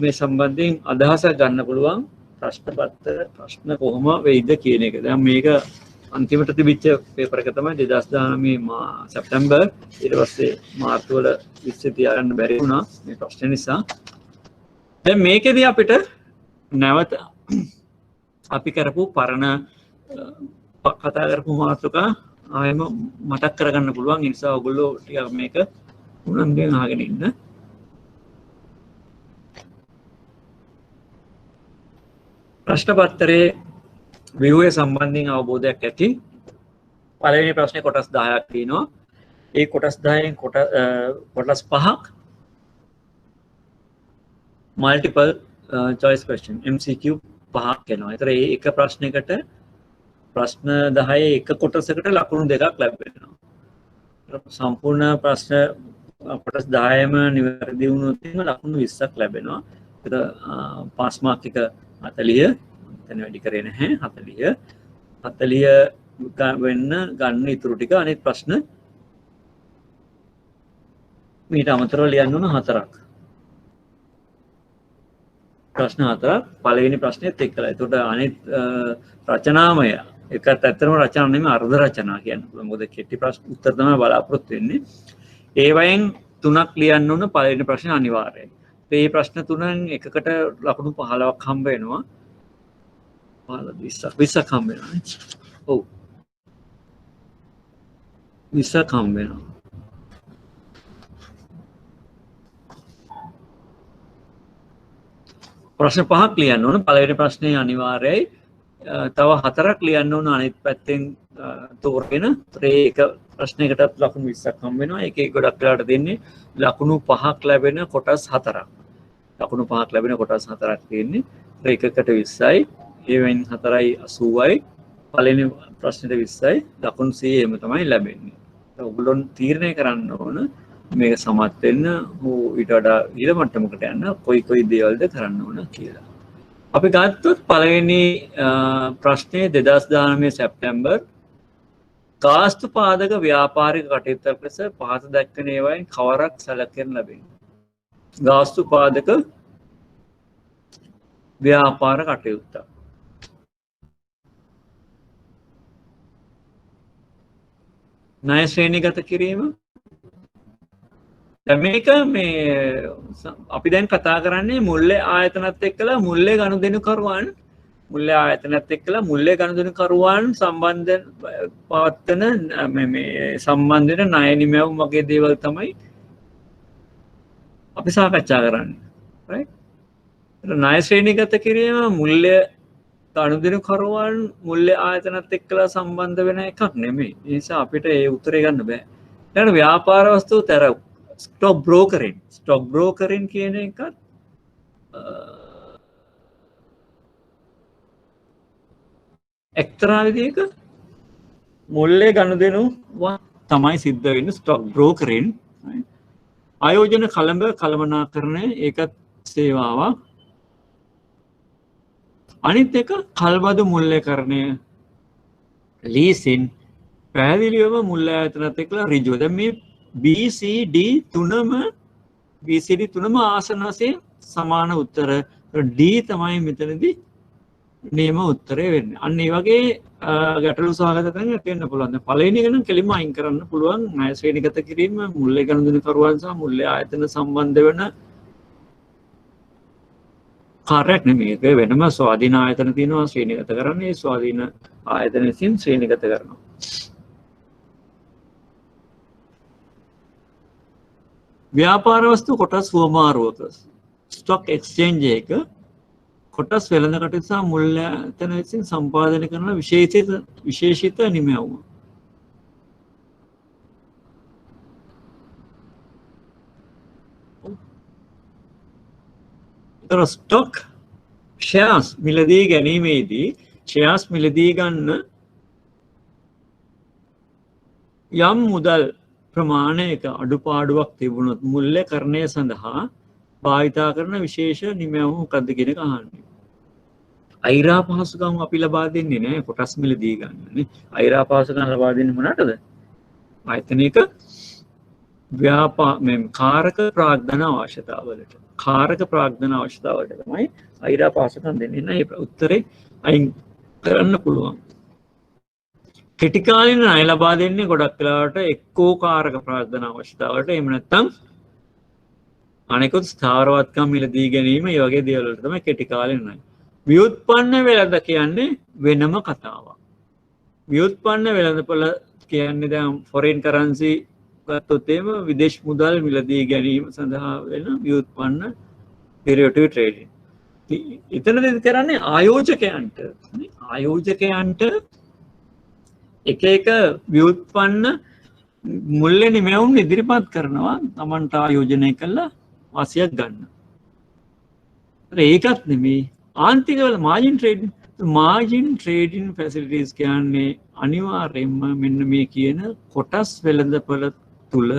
මේ සම්බන්ධයෙන් අදහසක් ගන්න පුළුවන් ප්‍රශ්න පත්‍ර ප්‍රශ්න කොහොම වෙයිද කියන එක. දැන් මේක අන්තිමට තිබිච්ච පේපර් එක තමයි 2019 සැප්තැම්බර්. ඊට පස්සේ මාර්තු වල 20 තියාගන්න බැරි වුණා මේ ප්‍රශ්න නිසා. දැන් මේකෙදී අපිට නැවත අපි කරපු පරණ කතා කරපු මාතෘකා ආයෙම මතක් කරගන්න පුළුවන්. ඒ නිසා ඔයගොල්ලෝ ටිකක් මේක උනන්දුවෙන් අහගෙන ඉන්න. ප්‍රශ්න පත්‍රයේ ව්‍යුහය සම්බන්ධයෙන් අවබෝධයක් ඇති. පළවෙනි ප්‍රශ්නේ කොටස් 10ක් තියෙනවා. ඒ කොටස් 10න් කොටස් 5ක් multiple choice question MCQ 5ක් එනවා. ඒතර ඒ එක ප්‍රශ්නයකට ප්‍රශ්න 10 එක කොටසකට ලකුණු දෙකක් ලැබෙනවා. සම්පූර්ණ ප්‍රශ්න කොටස් 10ම නිවැරදි වුණොත් ලකුණු 20ක් ලැබෙනවා. ඒතර පාස් මාක් එක 40 එතන වැඩි කරේ නැහැ 40 වෙන්න ගන්න ඉතුරු ටික අනිත් ප්‍රශ්න මීට අමතරව ලියන්න ඕන 4ක්. ප්‍රශ්න 4ක් පළවෙනි ප්‍රශ්නේත් එක්කලා. ඒකට අනිත් රචනාමය එකත් ඇත්තටම රචනා නෙමෙයි අර්ධ රචනා කියන්න පුළුවන්. මොකද කෙටි ප්‍රශ්න උත්තර තමයි බලාපොරොත්තු වෙන්නේ. ඒ වයින් 3ක් ලියන්න ඕන පළවෙනි ප්‍රශ්නේ අනිවාර්යයි. මේ ප්‍රශ්න 3න් එකකට ලකුණු 15ක් හම්බ වෙනවා. 20ක් හම්බ වෙනවා. ඔව් 20ක් හම්බ වෙනවා. ප්‍රශ්න 5ක් ලියන්න ඕන. පළවෙනි ප්‍රශ්නේ අනිවාර්යයි. තව 4ක් ලියන්න ඕන අනිත් පැත්තෙන් තෝරගෙන. ඒක ප්‍රශ්නයකටත් ලකුණු 20ක් හම්බ වෙනවා. ඒකේ ගොඩක් වෙලාට දෙන්නේ ලකුණු 5ක් ලැබෙන කොටස් 4ක්. ලකුණු 5ක් ලැබෙන කොටස් 4ක් තියෙන්නේ. ඒකකට 20යි. ඒවෙන් 4යි 80යි. පළවෙනි ප්‍රශ්නෙට 20යි. ලකුණු 100ෙම තමයි ලැබෙන්නේ. ඔයගොල්ලෝ තීරණය කරන්න ඕන මේක සමත් වෙන්න ඊට වඩා ඉහළ මට්ටමකට යන්න කොයි දේවල්ද කරන්න ඕන කියලා. අපි ගත්තොත් පළවෙනි ප්‍රශ්නේ 2019 සැප්තැම්බර් ගාස්තු පාදක ව්‍යාපාරික කටයුත්තක් ලෙස පහත දක්වන ඒවායින් කවරක් සැලකෙන ලැබෙන්නේ? ගාස්තු පාදක ව්‍යාපාර කටයුත්තක්. ණය ශ්‍රේණිගත කිරීම. මේක මේ අපි දැන් කතා කරන්නේ මුල්ලේ ආයතනත් එක්කලා මුල්ලේ ගනුදෙනුකරුවන් මුල්ලේ ආයතනත් එක්කලා මුල්ලේ ගනුදෙනුකරුවන් සම්බන්ධ පවත්වන මේ සම්බන්ධන ණය නිමැවුම් වගේ දේවල් තමයි අපි සාකච්ඡා කරන්නේ. right? ණය ශ්‍රේණිගත කිරීම මුල්ලේ ගනුදෙනුකරුවන් මුල්ලේ ආයතනත් එක්කලා සම්බන්ධ වෙන එකක් නෙමෙයි. ඒ නිසා අපිට ඒ උත්තරේ ගන්න බෑ. ඊළඟ ව්‍යාපාර වස්තු තර ස්ටොක් බ්‍රෝකරින් කියන එකත් එක්තරා විදිහක මුල්ලේ ගනුදෙනු තමයි සිද්ධ වෙන්නේ ස්ටොක් බ්‍රෝකරින්. ආයෝජන කළමනාකරණය ඒකත් සේවාවක්. අනිත් එක කල්බදු මුල්ලේකරණය ලීසින් පැහැදිලිවම මුල්ල ආයතනත් එක්කලා ඍජුව. දැන් මේ BCD තුනම ආසන වශයෙන් සමාන උත්තර. D තමයි මෙතනදී නියම උත්තරය වෙන්නේ. අන්න ඒ වගේ ගැටලු සහගත තැන් ඇති වෙන්න පුළුවන්. දැන් පළවෙනි එක නම් කෙලින්ම අයින් කරන්න පුළුවන්. ණය ශ්‍රේණිගත කිරීම මුල්ලේ ගනුදෙනුකරුවන් සහ මුල්ලේ ආයතන සම්බන්ධ වෙන කාර්යයක් නෙමෙයි. ඒක වෙනම ස්වාධීන ආයතන තියෙනවා ශ්‍රේණිගත කරන්නේ. ස්වාධීන ආයතන විසින් ශ්‍රේණිගත කරනවා. ව්‍යාපාර වස්තු කොටස් හුවමාරුවක ස්ටොක් එක්ස්චේන්ජ් එක කොටස් වෙළඳ කටයුතු සහ මුල්‍ය ආයතන විසින් සම්පාදනය කරන විශේෂිත නිමැවුම. ස්ටොක් ෂෙයාර්ස් මිලදී ගැනීමේදී ෂෙයාර්ස් මිලදී ගන්න යම් මුදල් ප්‍රමාණයක අඩුපාඩුවක් තිබුණොත් මුල්‍යකරණය සඳහා භාවිතා කරන විශේෂ නිමැවුම මොකක්ද කියන එක අහන්නේ. අයිරා පහසුකම් අපි ලබා දෙන්නේ නැහැ කොටස් මිලදී ගන්නනේ. අයිරා පහසුකම් ලබා දෙන්නේ මොනටද? ආයතනික කාරක ප්‍රාග්ධන අවශ්‍යතාවලට. කාරක ප්‍රාග්ධන අවශ්‍යතාවලට තමයි අයිරා පහසුකම් දෙන්නේ. නැහැ උත්තරේ අයින් කරන්න පුළුවන්. කෙටිකාලින ණය ලබා දෙන්නේ ගොඩක් වෙලාවට එක්කෝ කාරක ප්‍රාග්ධන අවශ්‍යතාවලට. එහෙම නැත්නම් අනෙකුත් ස්ථාවරවත්කම් මිලදී ගැනීම මේ වගේ දේවල් වලට තමයි කෙටිකාලින ණය. ව්‍යුත්පන්න වෙළඳ කියන්නේ වෙනම කතාවක්. ව්‍යුත්පන්න වෙළඳපොළ කියන්නේ දැන් ෆොරේන් කරන්සි ගත්තොත් එහෙම විදේශ මුදල් මිලදී ගැනීම සඳහා වෙන ව්‍යුත්පන්න ඩෙරිවේටිව් ට්‍රේඩින්. එතනදී කරන්නේ ආයෝජකයන්ට එක ව්‍යුත්පන්න මුල්‍ය නිමැවුම් ඉදිරිපත් කරනවා තමන්ට ආයෝජනය කළා වාසියක් ගන්න. ඒකත් නෙමෙයි ආන්තික වල මාජින් ට්‍රේඩින් ෆැසිලිටිස් කියන්නේ අනිවාර්යයෙන්ම මෙන්න මේ කියන කොටස් වෙළඳපොළ තුල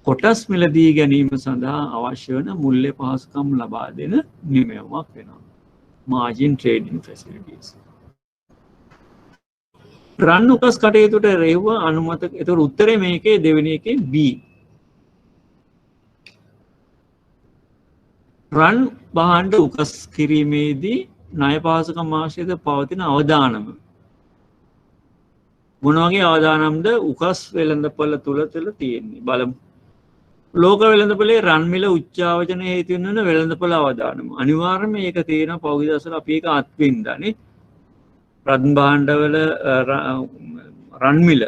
කොටස් මිලදී ගැනීම සඳහා අවශ්‍ය වන මුල්‍ය පහසුකම් ලබා දෙන නිමැවුමක් වෙනවා. Margin trading facilities. රන් උකස් කටයුතුට රෙව්ව අනුමත. ඒතකොට උත්තරේ මේකේ දෙවෙනි එකේ B. රන් භාණ්ඩ උකස් කිරීමේදී ණය පහසුකම් ආශ්‍රිත පවතින අවදානම. මොන වගේ අවදානම්ද උකස් වෙළඳපොළ තුල තියෙන්නේ බලමු. ලෝක වෙළඳපොලේ රන් මිල උච්චාවචන හේතු වෙන වෙළඳපොළ අවදානම. අනිවාර්යයෙන්ම මේක තියෙනවා පෞද්ගලික දවසවල අපි ඒක අත්විඳානේ. රන් භාණ්ඩවල රන් මිල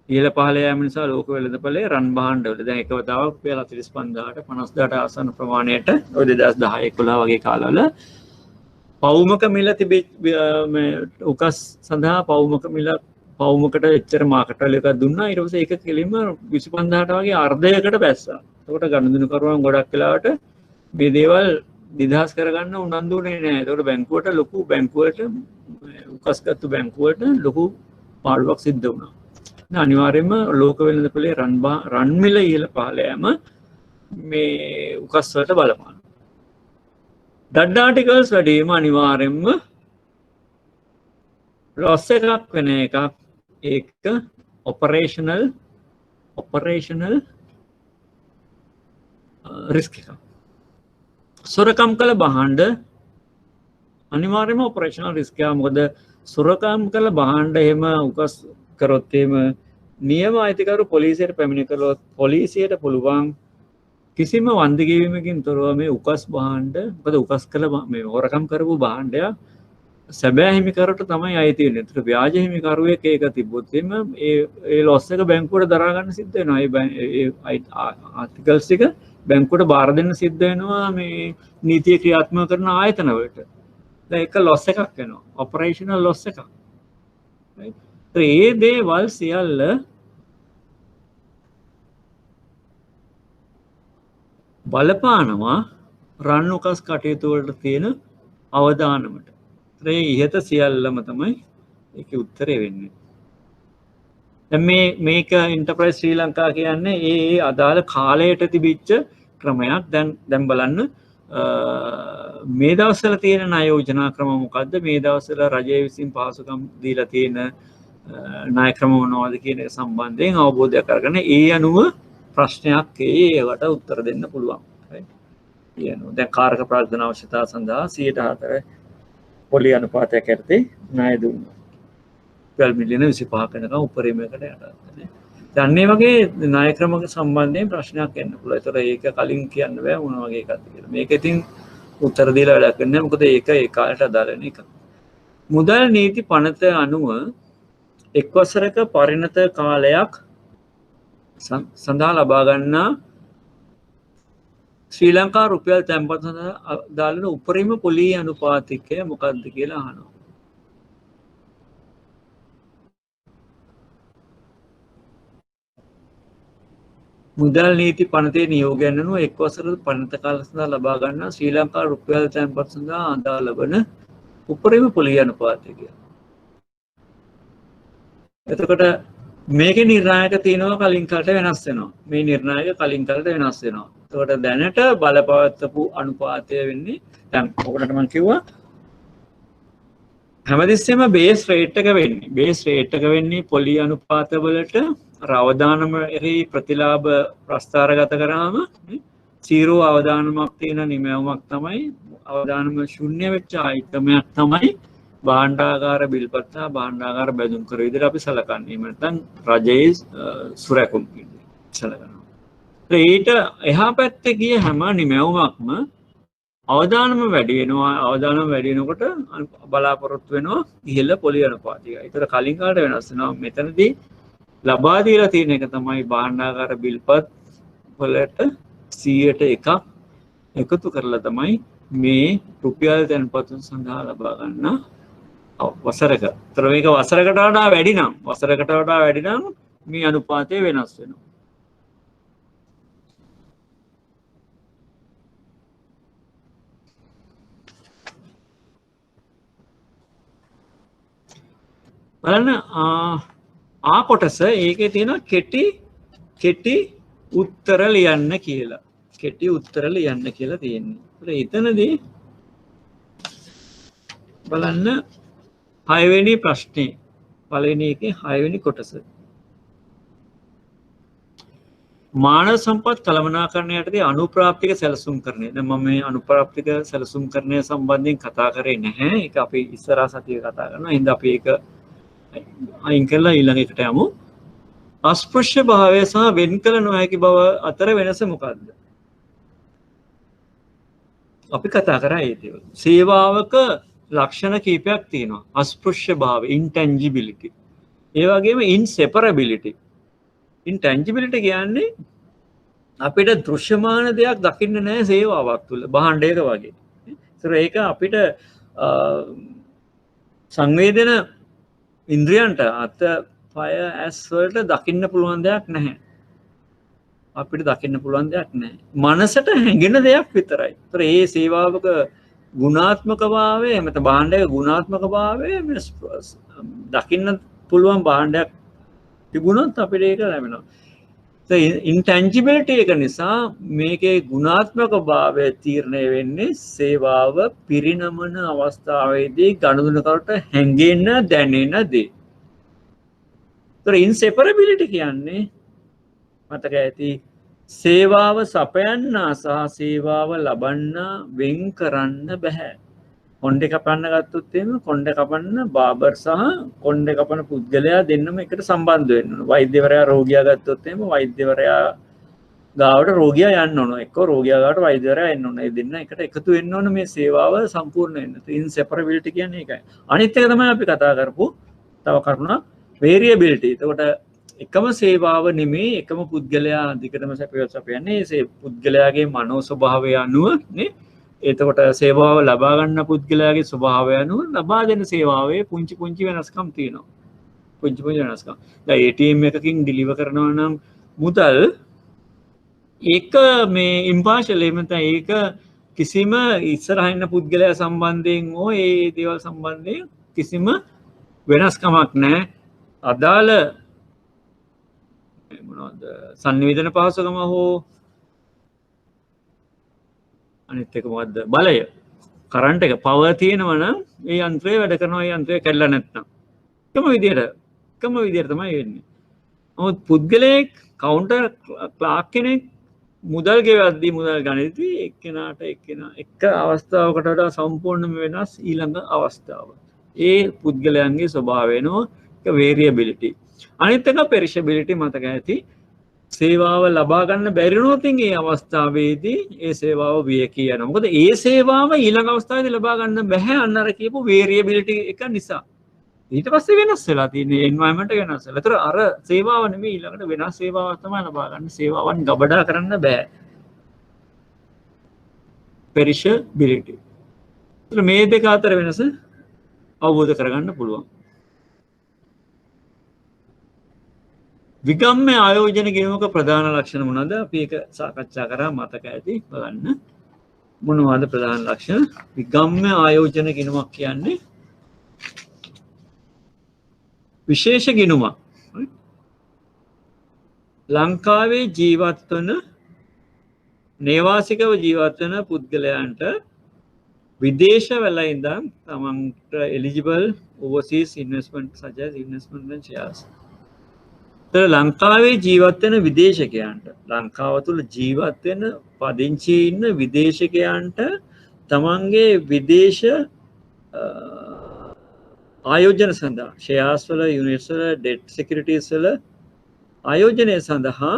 ඉහළ පහළ යාම නිසා ලෝක වෙළඳපොලේ රන් භාණ්ඩවල දැන් එක වතාවක් රුපියල් 45000ට 50000ට ආසන්න ප්‍රමාණයට ඔය 2010 11 වගේ කාලවල පවුමක මිල උකස් සඳහා පවුමකට එච්චර මාකට් වල එකක් දුන්නා. ඊට පස්සේ ඒක කෙලින්ම 25000ට වගේ අර්ධයකට බැස්සා. එතකොට ගනුදෙනුකරුවන් ගොඩක් වෙලාවට මේ දේවල් නිදහස් කරගන්න උනන්දු වෙන්නේ නැහැ. එතකොට බැංකුවට උකස්ගත්තු බැංකුවට ලොකු පාඩුවක් සිද්ධ වුණා. අනිවාර්යයෙන්ම ලෝක වෙළඳපොලේ රන් මිල ඉහළ පහළ යෑම මේ උකස් වලට බලපාන. ඩඩ් ආටිකල්ස් වැඩිම අනිවාර්යෙන්ම ලොස් එකක් වෙන එකක්. ඒක ඔපරේෂනල් රිස්ක් එකක්. සොරකම් කළ භාණ්ඩ අනිවාර්යයෙන්ම ඔපරේෂනල් රිස්ක් එකක්. මොකද සොරකම් කළ භාණ්ඩ එහෙම උකස් කරොත් එහෙම නියම අයිතිකරු පොලිසියට පැමිණ කළොත් පොලිසියට පුළුවන් කිසිම වන්දිගෙවීමකින් තොරව මේ උකස් භාණ්ඩ මොකද උකස් කළ මේ හොරකම් කරපු භාණ්ඩයක් සැබෑ හිමිකරුට තමයි අයිති වෙන්නේ. ඒතර ව්‍යාජ හිමිකරුවෙක් ඒක තිබ්බොත් එimhe ඒ ලොස් එක බැංකුවට දරා ගන්න සිද්ධ වෙනවා. ඒ ආටිකල්ස් ටික බැංකුවට බාර දෙන්න සිද්ධ වෙනවා මේ නීතිය ක්‍රියාත්මක කරන ආයතන වලට. දැන් ඒක ලොස් එකක් වෙනවා. ඔපරේෂනල් ලොස් එකක්. right? ඒ දේවල් සියල්ල බලපානවා රන් උකස් කටයුතු වලට තියෙන අවදානමට. ඒ ඉහත සියල්ලම තමයි ඒකේ උත්තරේ වෙන්නේ. දැන් මේක එන්ටර්ප්‍රයිස් ශ්‍රී ලංකා කියන්නේ ඒ අදාළ කාලයට තිබිච්ච ක්‍රමයක්. දැන් බලන්න මේ දවස්වල තියෙන ණය යෝජනා ක්‍රම මොකද්ද? මේ දවස්වල රජය විසින් පහසුකම් දීලා තියෙන ණය ක්‍රම මොනවද කියන එක සම්බන්ධයෙන් අවබෝධයක් අරගෙන ඒ අනුව ප්‍රශ්නයක් ඒවට උත්තර දෙන්න පුළුවන්. දැන් කාරක ප්‍රාග්ධන අවශ්‍යතා සඳහා 104 පොලි අනුපාතයක් ඇත්තේ ණය දුන්නා. 12 මිලියන 25 වෙනකම් උපරිමයකට යටත්. දැන් මේ වගේ ණය ක්‍රමක සම්බන්ධයෙන් ප්‍රශ්නයක් එන්න පුළුවන්. ඒතර ඒක කලින් කියන්න බෑ මොන වගේ එකක්ද කියලා. මේක ඉතින් උත්තර දීලා වැඩක් නැහැ. මොකද ඒක ඒ කාලයට අදාළ වෙන එක. මුදල් නීති පනත අනුව එක් වසරක පරිණත කාලයක් සඳහා ලබා ගන්නා ශ්‍රී ලංකා රුපියල් තැන්පත් සඳහා දාලන උපරිම පොලී අනුපාතිකය මොකක්ද කියලා අහනවා. මුදල් නීති පනතේ නියෝගයන් අනුව එක් වසරක පරිණත කාල සඳහා ලබා ගන්නා ශ්‍රී ලංකා රුපියල් තැන්පත් සඳහා අදාළ වන උපරිම පොලී අනුපාතිකය. එතකොට මේකේ නිර්ණායක තියෙනවා කලින් කාලට වෙනස් වෙනවා. මේ නිර්ණායක කලින් කාලට වෙනස් වෙනවා. එතකොට දැනට බලපවත්වපු අනුපාතය වෙන්නේ දැන් ඔකට මම කිව්වා හැමතිස්සෙම බේස් රේට් එක වෙන්නේ. බේස් රේට් එක වෙන්නේ පොලි අනුපාත වලට අවදානම එහි ප්‍රතිලාභ ප්‍රස්ථාරගත කරාම 0 අවදානමක් තියෙන නිමැවුමක් තමයි අවදානම ශුන්‍ය වෙච්ච ආයිතමයක් තමයි භාණ්ඩාගාර බිල්පත් සහ භාණ්ඩාගාර බැඳුම් කර විදිහට අපි සලකන්නේ. එහෙම නැත්නම් රජයේ සුරැකුම් සලකනවා. ඊට එහා පැත්තේ ගිය හැම නිමැවුමක්ම අවදානම වැඩි වෙනවා. අවදානම වැඩි වෙනකොට බලාපොරොත්තු වෙනවා ඉහළ පොලි අනුපාතයයි. ඒතර කලින් කාට වෙනස් වෙනවා. මෙතනදී ලබා දීලා තියෙන එක තමයි භාණ්ඩාගාර බිල්පත් වලට 100ට එකක් එකතු කරලා තමයි මේ රුපියල් තැන්පතු සඳහා ලබා ගන්න වසරක. ඒතර මේක වසරකට වඩා වැඩි නම් මේ අනුපාතය වෙනස් වෙනවා. බලන්න කොටස ඒකේ තියෙන කෙටි උත්තර ලියන්න කියලා. කෙටි උත්තර ලියන්න කියලා තියෙන්නේ. එතනදී බලන්න 6 වෙනි ප්‍රශ්නේ පළවෙනි එකේ 6 වෙනි කොටස. මානව සම්පත් කළමනාකරණය යටතේ අනුප්‍රාප්තික සැලසුම් කරණය. දැන් මම මේ අනුප්‍රාප්තික සැලසුම් කරණය සම්බන්ධයෙන් කතා කරේ නැහැ. ඒක අපි ඉස්සරහ සතියේ කතා කරනවා. එහෙනම් අපි ඒක අයින් කරලා ඊළඟ එකට යමු. අස්පෘශ්‍ය භාවය සහ වෙන් කළ නොහැකි බව අතර වෙනස මොකක්ද? අපි කතා කරා ඒ දේවල්. සේවාවක ලක්ෂණ කීපයක් තියෙනවා. අස්පෘශ්‍ය භාවය, intangibility. ඒ වගේම inseparability. ඉන්ටැන්ජිබිලිටි කියන්නේ අපිට දෘශ්‍යමාන දෙයක් දකින්න නැහැ සේවාවක් තුළ භාණ්ඩයක වගේ. ඒතර ඒක අපිට සංවේදන ඉන්ද්‍රියන්ට අත පය ඇස් වලට දකින්න පුළුවන් දෙයක් නැහැ. අපිට දකින්න පුළුවන් දෙයක් නැහැ. මනසට හැඟෙන දෙයක් විතරයි. ඒතර ඒ සේවාවක ගුණාත්මක භාවය එමෙත භාණ්ඩයක ගුණාත්මක භාවය දකින්න පුළුවන් භාණ්ඩයක් තිබුණොත් අපිට ඒක ලැබෙනවා. ඉන්ටැන්ජිබිලිටි එක නිසා මේකේ ගුණාත්මක භාවය තීරණය වෙන්නේ සේවාව පිරිනමන අවස්ථාවේදී ගනුදෙනුකට හැංගෙන්න දැනෙන දේ. ඒතර ඉන්සෙපරබිලිටි කියන්නේ මතක ඇති සේවාව සපයන්නා සහ සේවාව ලබන්නා වෙන් කරන්න බෑ. කොණ්ඩේ කපන්න ගත්තොත් එහෙම කොණ්ඩේ කපන්න බාබර් සහ කොණ්ඩේ කපන පුද්ගලයා දෙන්නම එකට සම්බන්ධ වෙන්න ඕන. වෛද්‍යවරයා රෝගියා ගත්තොත් එහෙම වෛද්‍යවරයා ගාවට රෝගියා යන්න ඕන. එක්ක රෝගියා ගාවට වෛද්‍යවරයා එන්න ඕන. මේ දෙන්න එකට එකතු වෙන්න ඕන මේ සේවාව සම්පූර්ණ වෙන්න. ඉන්සෙපරබිලිටි කියන්නේ ඒකයි. අනිත් එක තමයි අපි කතා කරපු තව කරුණක් වේරියබිලිටි. එතකොට එකම සේවාව නෙමේ එකම පුද්ගලයා දිගටම සපයන්නේ ඒ පුද්ගලයාගේ මනෝ ස්වභාවය අනුව නේ. එතකොට සේවාව ලබා ගන්න පුද්ගලයාගේ ස්වභාවය අනුව ලබා දෙන සේවාවේ පුංචි පුංචි වෙනස්කම් තියෙනවා. පුංචි පුංචි වෙනස්කම්. දැන් ATM එකකින් ඩිලිවර් කරනවා නම් මුදල් ඒක මේ ඉම්පාර්ෂල් එහෙම නැත්නම් ඒක කිසිම ඉස්සරහින් ඉන්න පුද්ගලයා සම්බන්ධයෙන් හෝ ඒ දේවල් සම්බන්ධයෙන් කිසිම වෙනස්කමක් නැහැ. අදාළ මොනවද සංනිවේදන පහසුකම හෝ අනිත් එක මොකද්ද බලය කරන්ට් එක පවර් තියෙනවා නම් ඒ යන්ත්‍රය වැඩ කරනවා. ඒ යන්ත්‍රය කැඩලා නැත්නම් එකම විදියට තමයි වෙන්නේ. නමුත් පුද්ගලයෙක් කවුන්ටර් ක්ලාක් කෙනෙක් මුදල් ගෙවද්දී මුදල් ගණිතී එක්කෙනාට එක්කෙනා එක අවස්ථාවකට වඩා සම්පූර්ණයෙන්ම වෙනස් ඊළඟ අවස්ථාව. ඒ පුද්ගලයන්ගේ ස්වභාවය නෝ එක වේරියබිලිටි. අනිත් එක පෙරිෂබිලිටි මතක ඇති. සේවාව ලබා ගන්න බැරි වුණොත් ඒ අවස්ථාවේදී ඒ සේවාව වියකී යනවා. මොකද ඒ සේවාව ඊළඟ අවස්ථාවේදී ලබා ගන්න බැහැ අන්න අර කියපු වේරියබිලිටි එක නිසා. ඊට පස්සේ වෙනස් වෙලා තියෙන්නේ එන්වයරන්මන්ට් එක වෙනස් වෙලා. ඒතර අර සේවාව නෙමෙයි ඊළඟට වෙනස් සේවාවක් තමයි ලබා ගන්න. සේවාවන් ගබඩා කරන්න බෑ. පෙරිෂබිලිටි. ඒතර මේ දෙක අතර වෙනස අවබෝධ කරගන්න පුළුවන්. විගම්ම ආයෝජන ගෙනුමක ප්‍රධාන ලක්ෂණ මොනවද? අපි ඒක සාකච්ඡා කරා මතක ඇති බලන්න. මොනවද ප්‍රධාන ලක්ෂණ? විගම්ම ආයෝජන ගෙනුමක් කියන්නේ විශේෂ ගෙනුමක්. ලංකාවේ ජීවත් වන නේවාසිකව ජීවත් වන පුද්ගලයන්ට විදේශ වල ඉඳන් තමන්ට eligible overseas investment such as investment and shares. ලංකාවේ ජීවත් වෙන විදේශකයන්ට ලංකාව තුළ ජීවත් වෙන පදිංචි ඉන්න විදේශකයන්ට තමන්ගේ විදේශ ආයෝජන සඳහා ෂෙයාර්ස් වල යුනිට්ස් වල ඩෙට් සිකියුරිටීස් වල ආයෝජනය සඳහා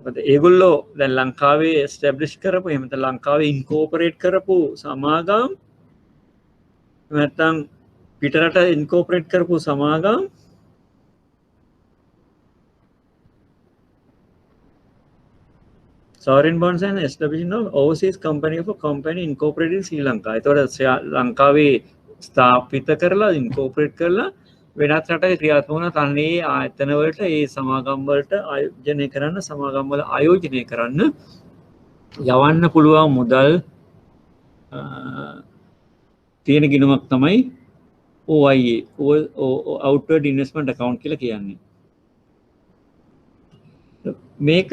ඒගොල්ලෝ දැන් ලංකාවේ එස්ටැබ්ලිෂ් කරපු එහෙම නැත්නම් ලංකාවේ ඉන්කෝපරේට් කරපු සමාගම් නැත්නම් පිටරට ඉන්කෝපරේට් කරපු සමාගම් sovereign bonds and establishment of overseas company of a company incorporated in Sri Lanka. ඒතකොට ලංකාවේ ස්ථාපිත කරලා ඉන්කෝපරේට් කරලා වෙනත් රටක ක්‍රියාත්මක වන තන්නේ ආයතන වලට ඒ සමාගම් වලට ආයෝජනය කරන්න සමාගම් වල ආයෝජනය කරන්න යවන්න පුළුවන් මුදල් තියෙන ගිණුමක් තමයි OIA outward investment account කියලා කියන්නේ. මේක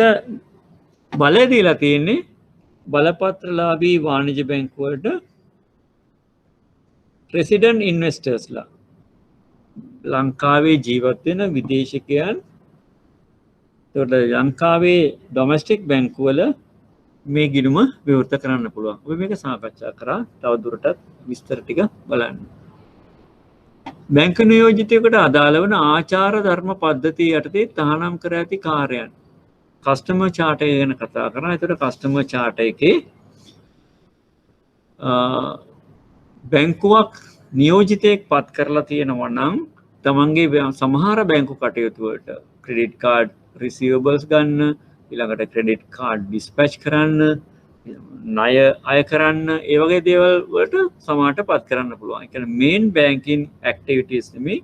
බලය දීලා තියෙන්නේ බලපත්‍රලාභී වාණිජ බැංකු වලට රෙසිඩන්ට් ඉන්වෙස්ටර්ස්ලා ලංකාවේ ජීවත් වෙන විදේශිකයන්. ඒකට ලංකාවේ ඩොමස්ටික් බැංකු වල මේ ගිණුම විවෘත කරන්න පුළුවන්. අපි මේක සාකච්ඡා කරා. තව දුරටත් විස්තර ටික බලන්න. බැංකු නියෝජිතයෙකුට අදාළ වන ආචාර ධර්ම පද්ධතිය යටතේ තහනම් කර ඇති කාර්යයන් කස්ටමර් චාට් එක ගැන කතා කරා. ඒතර කස්ටමර් චාට් එකේ බැංකුවක් නියෝජිතයෙක් පත් කරලා තියෙනවා නම් තමන්ගේ සමහර බැංකු කටයුතු වලට ක්‍රෙඩිට් කාඩ් රිසීවබල්ස් ගන්න, ඊළඟට ක්‍රෙඩිට් කාඩ් ඩිස්පැච් කරන්න, ණය අය කරන්න, ඒ වගේ දේවල් වලට සමහරට පත් කරන්න පුළුවන්. ඒ කියන්නේ මේන් බැංකින් ඇක්ටිවිටීස් නෙමෙයි,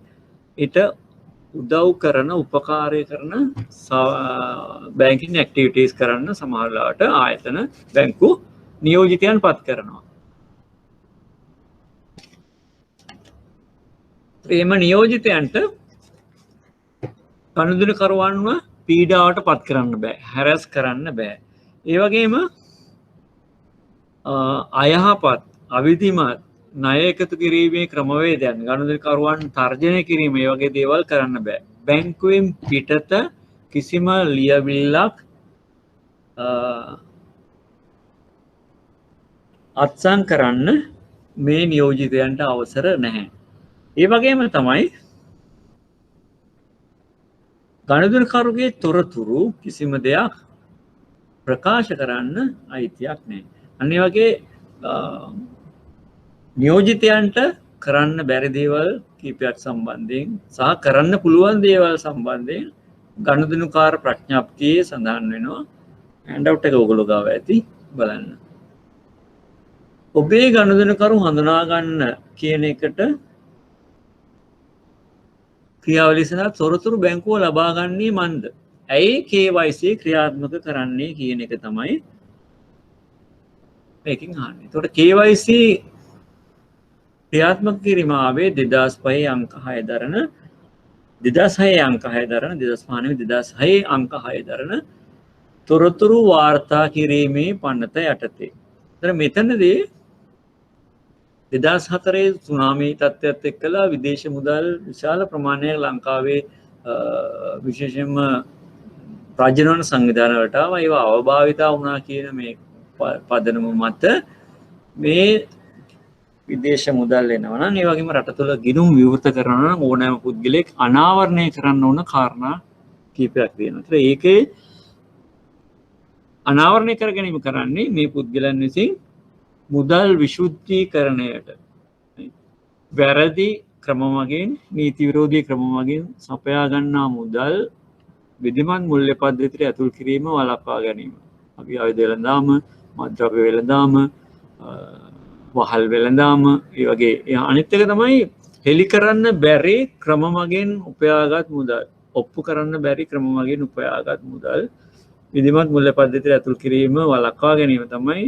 ඊට උදව් කරන උපකාරය කරන බැංකින් ඇක්ටිවිටීස් කරන්න සමහරලාට ආයතන බැංකු නියෝජිතයන් පත් කරනවා. එහෙම නියෝජිතයන්ට ගනුදෙනුකරුවන්ව පීඩාවට පත් කරන්න බෑ, හැරස් කරන්න බෑ. ඒ වගේම අයහපත් අවිධිමත් ණය එකතු කිරීමේ ක්‍රමවේදයන්, ගනුදෙනුකරුවන් තර්ජනය කිරීම, ඒ වගේ දේවල් කරන්න බෑ. බැංකුවෙන් පිටත කිසිම ලියවිල්ලක් අත්සන් කරන්න මේ නියෝජිතයන්ට අවසර නැහැ. ඒ වගේම තමයි ගනුදෙනුකරුගේ තොරතුරු කිසිම දෙයක් ප්‍රකාශ කරන්න අයිතියක් නැහැ. අන්න ඒ වගේ නියෝජිතයන්ට කරන්න බැරි දේවල් කීපයක් සම්බන්ධයෙන් සහ කරන්න පුළුවන් දේවල් සම්බන්ධයෙන් ගනුදෙනුකාර ප්‍රඥප්තියේ සඳහන් වෙනවා. හෑන්ඩවුට් එක ඔයගොල්ලෝ ගාව ඇති බලන්න. ඔබේ ගනුදෙනුකරු හඳුනා ගන්න කියන එකට ක්‍රියාවලිය සඳහා තොරතුරු බැංකුව ලබා ගන්නේ මන්ද? ඇයි KYC ක්‍රියාත්මක කරන්නේ කියන එක තමයි මේකෙන් අහන්නේ. එතකොට KYC ක්‍රියාත්මක කිරීම ආවේ 2005 අංක 6 දරන 2006 අංක 6 දරන 2005 අංක 6 දරන තොරතුරු වාර්තා කිරීමේ පනත යටතේ. එතන මෙතනදී 2004 සුනාමි තත්ත්වයත් එක්කලා විදේශ මුදල් විශාල ප්‍රමාණයක් ලංකාවේ විශේෂයෙන්ම ප්‍රාජනන සංවිධාන වලට ඒවා අවභාවිතා වුණා කියන මේ පදනම මත මේ විදේශ මුදල් එනවා නම් ඒ වගේම රට තුළ ගිණුම් විවෘත කරනවා නම් ඕනෑම පුද්ගලෙක් අනාවරණය කරන්න ඕන කාරණා කීපයක් තියෙනවා. ඒත් ඒකේ අනාවරණය කර ගැනීම කරන්නේ මේ පුද්ගලයන් විසින් මුදල් විශුද්ධීකරණයට වැරදි ක්‍රම මගින් නීති විරෝධී ක්‍රම මගින් සපයා ගන්නා මුදල් විධිමත් මුල්‍ය පද්ධතියට ඇතුල් කිරීම වළක්වා ගැනීම. අපි ආයුධ වෙළඳාම, මත්ද්‍රව්‍ය වෙළඳාම, වහල් වෙළඳාම, ඒ වගේ අනිත් එක තමයි හෙලි කරන්න බැරි ක්‍රම මගින් උපයාගත් මුදල්, ඔප්පු කරන්න බැරි ක්‍රම මගින් උපයාගත් මුදල් විධිමත් මුල්‍ය පද්ධතියට ඇතුල් කිරීම වළක්වා ගැනීම තමයි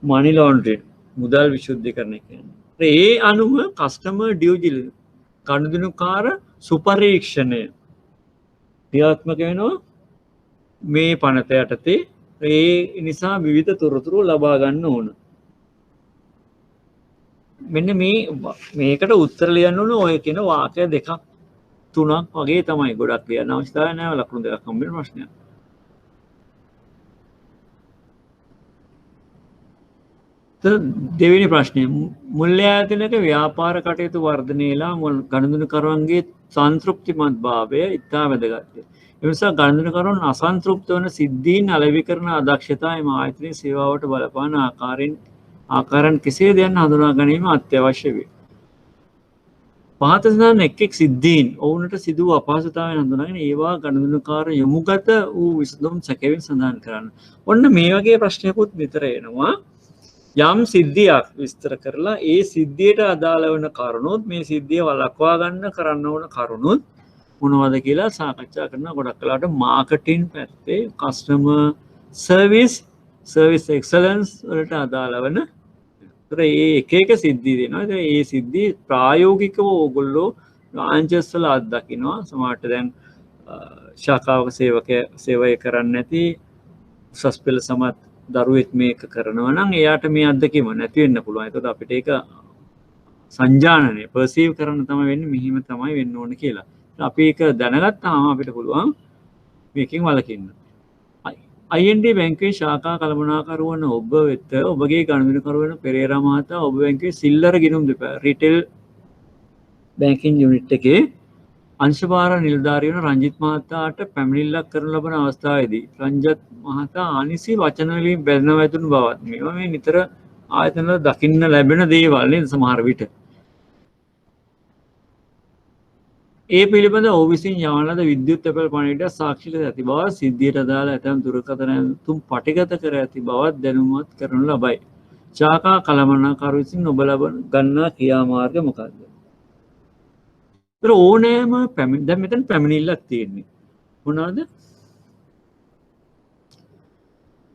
money laundering, මුදල් විශුද්ධීකරණය කියන්නේ. ඒ අනුව කස්ටමර් ඩියු ඩිලිජන්ස් ගනුදෙනුකාර සුපරීක්ෂණය ක්‍රියාත්මක වෙනවා මේ පනත යටතේ. ඒ නිසා විවිධ තොරතුරු ලබා ගන්න ඕන. මෙන්න මේකට උත්තර ලියන්න ඕන ඔය කියන වාක්‍ය දෙකක් තුනක් වගේ තමයි. ගොඩක් ලියන්න අවශ්‍යතාවය නැහැ. ලකුණු දෙකක් හම්බ වෙන ප්‍රශ්නයක්. දෙවෙනි ප්‍රශ්නය, මුල්‍ය ආයතනයක ව්‍යාපාර කටයුතු වර්ධනයලා ගනුදෙනුකරුවන්ගේ සන්තෘප්තිමත් භාවය ඉතා වැදගත්ය. ඒ නිසා ගනුදෙනුකරුවන් අසන්තෘප්ත වන සිද්ධීන් අලෙවි කරන අදක්ෂතා එම ආයතනයේ සේවාවට බලපාන ආකාරයන් කෙසේද යන්න හඳුනා ගැනීම අත්‍යවශ්‍ය වේ. පහත සඳහන් එක් සිද්ධීන් ඔවුනට සිදු වූ අපහසුතාවයන් හඳුනාගෙන ඒවා ගනුදෙනුකාර යොමුගත වූ විසඳුම් සැකෙවින් සඳහන් කරන්න. ඔන්න මේ වගේ ප්‍රශ්නයකුත් විතර එනවා. යම් සිද්ධියක් විස්තර කරලා ඒ සිද්ධියට අදාළ වන කරුණුත් මේ සිද්ධිය වළක්වා ගන්න කරන්න ඕන කරුණුත් මොනවද කියලා සාකච්ඡා කරන. ගොඩක් වෙලාවට මාකටිං පැත්තේ කස්ටමර් සර්විස් එක්සලන්ස් වලට අදාළ වන ඒ එක සිද්ධි දෙනවා. ඒ සිද්ධි ප්‍රායෝගිකව ඕගොල්ලෝ බ්‍රාන්චස් වල අත්දකින්නවා. සමහරට දැන් ශාඛාවක සේවය කරන්නේ නැති උසස් පෙළ සමත් දරුවෙක් මේක කරනවා නම් එයාට මේ අත්දැකීම නැති වෙන්න පුළුවන්. ඒකට අපිට ඒක සංජානනය පර්සීව් කරන්න තමයි වෙන්නේ, මෙහිම තමයි වෙන්න ඕන කියලා. අපි ඒක දැනගත්තාම අපිට පුළුවන් මේකෙන් වළකින්න. IND බැංකුවේ ශාඛා කළමනාකරු වන ඔබ වෙත ඔබගේ ගනුදෙනුකරු වන පෙරේරා මහතා ඔබ බැංකුවේ සිල්ලර ගිණුම් දෙපා රිටේල් බැංකින් යුනිට් එකේ අංශභාර නිලධාරී වන රංජිත් මහතාට පැමිණිල්ලක් කරන ලබන අවස්ථාවේදී රංජත් මහතා අනිසි වචන වලින් බැඳෙනව ඇතුණු බවත් මේවා මේ නිතර ආයතනවල දකින්න ලැබෙන දේවල් නේද සමහර විට. ඒ පිළිබඳ ඔහු විසින් යවන ලද විද්‍යුත් තැපැල් පණිවිඩයක් සාක්ෂි ලෙස ඇති බව සිද්ධියට අදාළ ඇතැම් දුරකථන ඇතුම් පටිගත කර ඇති බවත් දැනුමත් කරනු ලබයි. ශාඛා කළමනාකරු විසින් ඔබ ලබන ගන්නා ක්‍රියාමාර්ග මොකක්ද? ඒතර ඕනෑම දැන් මෙතන පැමිණිල්ලක් තියෙන්නේ. මොනවාද?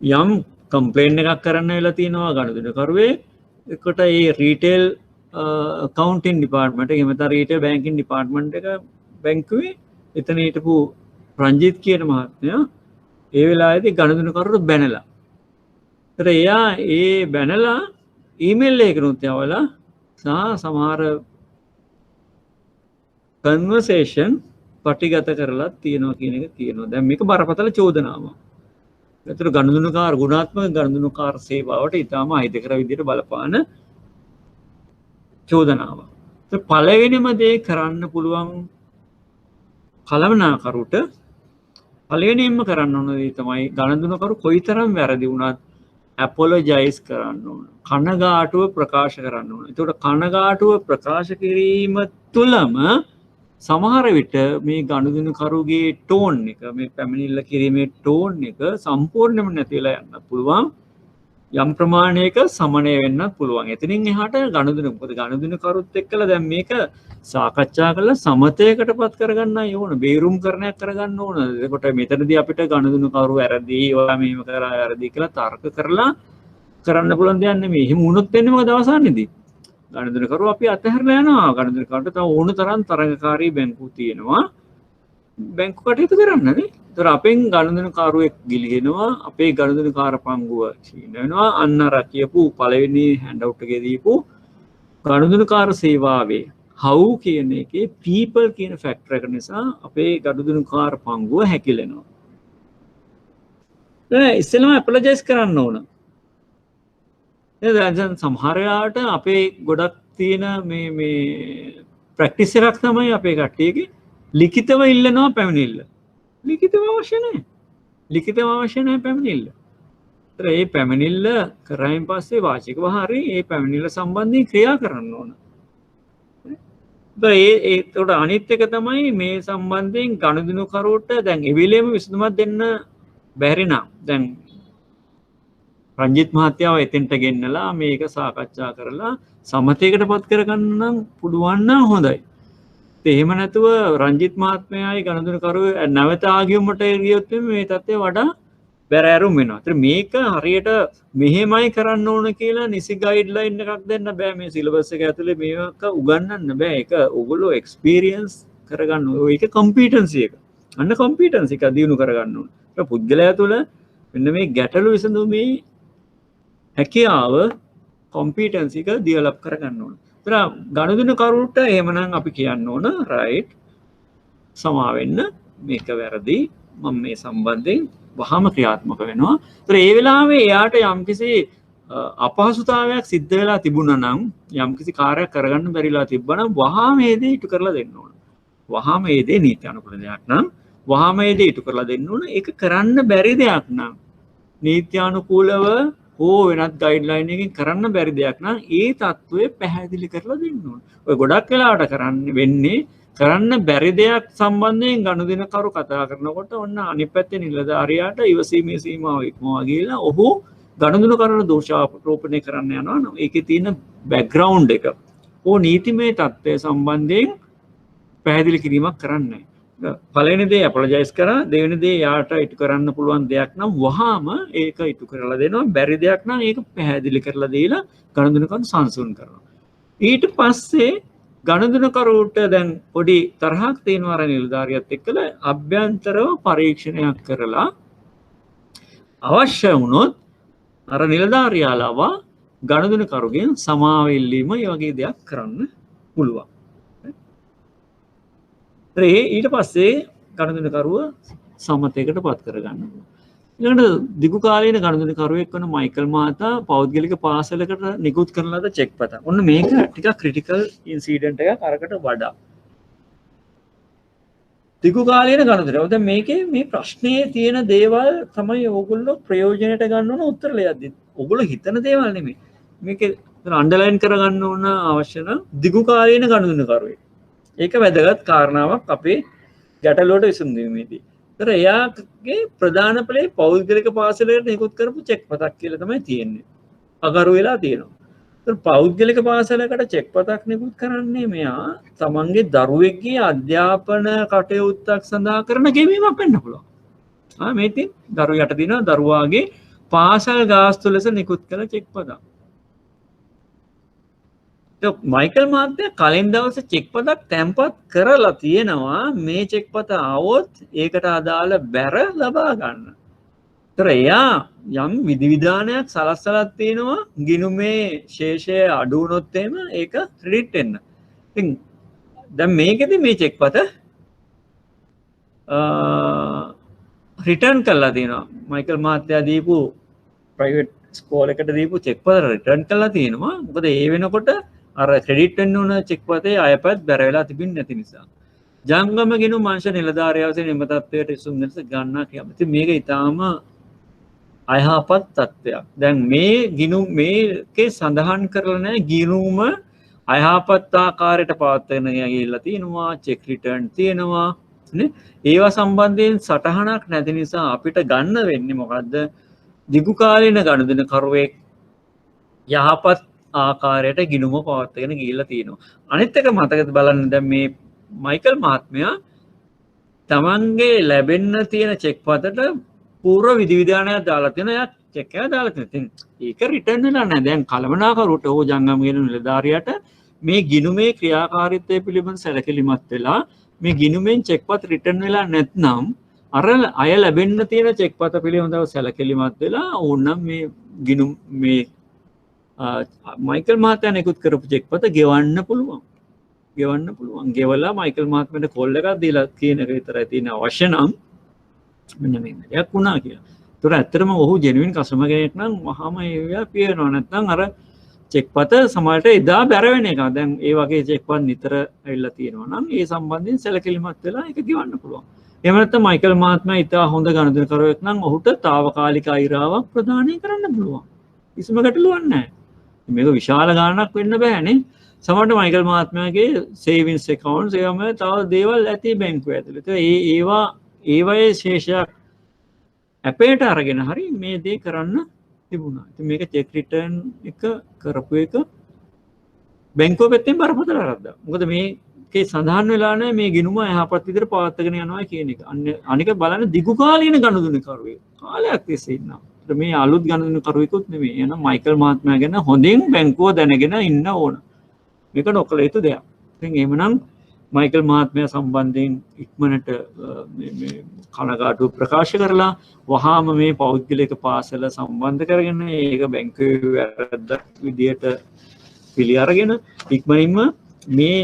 යම් කම්ප්ලේන් එකක් කරන්න වෙලා තියෙනවා ගනුදෙනුකරුවේ එකට ඒ රීටේල් accounting department එක එහෙම නැත්නම් retail banking department එක බැංකුවේ එතන හිටපු රංජිත් කියන මහත්මයා ඒ වෙලාවේදී ගනුදෙනුකරුට බැනලා. ඒතර එයා ඒ බැනලා ඊමේල් එකකිනුත් යවලා සමහර කන්වර්සේෂන් පටිගත කරලා තියෙනවා කියන එක තියෙනවා. දැන් මේක බරපතල චෝදනාවක්. ඒතර ගනුදෙනුකාර ගුණාත්මක ගනුදෙනුකාර සේවාවට ඉතාම අහිතකර විදිහට බලපාන චෝදනාව. පළවෙනිම දේ කරන්න පුළුවන් කළමනාකරුට පළවෙනියෙන්ම කරන්න ඕන දේ තමයි ගනුදෙනුකරු කොයිතරම් වැරදි වුණත් ඇපොලොජයිස් කරන්න ඕන. කනගාටුව ප්‍රකාශ කරන්න ඕන. ඒකට කනගාටුව ප්‍රකාශ කිරීම තුළම සමහර විට මේ ගනුදෙනුකරුගේ ටෝන් එක මේ පැමිණිල්ල කිරීමේ ටෝන් එක සම්පූර්ණයෙන්ම නැති වෙලා යන්න පුළුවන්. යම් ප්‍රමාණයක සමනය වෙන්නත් පුළුවන්. එතනින් එහාට ගනුදෙනුකරුත් එක්කලා දැන් මේක සාකච්ඡා කරලා සමතයකටපත් කරගන්නයි ඕන. බේරුම් කරණයක් කරගන්න ඕන. එතකොට මෙතනදී අපිට ගනුදෙනුකරු වැරදි, ඔයා මෙහෙම කරා වැරදි කියලා තර්ක කරලා කරන්න පුළුවන් දෙයක් නෙමෙයි. එහෙම වුණොත් වෙන්නේ මොකද අවසානයේදී? ගනුදෙනුකරු අපි අතහැරලා යනවා. ගනුදෙනුකරුට තව ඕන තරම් තරඟකාරී බැංකු තියෙනවා. බැංකු කටයුතු කරන්න නේ. ඒතර අපෙන් ගනුදෙනුකාරුවෙක් ගිලිහෙනවා, අපේ ගනුදෙනුකාර පංගුව ක්ෂීණ වෙනවා. අන්න අර කියපු පළවෙනි හෑන්ඩ් අවුට් එකේ දීපු ගනුදෙනුකාර සේවාවේ how කියන එකේ people කියන ෆැක්ටර් එක නිසා අපේ ගනුදෙනුකාර පංගුව හැකිලෙනවා. දැන් ඉස්සෙල්ලාම අපොලොජයිස් කරන්න ඕන. දැන් සමහර වෙලාවට අපේ ගොඩක් තියෙන මේ ප්‍රැක්ටිස් එකක් තමයි අපේ කට්ටියගේ ලිඛිතව ඉල්ලනවා පැමිණිල්ල. ලිඛිතව අවශ්‍ය නැහැ. ලිඛිතව අවශ්‍ය නැහැ පැමිණිල්ල. ඒතර මේ පැමිණිල්ල කරායින් පස්සේ වාචිකව හරි මේ පැමිණිල්ල සම්බන්ධයෙන් ක්‍රියා කරන්න ඕන. ඒතකොට අනිත් එක තමයි මේ සම්බන්ධයෙන් ගනුදෙනුකරුවට දැන් එවිලෙම විසඳුමක් දෙන්න බැරි නම් දැන් රංජිත් මහත්තයාව එතෙන්ට ගෙන්නලා මේක සාකච්ඡා කරලා සමතයකටපත් කරගන්න නම් පුළුවන් නම් හොඳයි. එහෙම නැතුව රංජිත් මහත්මයායි ගනුදෙනුකරුව නැවත ආගියුමට ගියොත් මේ තත්ත්වය වඩා බැරෑරුම් වෙනවා. ඒත් මේක හරියට මෙහෙමයි කරන්න ඕන කියලා නිසි ගයිඩ්ලයින් එකක් දෙන්න බෑ. මේ සිලබස් එක ඇතුලේ මේක උගන්වන්න බෑ. ඒක ඕගොල්ලෝ එක්ස්පීරියන්ස් කරගන්න ඕන. ඒක කම්පිටන්සි එක. අන්න කම්පිටන්සි එක දිනු කරගන්න ඕන. ඒක පුද්ගලයා තුළ මෙන්න මේ ගැටලු විසඳුමේ හැකියාව කම්පිටන්සි එක ඩෙවලොප් කරගන්න ඕන. ඒතර ගනුදෙනුකරුට එහෙමනම් අපි කියන්න ඕන රයිට් සමා වෙන්න මේක වැරදි මම මේ සම්බන්ධයෙන් වහම ක්‍රියාත්මක වෙනවා. ඒතර ඒ වෙලාවේ එයාට යම්කිසි අපහසුතාවයක් සිද්ධ වෙලා තිබුණා නම් යම්කිසි කාර්යයක් කරගන්න බැරිලා තිබ්බනම් වහාම මේ දේ ඉටු කරලා දෙන්න ඕන. වහාම මේ දේ නීති අනුකූල දෙයක් නම් වහාම මේ දේ ඉටු කරලා දෙන්න ඕන. ඒක කරන්න බැරි දෙයක් නම් නීත්‍යානුකූලව හෝ වෙනත් ගයිඩ්ලයින් එකකින් කරන්න බැරි දෙයක් නම් ඒ தত্ত্বය පැහැදිලි කරලා දෙන්න ඕන. ඔය ගොඩක් වෙලාවට කරන්න වෙන්නේ කරන්න බැරි දෙයක් සම්බන්ධයෙන් ගනුදෙනුකරු කතා කරනකොට ඔන්න අනිත් පැත්තේ නිලධාරියාට ඉවසීමේ සීමාව ඉක්මවා ගිහලා ඔහු ගනුදෙනුකරුට දෝෂාරෝපණය කරන්න යනවා. ඒකේ තියෙන බෑග්ග්‍රවුන්ඩ් එක ඕ නීතිමය தත්ත්වය සම්බන්ධයෙන් පැහැදිලි කිරීමක් කරන්නේ. පළවෙනි දේ අපොලොජයිස් කරා, දෙවෙනි දේ යාට ඉටු කරන්න පුළුවන් දෙයක් නම් වහාම ඒක ඉටු කරලා දෙනවා. බැරි දෙයක් නම් ඒක පැහැදිලි කරලා දීලා ගනුදෙනුකරු සංසුන් කරනවා. ඊට පස්සේ ගනුදෙනුකරුට දැන් පොඩි තරහක් තියෙනවා අර නිලධාරියත් එක්කලා අභ්‍යන්තරව පරීක්ෂණයක් කරලා අවශ්‍ය වුණොත් අර නිලධාරියාලව ගනුදෙනුකරුගෙන් සමාව ඉල්ලීම මේ වගේ දෙයක් කරන්න පුළුවන්. ඊට පස්සේ ගනුදෙනුකරුව සමතයකට පත් කරගන්න. ඊළඟට දිගු කාලීන ගනුදෙනුකරුවෙක් වන මයිකල් මහතා පෞද්ගලික පාසලකට නිකුත් කරන ලද චෙක් පතක්. ඔන්න මේක ටිකක් ක්‍රිටිකල් ඉන්සිඩන්ට් එකක් අරකට වඩා. දිගු කාලීන ගනුදෙනු. දැන් මේකේ මේ ප්‍රශ්නේ තියෙන දේවල් තමයි ඕගොල්ලෝ ප්‍රයෝජනයට ගන්න ඕන උත්තර ලියද්දි. ඕගොල්ලෝ හිතන දේවල් නෙමෙයි. මේකේ අන්ඩර්ලයින් කරගන්න ඕන අවශ්‍ය නම් දිගු කාලීන ගනුදෙනු කරුවෙක්. ඒක වැදගත් කාරණාවක් අපේ ගැටලුවට විසඳීමේදී. ඒතර එයාගේ ප්‍රධාන ඵලයේ පෞද්ගලික පාසලකට නිකුත් කරපු චෙක් පතක් කියලා තමයි තියෙන්නේ. අගරු වෙලා තියෙනවා. ඒතර පෞද්ගලික පාසලකට චෙක් පතක් නිකුත් කරන්නේ මෙයා තමන්ගේ දරුවෙක්ගේ අධ්‍යාපන කටයුත්තක් සඳහා කරන ගෙවීමක් වෙන්න පුළුවන්. මේ ඉතින් දරුවෝ යට දින දරුවාගේ පාසල් ගාස්තු ලෙස නිකුත් කළ චෙක් පතක්. මයිකල් මහත්තයා කලින් දවසේ චෙක් පතක් තැන්පත් කරලා තියෙනවා මේ චෙක් පත આવොත් ඒකට අදාළ බැර ලබා ගන්න. ඒතර එයා යම් විධිවිධානයක් සලස්සලා තියෙනවා ගිණුමේ ශේෂය අඩු වුණොත් එහෙම ඒක ක්‍රෙඩිට් වෙන්න. ඉතින් දැන් මේකෙදි මේ චෙක් පත රිටර්න් කරලා තියෙනවා. මයිකල් මහත්තයා දීපු ප්‍රයිවට් ස්කෝල් එකට දීපු චෙක් පත රිටර්න් කරලා තියෙනවා. මොකද ඒ වෙනකොට අර ක්‍රෙඩිට් වෙන්න ඕන චෙක් පතේ අයපත් බැර වෙලා තිබෙන්නේ නැති නිසා. ජංගම ගිණුම් අංශ නිලධාරියා විසින් එම තත්ත්වයට ඉසුම් ලෙස ගන්නා කියනවා. ඉතින් මේක ඊටාම අයහපත් තත්ත්වයක්. දැන් මේ ගිණුම් මේකේ සඳහන් කරලා නැහැ ගිණුම අයහපත් ආකාරයට පවත්වන ගිහිල්ලා තියෙනවා, චෙක් රිටර්න් තියෙනවා නේ. ඒවා සම්බන්ධයෙන් සටහනක් නැති නිසා අපිට ගන්න වෙන්නේ මොකද්ද? දිගු කාලීන ගනුදෙනු කරුවෙක් යහපත් ආකාරයට ගිණුම පවත්වාගෙන ගිහිල්ලා තියෙනවා. අනිත් එක මතකද බලන්න දැන් මේ මයිකල් මහත්මයා තමන්ගේ ලැබෙන්න තියෙන චෙක් පතට පූර්ව විධිවිධානයක් දාලා තියෙනවා. එයා චෙක් එක දාලා තියෙනවා. ඉතින් ඒක රිටර්න් වෙලා නැහැ. දැන් කලමනාකරුට ඕ ජංගම ගිණුම් නිලධාරියට මේ ගිණුමේ ක්‍රියාකාරීත්වය පිළිබඳ සැලකිලිමත් වෙලා මේ ගිණුමෙන් චෙක් පත රිටර්න් වෙලා නැත්නම් අර අය ලැබෙන්න තියෙන චෙක් පත පිළිබඳව සැලකිලිමත් වෙලා ඕනම් මේ ගිණුම් මේ මයිකල් මහත්තයා නිකුත් කරපු චෙක් පත ගෙවන්න පුළුවන්. ගෙවලා මයිකල් මහත්මයාට කෝල් එකක් දීලා කියන එක විතරයි තියෙන අවශ්‍ය නම් මෙන්න මේ දෙයක් වුණා කියලා. ඒතර ඇත්තටම ඔහු ජෙනුයින් කස්ටමර් කෙනෙක් නම් වහාම ඒවා පියනවා. නැත්නම් අර චෙක් පත සමහරට එදා බැර වෙන එක. දැන් ඒ වගේ චෙක් පත් නිතර ඇවිල්ලා තියෙනවා නම් ඒ සම්බන්ධයෙන් සැලකිලිමත් වෙලා ඒක ගෙවන්න පුළුවන්. එහෙම නැත්නම් මයිකල් මහත්මයා ඉතා හොඳ ගනුදෙනු කරුවෙක් නම් ඔහුට తాවකාලික අයිරාවක් ප්‍රදානය කරන්න පුළුවන්. කිසිම ගැටලුවක් නැහැ. මේක විශාල ගාණක් වෙන්න බෑනේ. සමහරවිට මයිකල් මහත්මයාගේ සේවිංස් account ඒවම තව දේවල් ඇති බැංකුව ඇතුළේ. ඒවයේ ශේෂයක් අපේට අරගෙන හරි මේ දේ කරන්න තිබුණා. ඉතින් මේක චෙක් රිටර්න් එක කරපු එක බැංකුව පැත්තෙන් බරපතල වැරද්දක්. මොකද මේකේ සඳහන් වෙලා නැහැ මේ ගිණුම යහපත් විදිහට පවත්වාගෙන යනවා කියන එක. අනික බලන්න දිගු කාලීන ගනුදෙනු කරුවෙක් කාලයක් තිස්සේ ඉන්නවා. මේ අලුත් ගණන කරුවෙකුත් නෙමෙයි. එහෙනම් මයිකල් මහත්මයා ගැන හොඳින් බැංකුව දැනගෙන ඉන්න ඕන. මේක නොකළ යුතු දෙයක්. ඉතින් එහෙමනම් මයිකල් මහත්මයා සම්බන්ධයෙන් ඉක්මනට මේ කනගාටුව ප්‍රකාශ කරලා වහාම මේ පෞද්ගලික පාසල සම්බන්ධ කරගෙන ඒක බැංකුවේ වැරද්දක් විදියට පිළි අරගෙන ඉක්මනින්ම මේ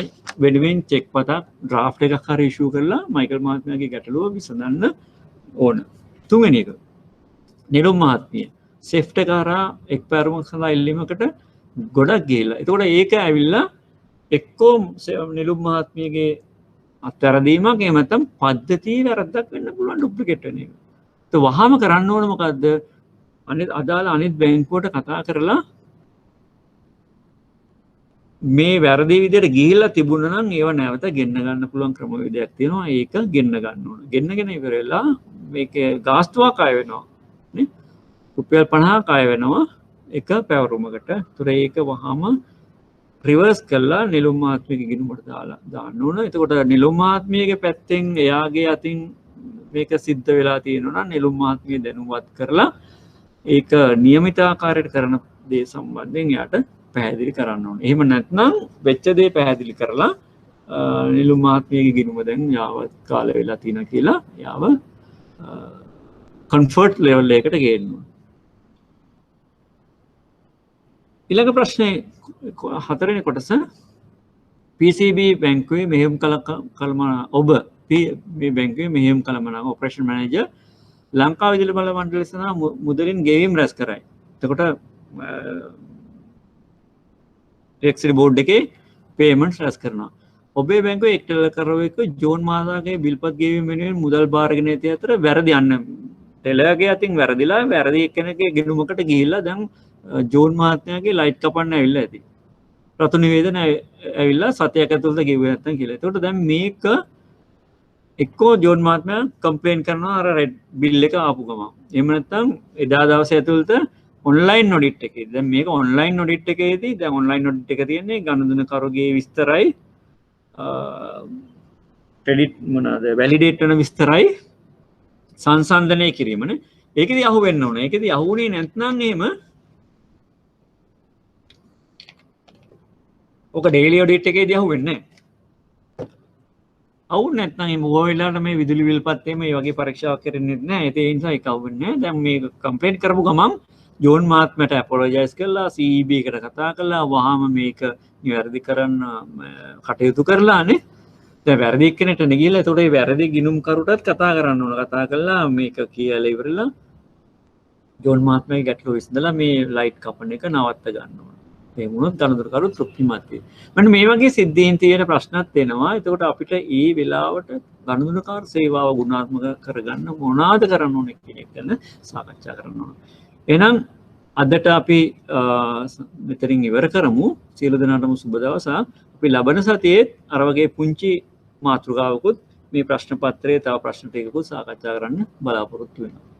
වෙනුවෙන් චෙක් පතක් ඩ්‍රාෆ්ට් එකක් හරි ඉෂුව කරලා මයිකල් මහත්මයාගේ ගැටලුව විසඳන්න ඕන. තුන්වෙනි එක නිරුම් මහත්මිය සෙෆ්ට් එක කරා එක් පැරමුණක් සඳහා ඉල්ලීමකට ගොඩක් ගිහිල්ලා. එතකොට ඒක ඇවිල්ලා එක්කෝ නිරුම් මහත්මියගේ අත්තරදීමක් එහෙම නැත්නම් පද්ධතිය වැරද්දක් වෙන්න පුළුවන් ඩුප්ලිකේට් වෙන එක. ඒක වහාම කරන්න ඕන මොකද්ද? අදාළ අනිත් බැංකුවට කතා කරලා මේ වැරදි විදිහට ගිහිල්ලා තිබුණා නම් ඒව නැවත ගෙන්න ගන්න පුළුවන් ක්‍රමවේදයක් තියෙනවා. ඒක ගෙන්න ගන්න ඕන. ගෙන්නගෙන ඉවරලා මේකේ ගාස්තුවක් අය වෙනවා. නේ? රුපියල් 50ක් අය වෙනවා එක පැවරුමකට. ඒතර ඒක වහාම රිවර්ස් කළා නිලුම් මහත්මියගේ ගිණුමට දාන්න ඕන. එතකොට නිලුම් මහත්මියගේ පැත්තෙන් එයාගේ අතින් මේක සිද්ධ වෙලා තියෙනවා නම් නිලුම් මහත්මිය දැනුවත් කරලා ඒක નિયમિત ආකාරයට කරන දේ සම්බන්ධයෙන් එයාට පැහැදිලි කරන්න ඕනේ. එහෙම නැත්නම් වෙච්ච දේ පැහැදිලි කරලා නිලුම් මහත්මියගේ ගිණුම දැන් යාව කාල වෙලා තියෙනවා කියලා යාව කන්ෆර්ට් ලෙවල් එකකට ගේන්න ඕනේ. ඊළඟ ප්‍රශ්නේ හතරවෙනි කොටස PCB බැංකුවේ මෙහෙයුම් කළමනා ඔබ මේ බැංකුවේ මෙහෙයුම් කළමනා ඔපරේෂන් මැනේජර් ලංකා විදුලි බල මණ්ඩලය සඳහා මුදලින් ගෙවීම් රැස් කරයි. එතකොට එලෙක්ට්‍රිසිටි බෝඩ් එකේ පේමන්ට්ස් රැස් කරනවා. ඔබේ බැංකුව එක්ටෙල් කරවෙක ජෝන් මාසාගේ බිල්පත් ගෙවීම වෙනුවෙන් මුදල් භාරගෙන ඇති අතර වැරදි යන්න ටෙලර්ගේ අතින් වැරදිලා වැරදි එක්කෙනගේ ගෙනුමකට ගිහිල්ලා දැන් ජෝන් මහත්මයාගේ ලයිට් කපන්න ඇවිල්ලා ඇති. රතු නිවේදන ඇවිල්ලා සතියක් ඇතුළත ගෙවුවේ නැත්තම් කියලා. ඒකට දැන් මේක එක්කෝ ජෝන් මහත්මයා කම්ප්ලේන් කරනවා අර රෙඩ් බිල් එක ආපු ගමන්. එහෙම නැත්නම් එදා දවසේ ඇතුළත ඔන්ලයින් ඔඩිට් එකේ. දැන් මේක ඔන්ලයින් ඔඩිට් එකේදී දැන් ඔන්ලයින් ඔඩිට් එක තියෙන්නේ ගණන්දුනකරුගේ විස්තරයි ක්‍රෙඩිට් මොනවාද වැලිඩේට් වෙන විස්තරයි සංසන්දනය කිරීමනේ. ඒකෙදී අහු වෙන්න ඕන. ඒකෙදී අහුුනේ නැත්නම් එහෙම ඔක ඩේලි ඔඩිට් එකේදී අහු වෙන්නේ නැහැ. අහු නැත්නම් මේ මොකෝ වෙලාවට මේ විදුලි බිල් පත්තේ මේ වගේ පරීක්ෂාවක් කරන්නේ නැහැ. ඒ නිසා ඒක අහු වෙන්නේ නැහැ. දැන් මේක කම්ප්ලේන්ට් කරපු ගමන් ජෝන් මහත්මයාට අපොලොජයිස් කළා CEB එකට කතා කළා වහාම මේක නිවැරදි කරන්න කටයුතු කරලානේ. දැන් වැරදි එක්කෙනෙක්ට නෙගිලා එතකොට ඒ වැරදි ගිණුම් කරුටත් කතා කරන්න ඕන. කතා කළා මේක කියලා ඉවරලා ජෝන් මහත්මයාගේ ගැටලුව විසඳලා මේ ලයිට් කපන එක නවත්ත ගන්න ඕන. ඒ වුණොත් ගණන්දරකරු තෘප්තිමත් වෙයි. මම මේ වගේ සිද්ධීන් තියෙන ප්‍රශ්නත් එනවා. එතකොට අපිට ඒ වෙලාවට ගණන්දරකාර සේවාව ගුණාත්මක කරගන්න මොනවාද කරන්න ඕනේ කියන එක ගැන සාකච්ඡා කරන්න ඕන. එහෙනම් අදට අපි මෙතනින් ඉවර කරමු. සියලු දෙනාටම සුබ දවසක්. අපි ලබන සතියේ අර වගේ පුංචි මාතෘකාවකුත් මේ ප්‍රශ්න පත්‍රයේ තව ප්‍රශ්න ටිකකුත් සාකච්ඡා කරන්න බලාපොරොත්තු වෙනවා.